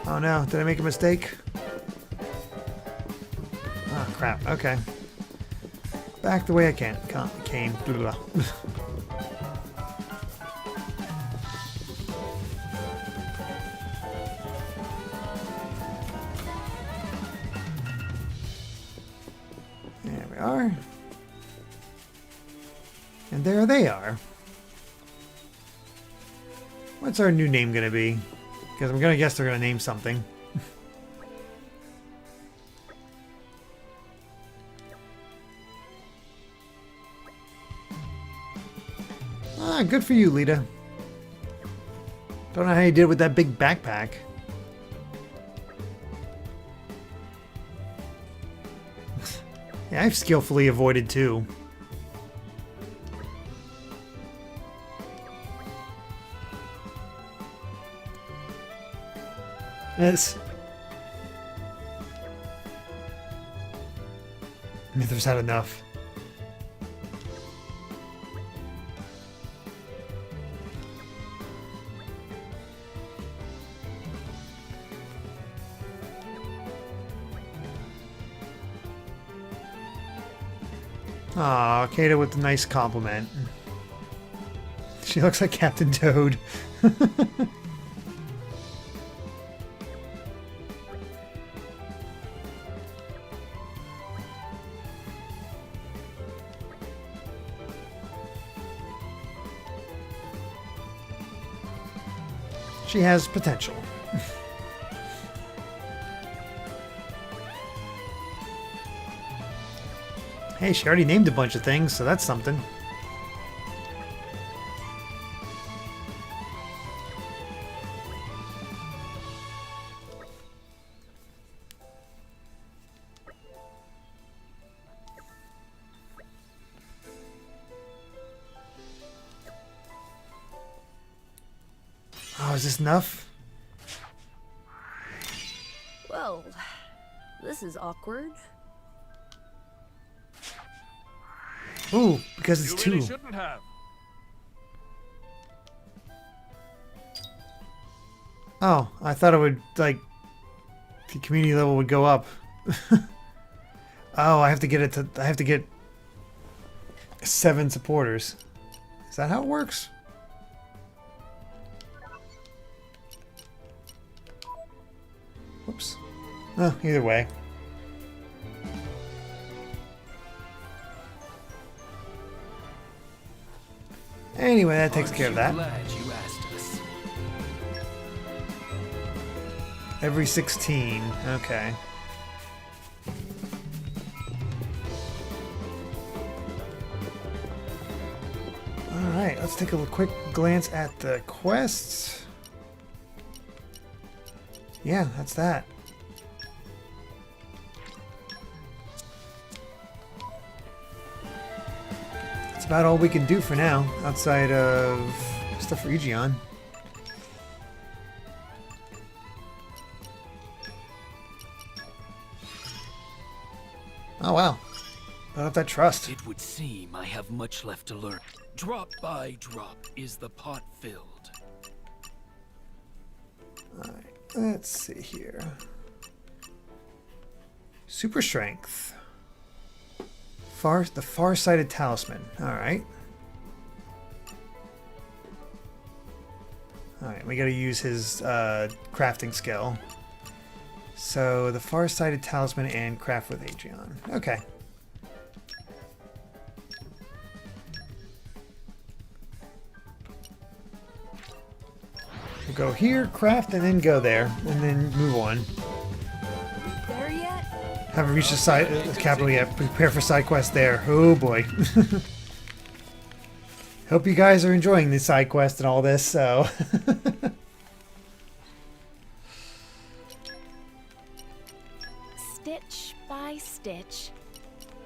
Oh no, did I make a mistake? Oh crap, okay. Back the way I came. Blah, blah. There we are. And there they are. What's our new name gonna be? Because I'm gonna guess they're gonna name something. Ah, good for you, Lita. Don't know how you did with that big backpack. Yeah, I've skillfully avoided too. Yes. Mythra's had enough. Aw, Kata with the nice compliment. She looks like Captain Toad. She has potential. Hey, she already named a bunch of things, so that's something. Oh, is this enough? Well, this is awkward. Ooh, because it's You really two. shouldn't have. Oh, I thought it would, like, the community level would go up. Oh, I have to get it to, I have to get 7 supporters. Is that how it works? Whoops. Oh, either way. Anyway, that takes care of that. Glad you asked us. Every 16. Okay. Alright, let's take a quick glance at the quests. yeah, that's that. That's about all we can do for now, outside of stuff for Aegon. Oh wow. Build up that trust. It would seem I have much left to learn. Drop by drop is the pot filled. Alright, let's see here. Super strength. The far-sighted talisman. Alright. Alright, we gotta use his crafting skill. So the far-sighted talisman and craft with Aegon. Okay. We'll go here, craft, and then go there, and then move on. There yet? Haven't reached the side capital yet. Prepare for side quest there. Oh boy. Hope you guys are enjoying the side quest and all this. So. Stitch by stitch.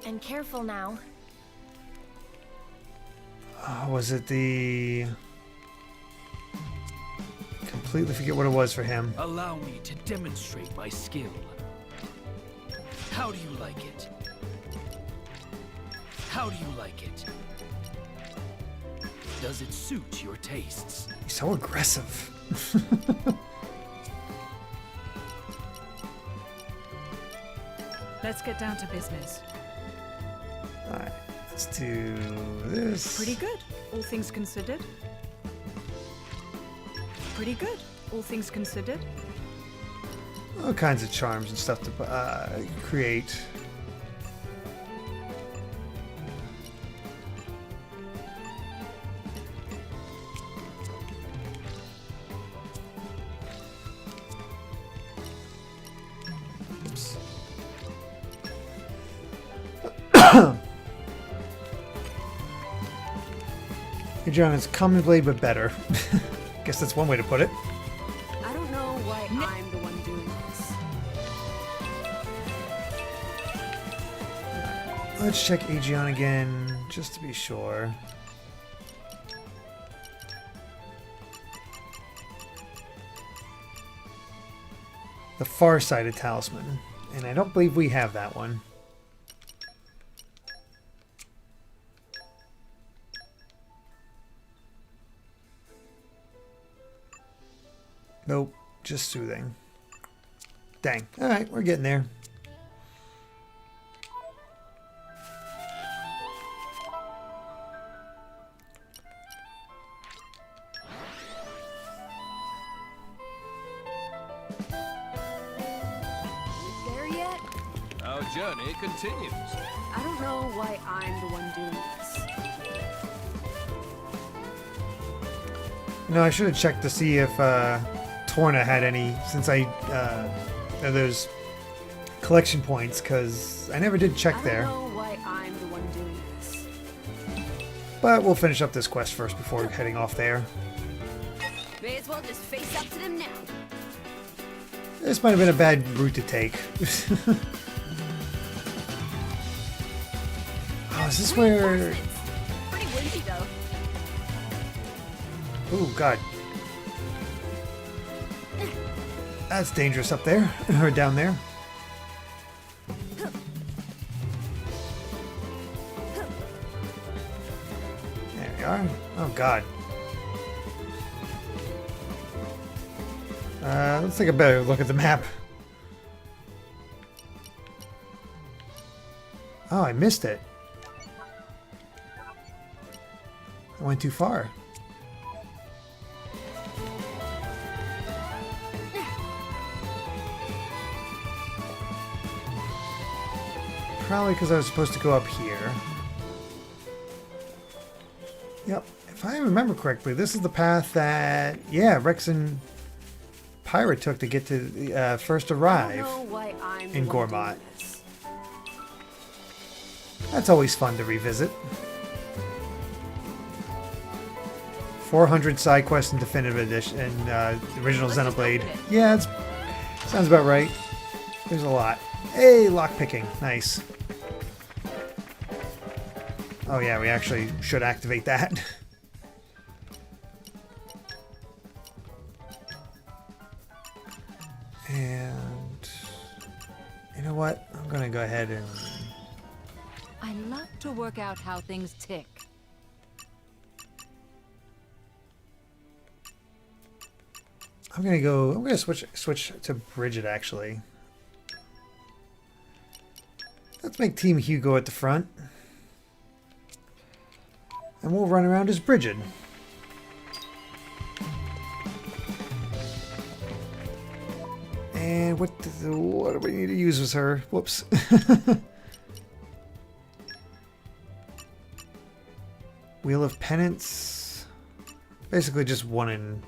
And careful now. Was it the? Completely forget what it was for him. Allow me to demonstrate my skill. How do you like it? How do you like it? Does it suit your tastes? He's so aggressive. Let's get down to business. Alright, let's do this. Pretty good, all things considered. Pretty good, all things considered. All kinds of charms and stuff to create. Oops. Aegon is common blade but better. Guess that's one way to put it. I don't know why I'm the one doing this. Let's check Aegon again, just to be sure. The far-sighted talisman. And I don't believe we have that one. Nope, just soothing. Dang. Alright, we're getting there. There yet? Our journey continues. I don't know why I'm the one doing this. No, I should have checked to see if Torna had any, since I those collection points, because I never did check there. I don't know why I'm the one doing this. But we'll finish up this quest first before heading off there. May as well just face up to them now. This might have been a bad route to take. Oh, is this where... Pretty windy though. Oh, God. That's dangerous up there, or down there. There we are. Oh, God. Let's take a better look at the map. Oh, I missed it. I went too far. Probably because I was supposed to go up here. Yep. If I remember correctly, this is the path that, yeah, Rex and Pirate took to get to first arrive in Gormott. That's always fun to revisit. 400 side quests in Definitive Edition and original Xenoblade. Yeah, Sounds about right. There's a lot. Hey, lockpicking. Nice. Oh yeah, we actually should activate that. And you know what? I'm gonna go ahead and... I love to work out how things tick. I'm gonna switch to Bridget actually. Let's make Team Hugo at the front. And we'll run around as Bridget. And what do we need to use with her? Whoops. Wheel of Penance. Basically just 1 in...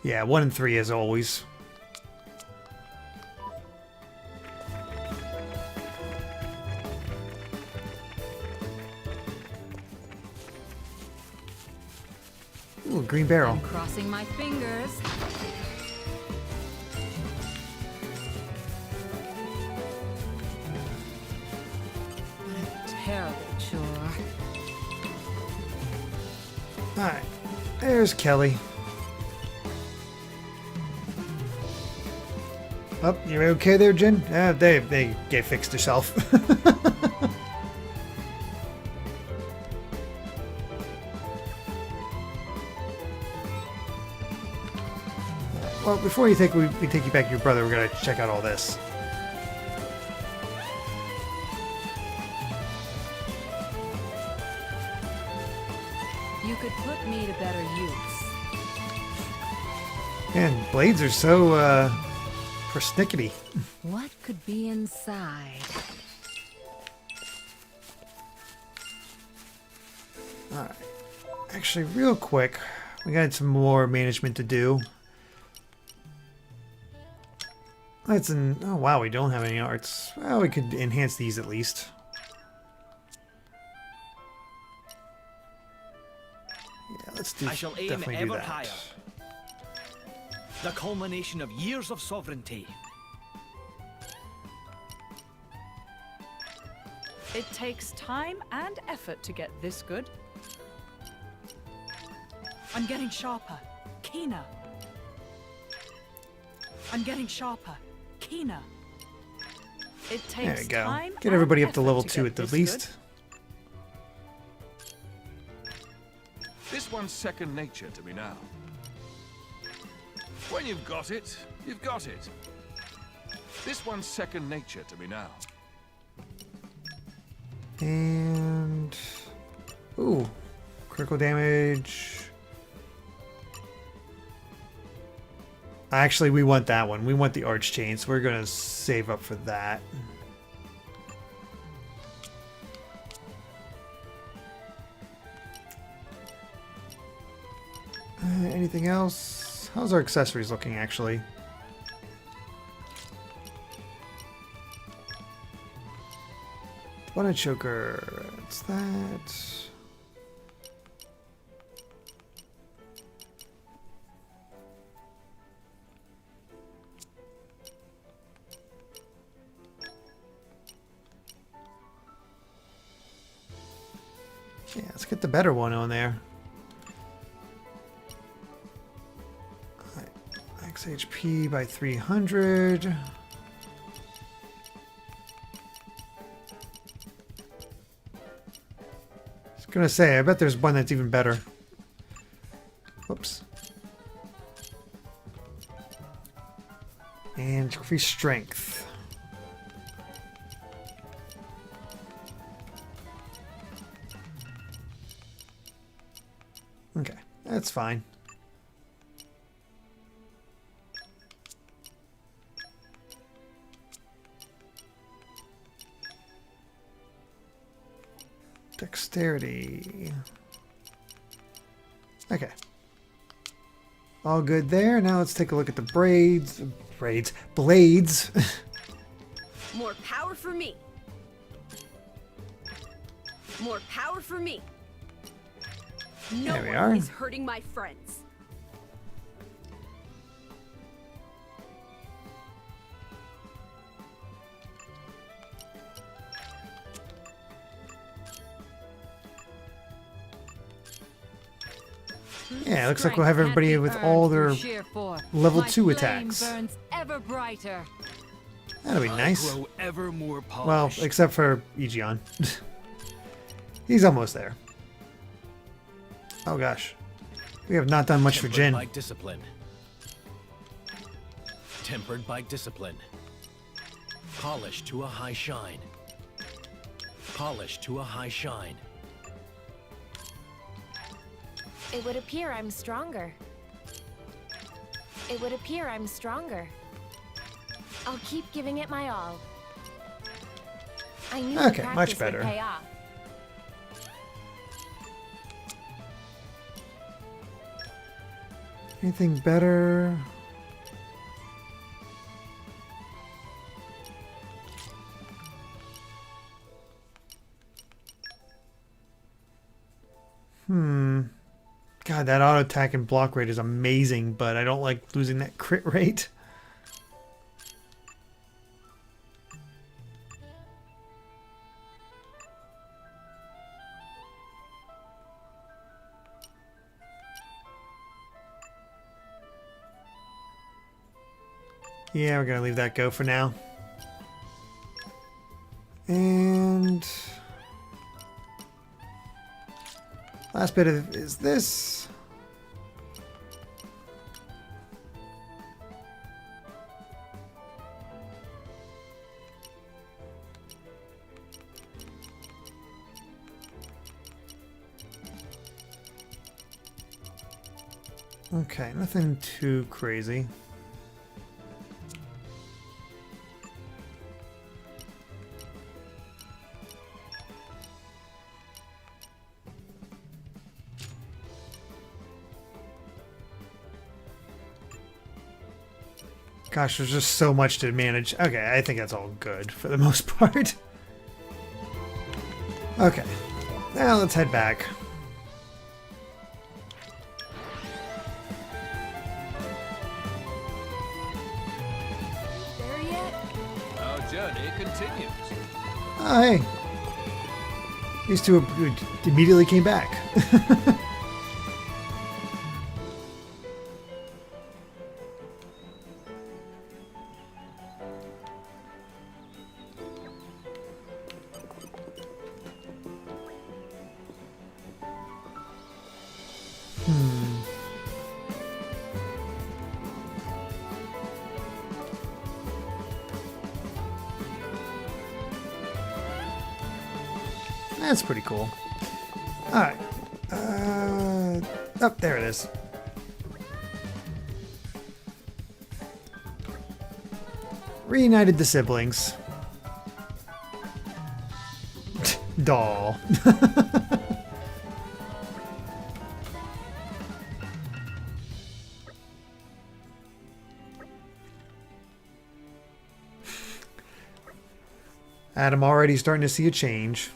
Yeah, 1 in 3 as always. Ooh, green barrel. I'm crossing my fingers. What a terrible chore. Alright, there's Kelly. Oh, you okay there, Jin? They get fixed herself. Well, before we take you back to your brother, we're gonna check out all this. You could put me to better use. Man, blades are so persnickety. What could be inside? Alright. Actually, real quick, we got some more management to do. Oh wow, we don't have any arts. Well, we could enhance these at least. Yeah, let's do. I shall aim definitely do ever that. higher. The culmination of years of sovereignty. It takes time and effort to get this good. I'm getting sharper, keener. I'm getting sharper, keener. It takes There we go. time Get everybody and up to effort level to 2 get at the this least. This one's second nature to me now. When you've got it, you've got it. This one's second nature to me now. And ooh, critical damage. Actually, we want that one. We want the arch chain, so we're gonna save up for that. Anything else? How's our accessories looking, actually? Bonnet choker. What's that? Yeah, let's get the better one on there. Max HP by 300. I was gonna say, I bet there's one that's even better. Whoops. And increase strength. Okay, that's fine. Dexterity. Okay. All good there. Now let's take a look at the blades. More power for me. More power for me. No There we one are. is hurting my friends. Yeah, it looks like we'll have everybody with all their level 2 attacks. Ever brighter. That'll be nice. Grow ever more Well, polished. except for Egeon. He's almost there. Oh gosh. We have not done much for Jin. By discipline. Tempered by discipline. Polished to a high shine. Polished to a high shine. It would appear I'm stronger. It would appear I'm stronger. I'll keep giving it my all. I knew the Okay, practice much would better. pay off. Anything better? God, that auto attack and block rate is amazing, but I don't like losing that crit rate. Yeah, we're gonna leave that go for now. And last bit of is this. Okay, nothing too crazy. Gosh, there's just so much to manage. Okay, I think that's all good for the most part. Okay, now let's head back. There yet? Our journey continues. Oh, hey. These two immediately came back. That's pretty cool. Alright. Oh, there it is. Reunited the siblings. Doll. Addam already starting to see a change.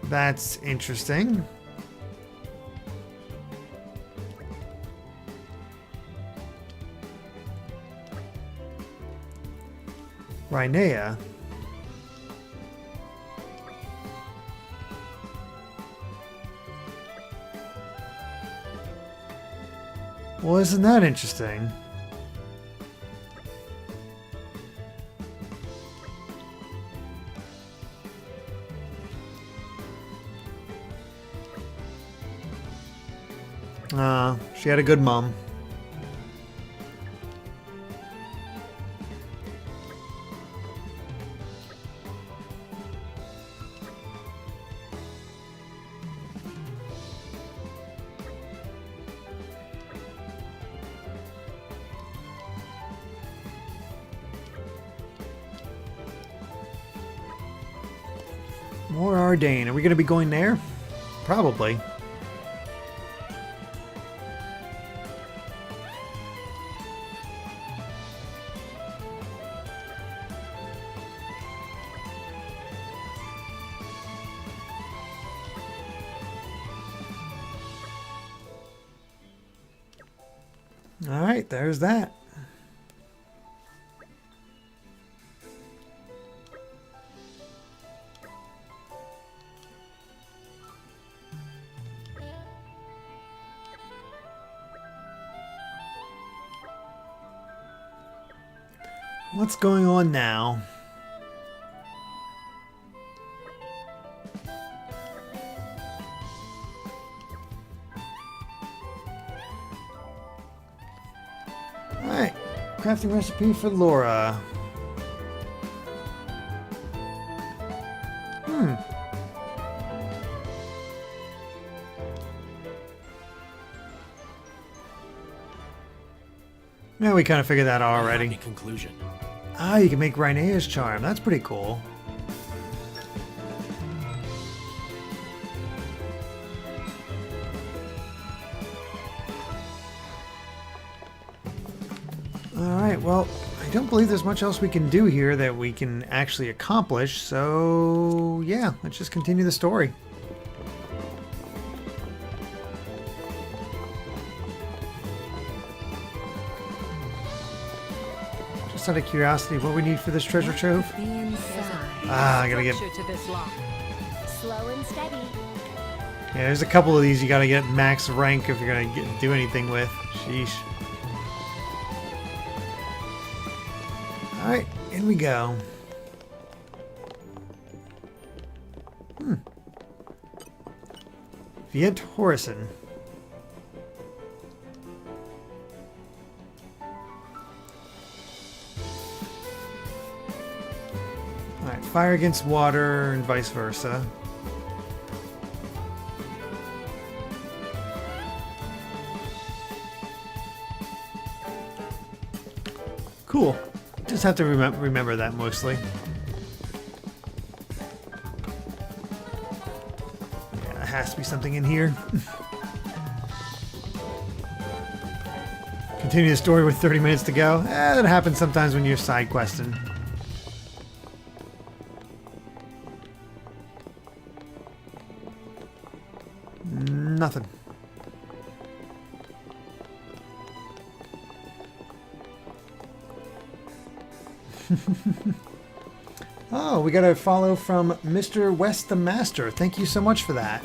That's interesting. Rhinea. Well, isn't that interesting? She had a good mom. Mor Ardain. Are we going to be going there? Probably. All right, there's that. What's going on now? Alright, crafting recipe for Lora. Yeah, we kind of figured that out already. Conclusion. Ah, you can make Rainea's charm. That's pretty cool. Alright, well, I don't believe there's much else we can do here that we can actually accomplish, so yeah, let's just continue the story. Just out of curiosity, what we need for this treasure trove? Ah, I gotta get... To this lock. Slow and steady. Yeah, there's a couple of these you gotta get max rank if you're gonna do anything with. Sheesh. Alright, in we go. Viet Horison. Alright, fire against water and vice versa. Cool. Just have to remember that mostly. Yeah, there has to be something in here. Continue the story with 30 minutes to go. That happens sometimes when you're side questing. Nothing. Oh, we got a follow from Mr. West the Master. Thank you so much for that.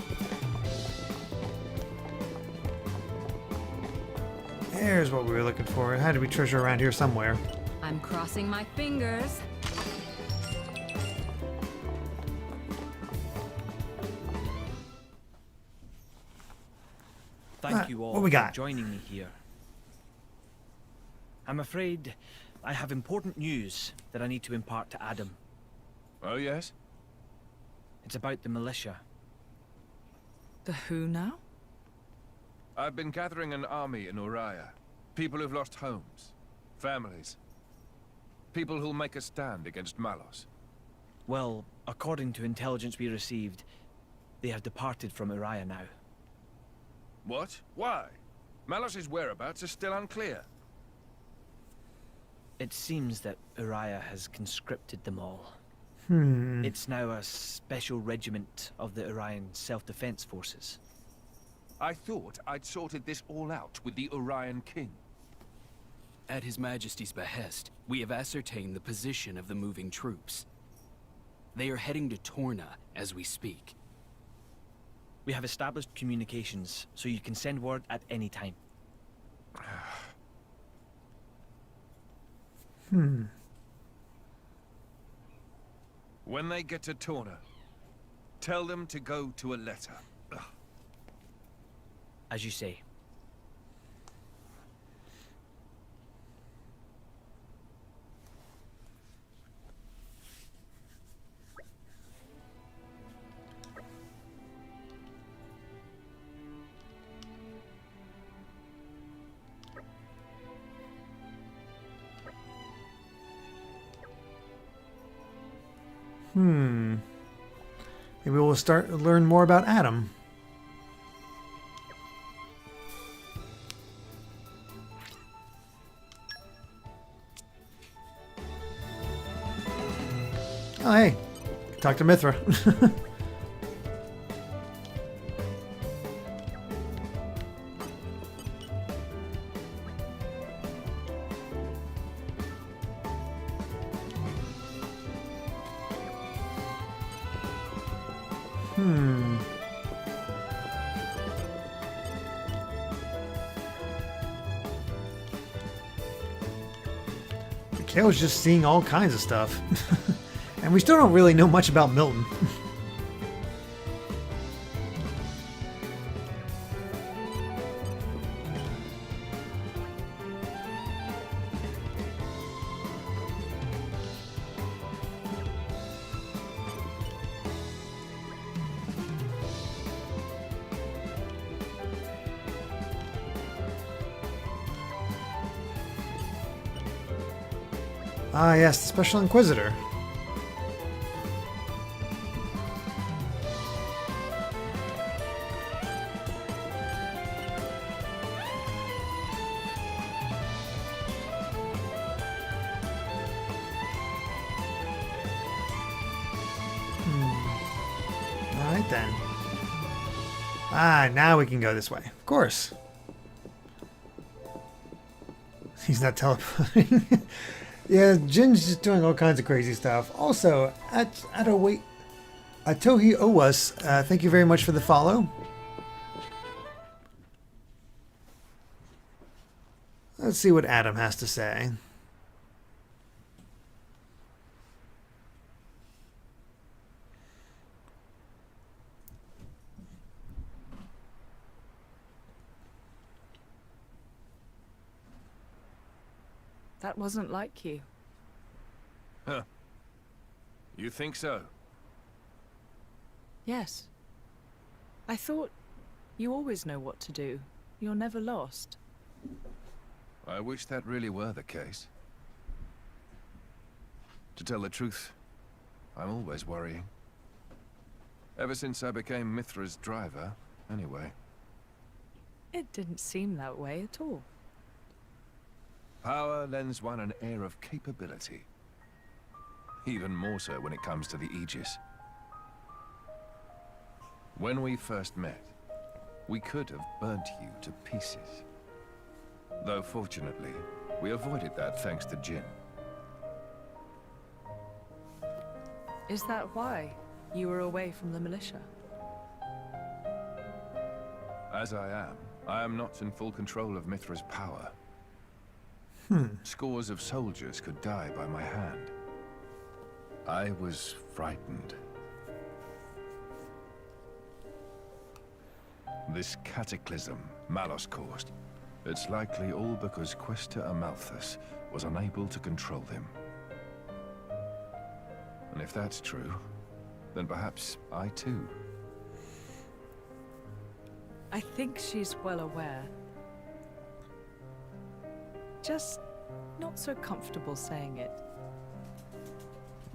There's what we were looking for. It had to be treasure around here somewhere. I'm crossing my fingers. Thank you all what we got? for joining me here. I'm afraid I have important news that I need to impart to Addam. Oh, yes? It's about the militia. The who now? I've been gathering an army in Uriah. People who've lost homes, families. People who'll make a stand against Malos. Well, according to intelligence we received, they have departed from Uriah now. What? Why? Malos' whereabouts are still unclear. It seems that Uriah has conscripted them all. It's now a special regiment of the Urian self-defense forces. I thought I'd sorted this all out with the Urian king. At His Majesty's behest, we have ascertained the position of the moving troops. They are heading to Torna as we speak. We have established communications, so you can send word at any time. When they get to Torna, tell them to go to a letter. As you say. Maybe we'll learn more about Addam. Oh, hey. Talk to Mythra. Mikhail's just seeing all kinds of stuff. And we still don't really know much about Milton. Ah, yes, the Special Inquisitor. Alright then. Ah, now we can go this way. Of course. He's not teleporting. Yeah, Jin's just doing all kinds of crazy stuff. Also, Atohi Owas, thank you very much for the follow. Let's see what Adam has to say. That wasn't like you. Huh. You think so? Yes. I thought you always know what to do. You're never lost. I wish that really were the case. To tell the truth, I'm always worrying. Ever since I became Mythra's driver, anyway. It didn't seem that way at all. Power lends one an air of capability. Even more so when it comes to the Aegis. When we first met, we could have burnt you to pieces. Though fortunately, we avoided that thanks to Jin. Is that why you were away from the militia? As I am not in full control of Mythra's power. Scores of soldiers could die by my hand. I was frightened. This cataclysm Malos caused, it's likely all because Questa Amalthus was unable to control him. And if that's true, then perhaps I too. I think she's well aware. Just not so comfortable saying it.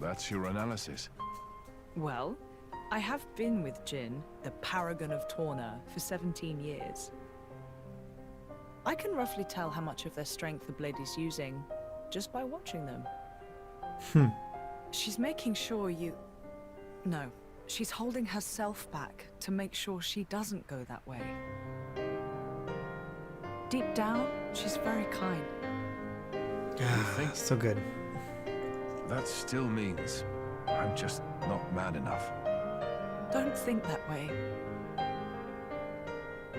That's your analysis. Well, I have been with Jin, the paragon of Torna, for 17 years. I can roughly tell how much of their strength the blade is using just by watching them. She's making sure you... No, she's holding herself back to make sure she doesn't go that way. Deep down, she's very kind. You think So good. that still means I'm just not man enough? Don't think that way.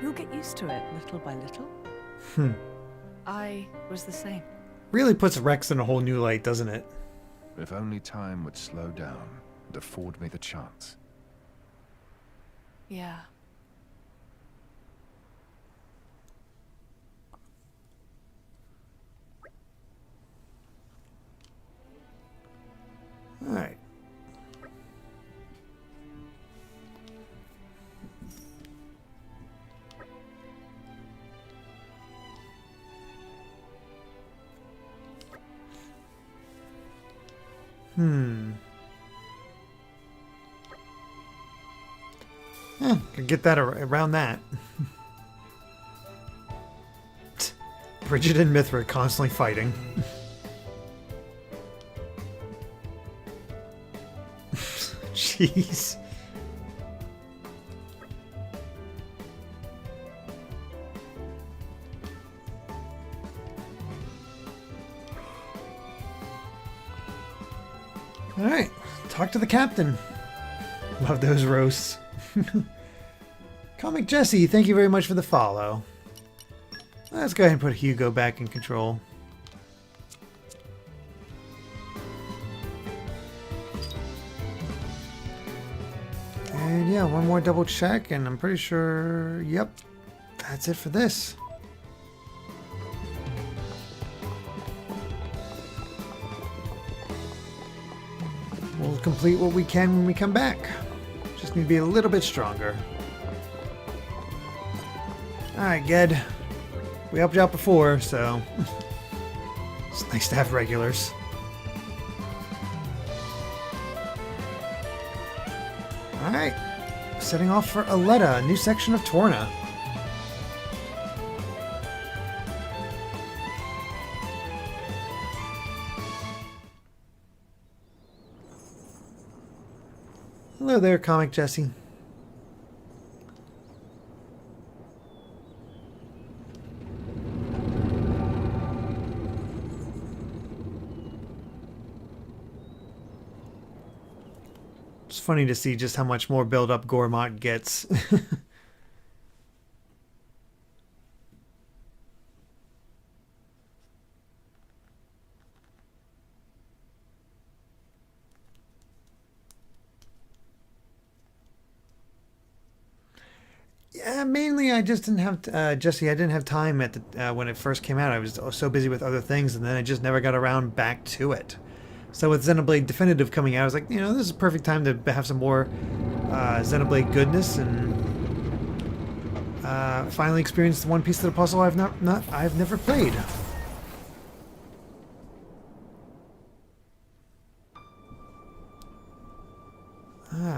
You'll get used to it little by little. I was the same. Really puts Rex in a whole new light, doesn't it? If only time would slow down and afford me the chance. Yeah. All right. Yeah, could get that around that. Bridget and Mythra constantly fighting. Jeez. All right, talk to the captain. Love those roasts. Comic Jesse, thank you very much for the follow. Let's go ahead and put Hugo back in control. And yeah, one more double check, and I'm pretty sure, yep, that's it for this. We'll complete what we can when we come back. Just need to be a little bit stronger. Alright, Ged. We helped you out before, so it's nice to have regulars. Alright. Setting off for Aletta, a new section of Torna. Hello there, Comic Jesse. It's funny to see just how much more build-up Gormott gets. Yeah, mainly I just didn't have Jesse. I didn't have time at the when it first came out. I was so busy with other things, and then I just never got around back to it. So with Xenoblade Definitive coming out, I was like, you know, this is a perfect time to have some more Xenoblade goodness and finally experience the one piece of the puzzle I've never played.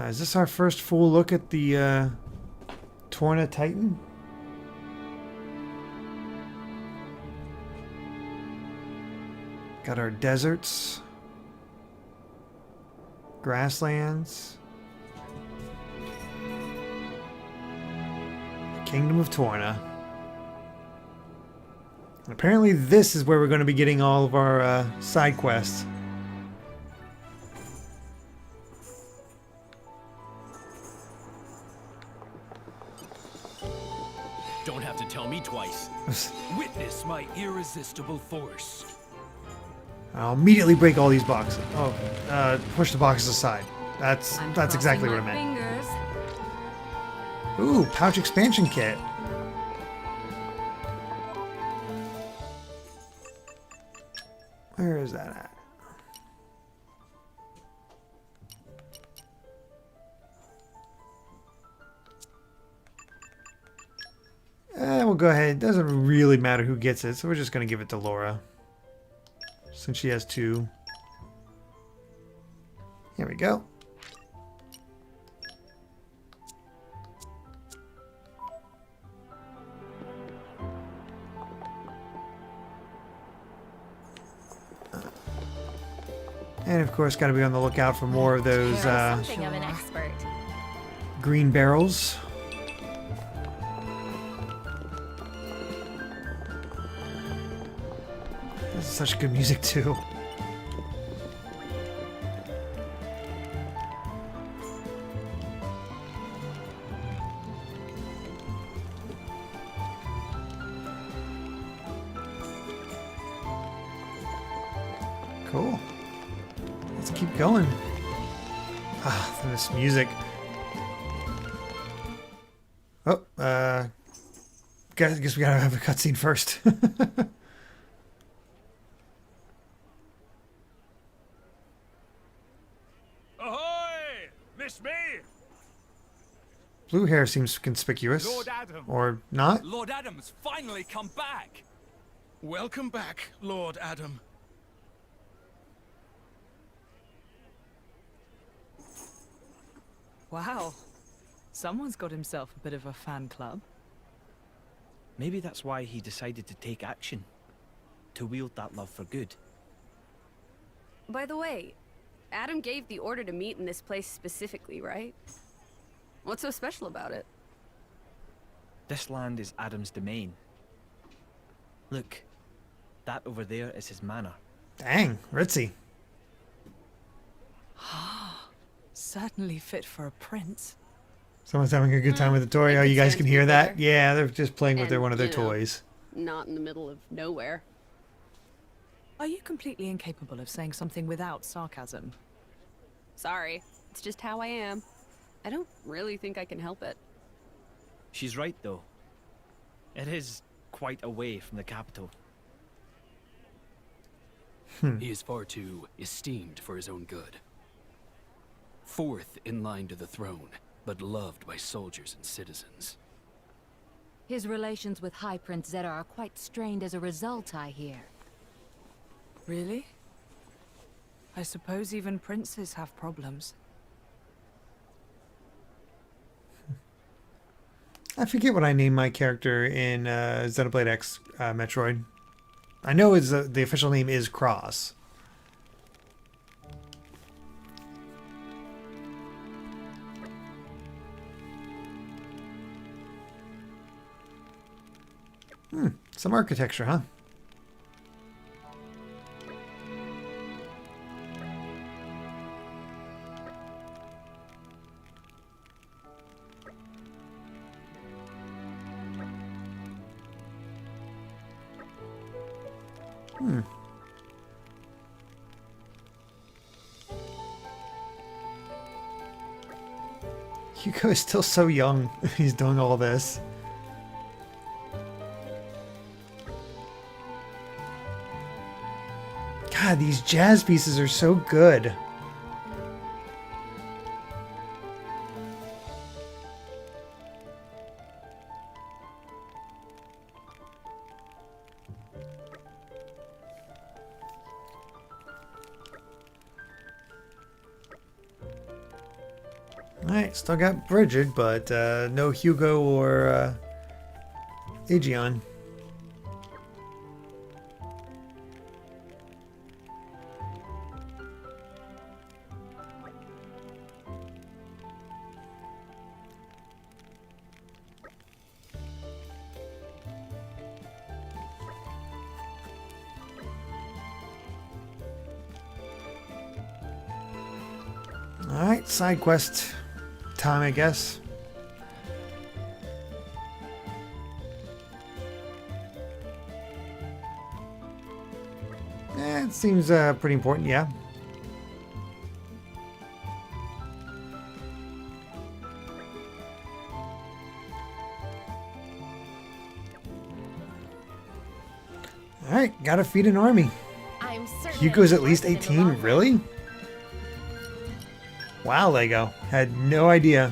Is this our first full look at the Torna Titan? Got our deserts, grasslands, the Kingdom of Torna. And apparently this is where we're going to be getting all of our side quests. Don't have to tell me twice. Witness my irresistible force. I'll immediately break all these boxes. Oh, push the boxes aside. That's exactly what I meant. Fingers. Ooh, pouch expansion kit. Where is that at? We'll go ahead. It doesn't really matter who gets it, so we're just going to give it to Lora. Since she has two. Here we go. And of course, got to be on the lookout for more of those Something of an expert. green barrels. This is such good music too. Cool. Let's keep going. Ah, this music. Oh, guess we gotta have a cutscene first. Ahoy! Miss me? Blue hair seems conspicuous. Lord Addam. Or not? Lord Addam's finally come back. Welcome back, Lord Addam. Wow. Someone's got himself a bit of a fan club. Maybe that's why he decided to take action. To wield that love for good. By the way, Addam gave the order to meet in this place specifically, right? What's so special about it? This land is Addam's domain. Look, that over there is his manor. Dang, ritzy. Certainly fit for a prince. Someone's having a good time with the toy. Oh, you guys can hear that? Yeah, they're just playing with one of their you know, toys. Not in the middle of nowhere. Are you completely incapable of saying something without sarcasm? Sorry, it's just how I am. I don't really think I can help it. She's right, though. It is quite away from the capital. He is far too esteemed for his own good. Fourth in line to the throne, but loved by soldiers and citizens. His relations with High Prince Zeta are quite strained as a result, I hear. Really? I suppose even princes have problems. I forget what I named my character in Xenoblade X Metroid. I know the official name is Cross. Some architecture, huh? Hugo is still so young. He's doing all this. God, these jazz pieces are so good. Alright, still got Bridget, but no Hugo or Aegon. Alright, side quest time, I guess. It seems pretty important, yeah. Alright, gotta feed an army. Hugo's at least 18, really? Wow, Lego. Had no idea.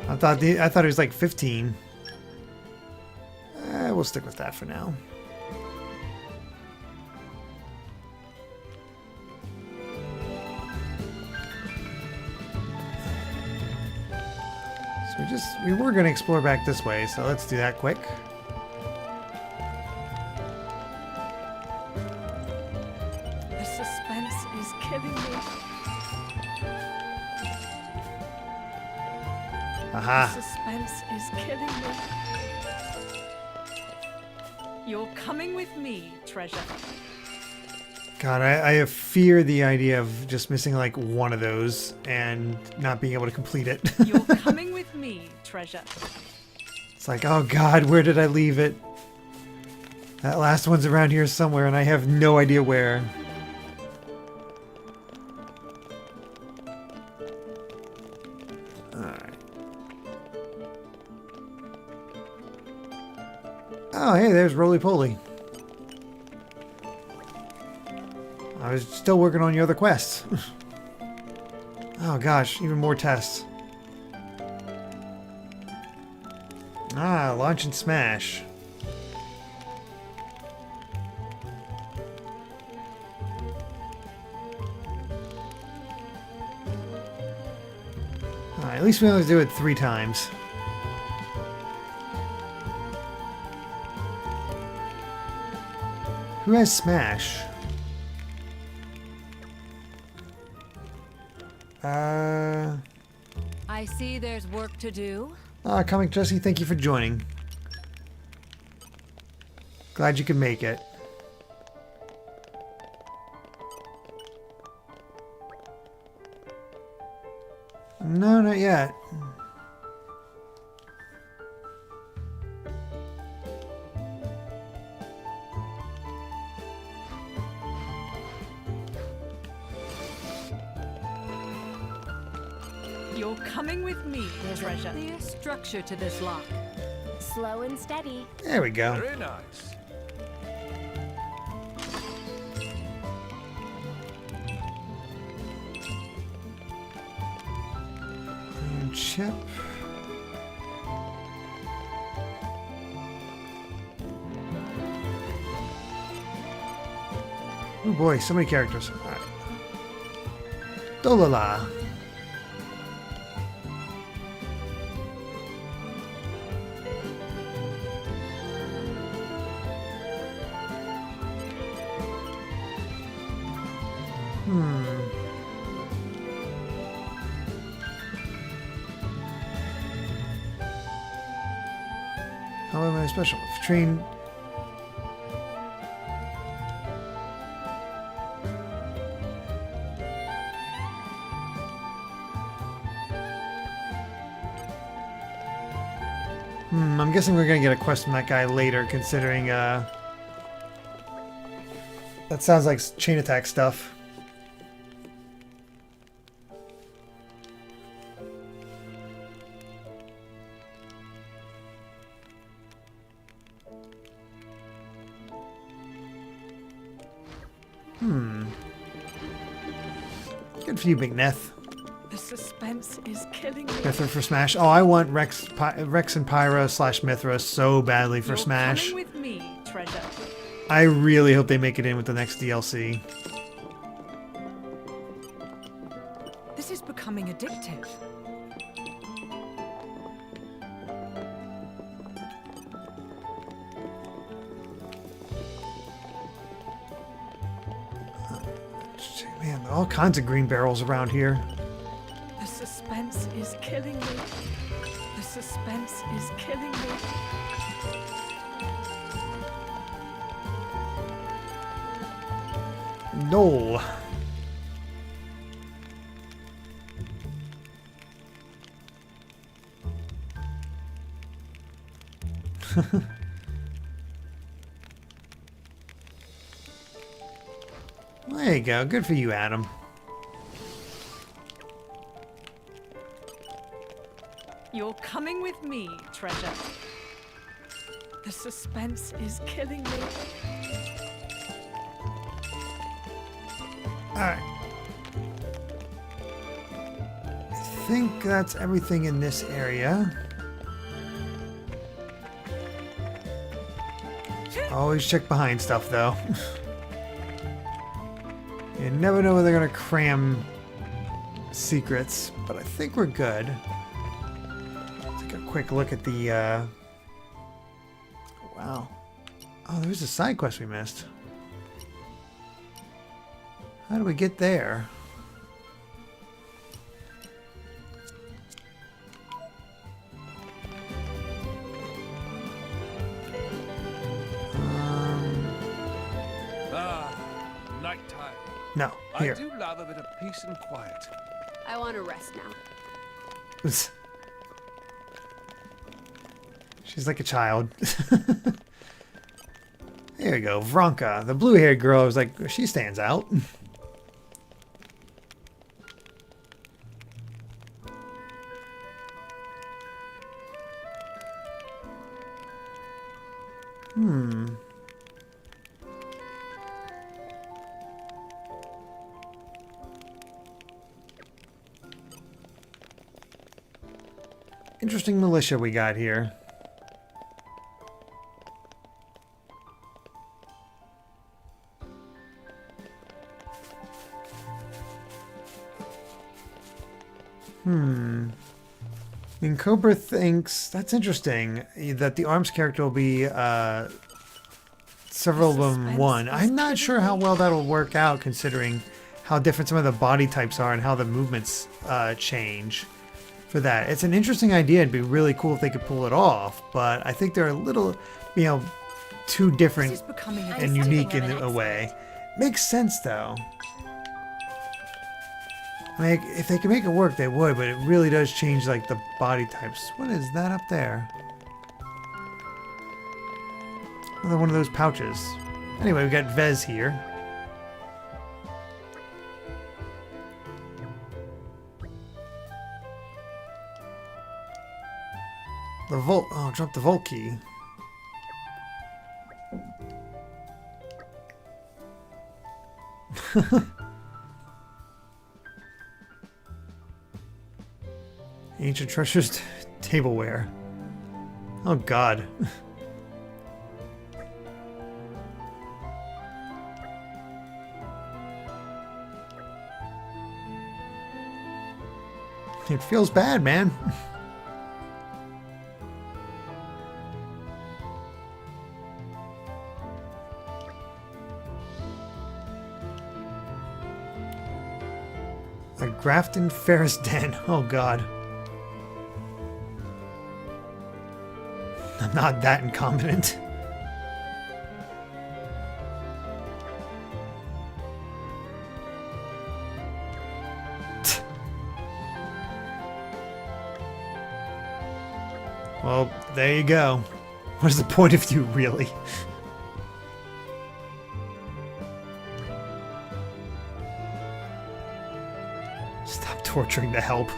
I thought he was like 15. We'll stick with that for now. So we were going to explore back this way, so let's do that quick. The suspense is killing me. Aha. The suspense is killing me. You're coming with me, treasure. God, I fear the idea of just missing like one of those and not being able to complete it. You're coming with me, treasure. It's like, oh God, where did I leave it? That last one's around here somewhere and I have no idea where. Alright. Oh, hey, there's Roly Poly. I was still working on your other quests. Oh gosh, even more tests. Ah, launch and smash. Alright, at least we only do it 3 times. Who has smash? I see there's work to do. Comic Jesse, thank you for joining. Glad you could make it. No, not yet. You're coming with me, There's treasure. a clear structure to this lock. Slow and steady. There we go. Very nice. Chip. Oh boy, so many characters. All right. Dolala. How am I special? Train. I'm guessing we're gonna get a quest from that guy later, considering that sounds like chain attack stuff. Good for you, Big Neth. The suspense is killing me. Mythra for Smash. Oh, I want Rex and Pyra / Mythra so badly for You're Smash. coming with me, treasure. I really hope they make it in with the next DLC. This is becoming addictive. Man, all kinds of green barrels around here. The suspense is killing me. The suspense is killing me. No. There you go. Good for you, Adam. You're coming with me, treasure. The suspense is killing me. Alright. I think that's everything in this area. Always check behind stuff, though. You never know when they're gonna cram secrets, but I think we're good. Take a quick look at the, wow. Oh, there's a side quest we missed. How do we get there? Nighttime. No, here. I do love a bit of peace and quiet. I want to rest now. She's like a child. There you go, Vronka, the blue-haired girl. I was like, she stands out. Interesting militia we got here. I mean, Cobra thinks that's interesting that the arms character will be several of them one. I'm not sure how well that'll work out considering how different some of the body types are and how the movements change for that. It's an interesting idea. It'd be really cool if they could pull it off, but I think they're a little, you know, too different and unique in a way. Makes sense though. Like, if they could make it work, they would, but it really does change, like, the body types. What is that up there? Another one of those pouches. Anyway, we got Vez here. The Volt... Oh, drop the Volt key. Ancient treasures, tableware. Oh God. It feels bad, man. A Grafton Ferris Den. Oh God. I'm not that incompetent. Well, there you go. What's the point of you, really? Stop torturing the help.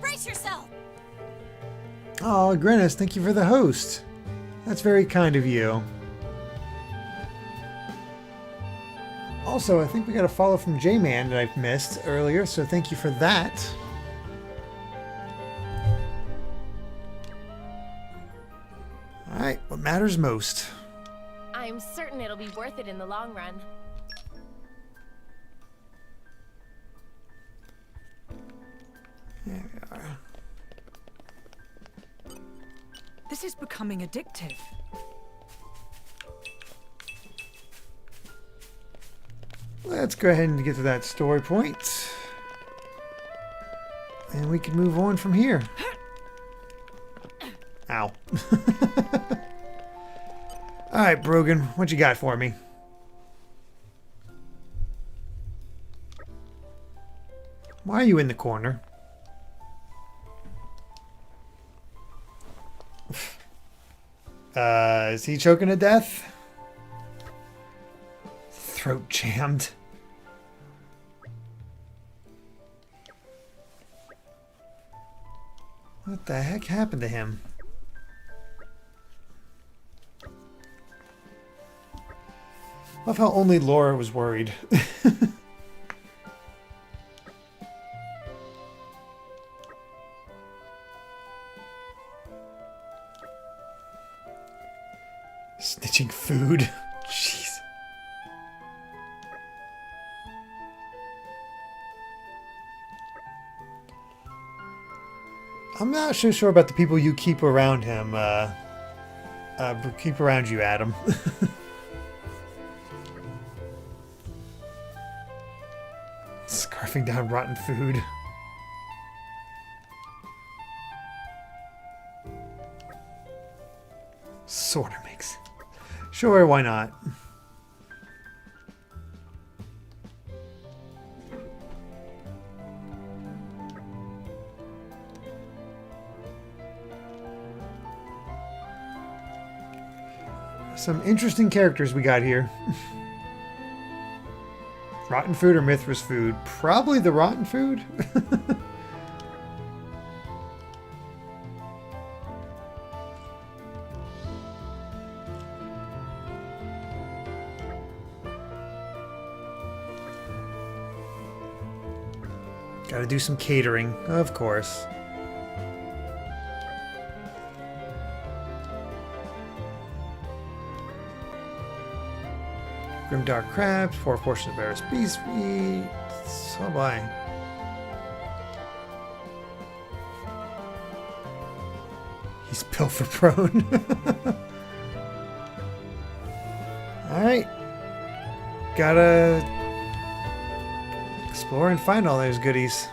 Brace yourself. Oh, Grennis, thank you for the host. That's very kind of you. Also, I think we got a follow from J-Man that I've missed earlier, so thank you for that. Alright, what matters most? I'm certain it'll be worth it in the long run. There we are. This is becoming addictive. Let's go ahead and get to that story point. And we can move on from here. Ow. Alright, Brogan, what you got for me? Why are you in the corner? Is he choking to death? Throat jammed. What the heck happened to him? Love how only Lora was worried. Snitching food. Jeez. I'm not so sure about the people you keep around him. Keep around you, Adam. Scarfing down rotten food. Sorta makes. Sure, why not? Some interesting characters we got here. Rotten food or Mythra's food? Probably the rotten food. Gotta do some catering, of course. Grimdark crabs, 4 portions of Eris beast meat. So bye. He's pilfer prone. Alright. Gotta explore and find all those goodies.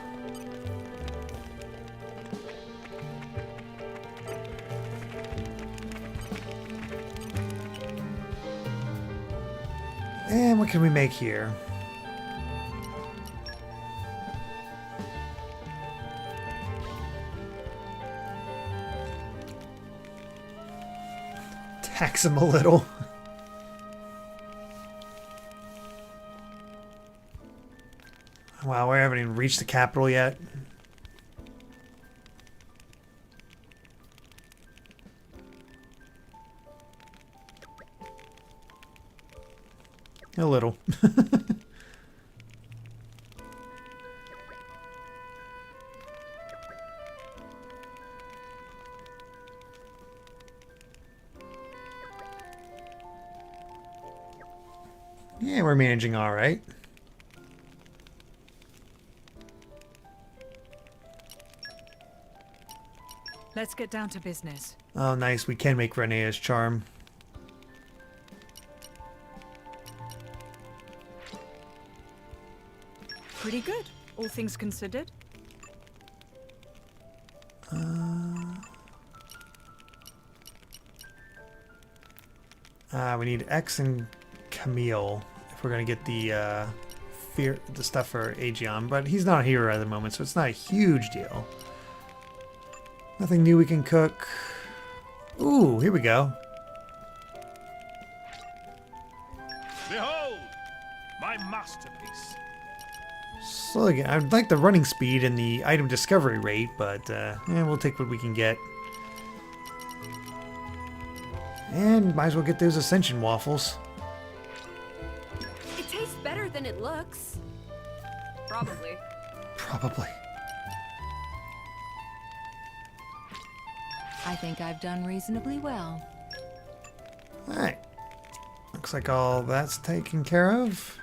And what can we make here? Tax him a little. Wow, we haven't even reached the capital yet. A little. Yeah, we're managing all right. Let's get down to business. Oh, nice. We can make Renea's charm. Pretty good, all things considered. We need X and Camille if we're gonna get the stuff for Aegon, but he's not a hero at the moment, so it's not a huge deal. Nothing new we can cook. Ooh, here we go. Behold, my masterpiece. So again, I'd like the running speed and the item discovery rate, but we'll take what we can get. And might as well get those Ascension waffles. It tastes better than it looks. Probably. Probably. I think I've done reasonably well. Alright. Looks like all that's taken care of.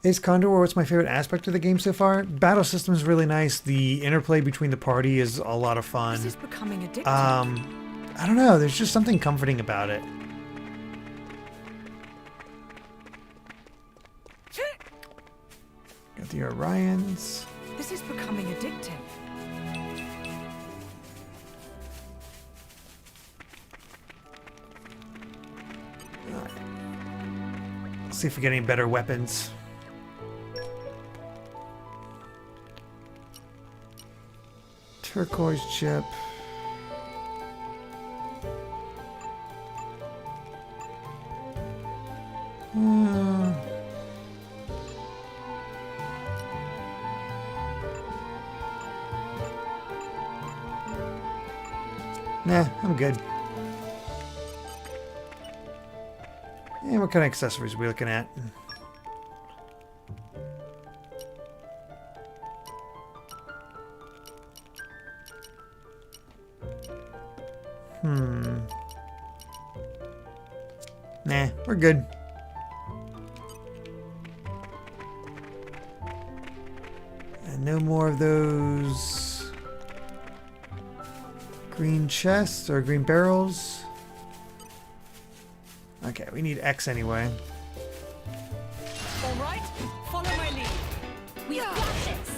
Ace Condor, what's my favorite aspect of the game so far? Battle system is really nice. The interplay between the party is a lot of fun. This is becoming addictive. I don't know. There's just something comforting about it. Got the Orions. This is becoming addictive. Let's see if we get any better weapons. Turquoise chip. Nah, I'm good. And what kind of accessories are we looking at? Nah, we're good. And no more of those green chests or green barrels. Okay, we need X anyway. All right, follow my lead. We've got this.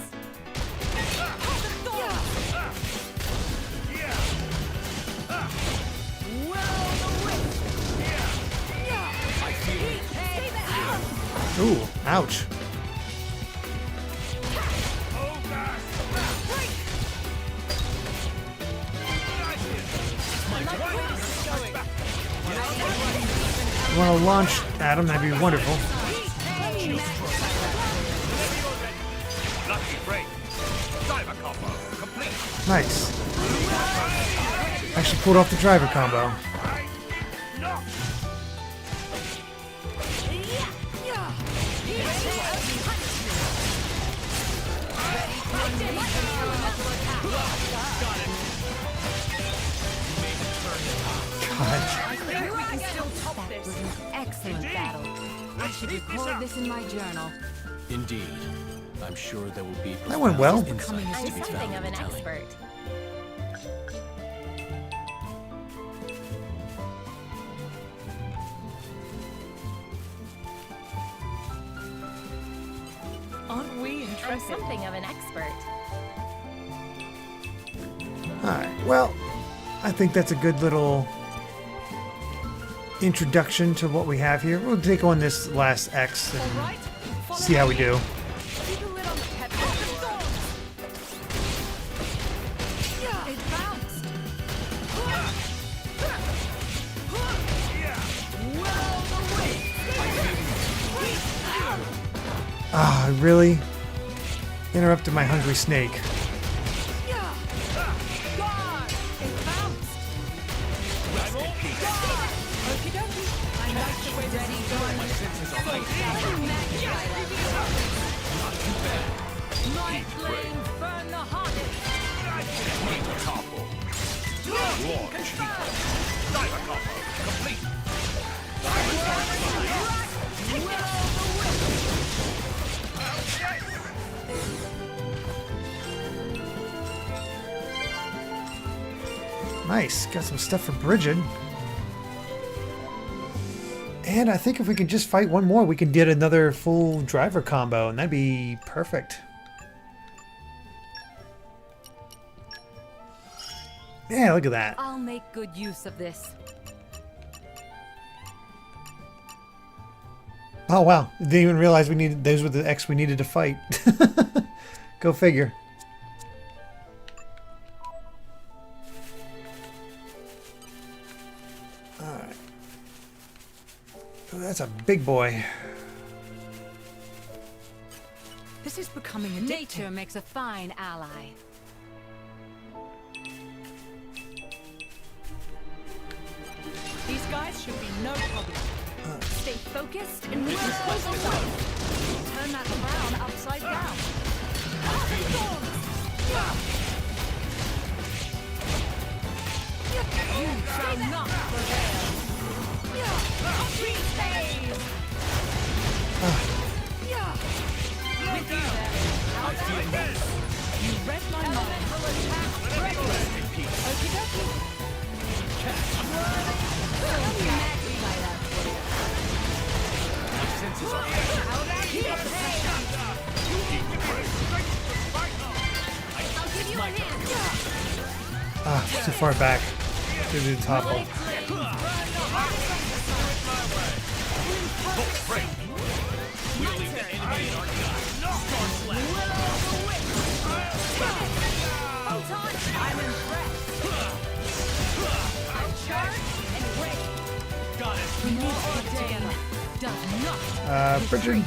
Ooh, ouch. You want to launch Addam? That'd be wonderful. Nice. Actually pulled off the driver combo. That was an excellent battle. I should record this in my journal. Indeed. I'm sure there will be That went well. insights to I'm be something found of in an telling. expert. Aren't we I'm interested? something of an expert. Alright, well, I think that's a good little introduction to what we have here. We'll take on this last X and see how we do. Ah, I really interrupted my hungry snake. Nice, got some stuff for Bridget. And I think if we can just fight one more, we can get another full driver combo, and that'd be perfect. Yeah, look at that. I'll make good use of this. Oh wow, didn't even realize we needed those were the X we needed to fight. Go figure. Alright. Oh, that's a big boy. This is becoming addictive. Nature makes a fine ally. These guys should be no problem. Stay focused and move. Turn that crown upside down. You shall not prevail. With you there. You read my mind. Okie dokie. Ah, too far back. Give me the topple. Bridget.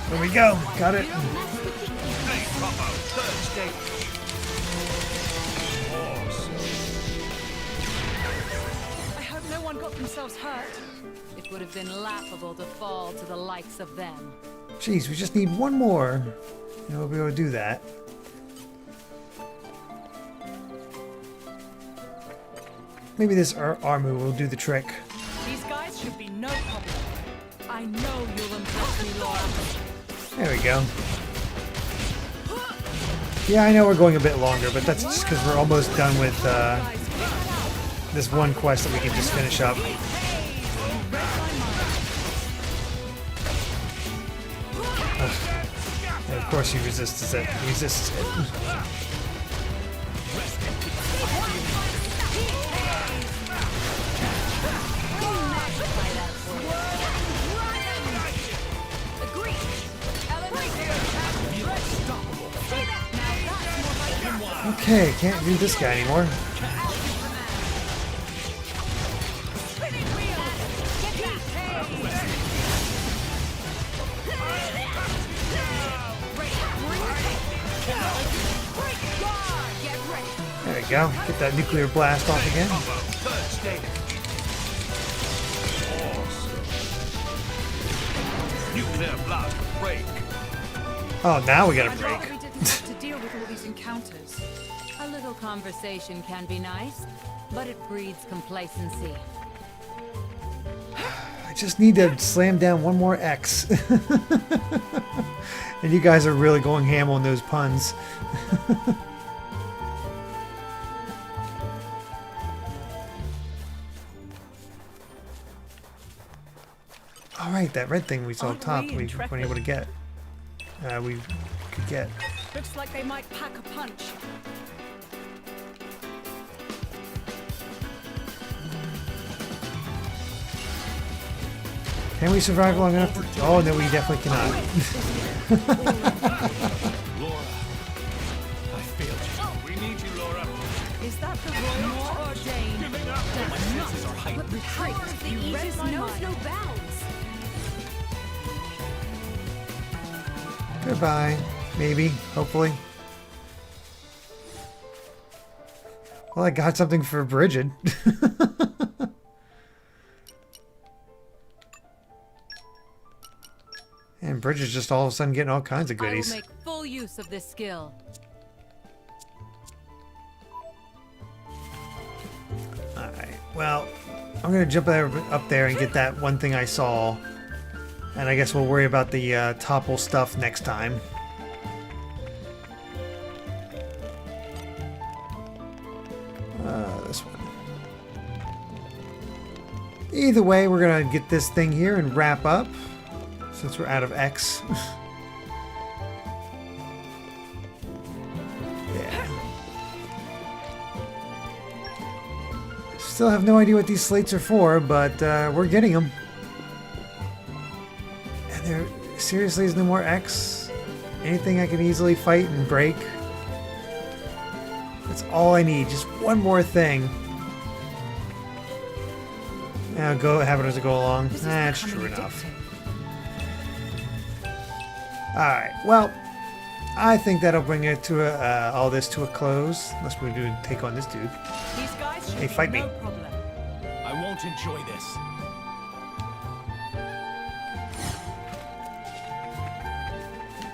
There we go. Got it. I hope no one got themselves hurt. It would have been laughable to fall to the likes of them. Jeez, we just need one more. And we'll be able to do that. Maybe this armor will do the trick. These guys should be no problem. I know you'll impress me, Lora. There we go. Yeah, I know we're going a bit longer, but that's just because we're almost done with this one quest that we can just finish up. And of course he resists it. Okay, can't do this guy anymore. There we go. Get that nuclear blast off again. Nuclear blast break. Oh, now we gotta break. We didn't have to deal with all these encounters. A little conversation can be nice, but it breeds complacency. I just need to slam down one more X. And you guys are really going ham on those puns. Alright, that red thing we saw up top, we weren't able to get. We could get. Looks like they might pack a punch. Can we survive long enough to... Oh, no, we definitely cannot. Lora, I failed you. We need you, Lora. Is that the royal Mor Ardain? Giving up. My senses are heightened. The power of the Aegis knows no bounds. Goodbye. Maybe. Hopefully. Well, I got something for Bridget. And Bridget's just all of a sudden getting all kinds of goodies. I will make full use of this skill. Alright, well, I'm going to jump up there and get that one thing I saw. And I guess we'll worry about the topple stuff next time. This one. Either way, we're going to get this thing here and wrap up. Since we're out of X. Yeah. Still have no idea what these slates are for, but we're getting them. And there seriously is no more X? Anything I can easily fight and break? That's all I need. Just one more thing. Now go have it as I go along. That's true enough. Alright, well, I think that'll bring it to all this to a close. Unless we do take on this dude. Hey, fight me. I won't enjoy this.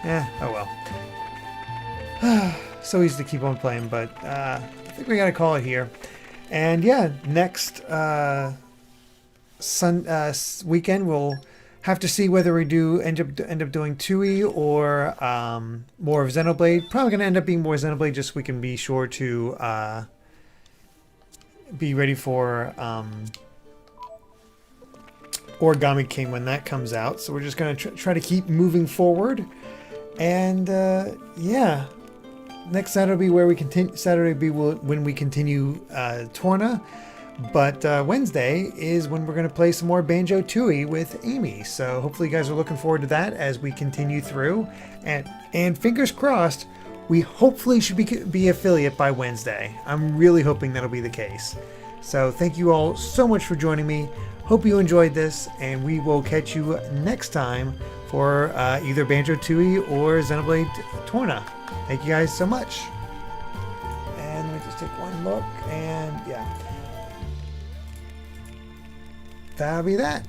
Yeah, oh well. So easy to keep on playing, but I think we gotta call it here. And yeah, next weekend we'll have to see whether we do end up doing 2E or more of Xenoblade. Probably going to end up being more Xenoblade just so we can be sure to be ready for Origami King when that comes out. So we're just going to try to keep moving forward. And yeah, next Saturday will be when we continue Torna. But Wednesday is when we're going to play some more Banjo-Tooie with Amy. So hopefully you guys are looking forward to that as we continue through. And fingers crossed, we hopefully should be affiliate by Wednesday. I'm really hoping that'll be the case. So thank you all so much for joining me. Hope you enjoyed this, and we will catch you next time for either Banjo-Tooie or Xenoblade Torna. Thank you guys so much. And let me just take one look, and yeah. That'll be that.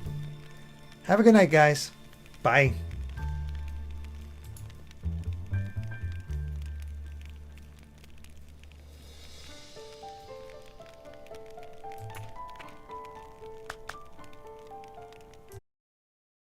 Have a good night, guys. Bye.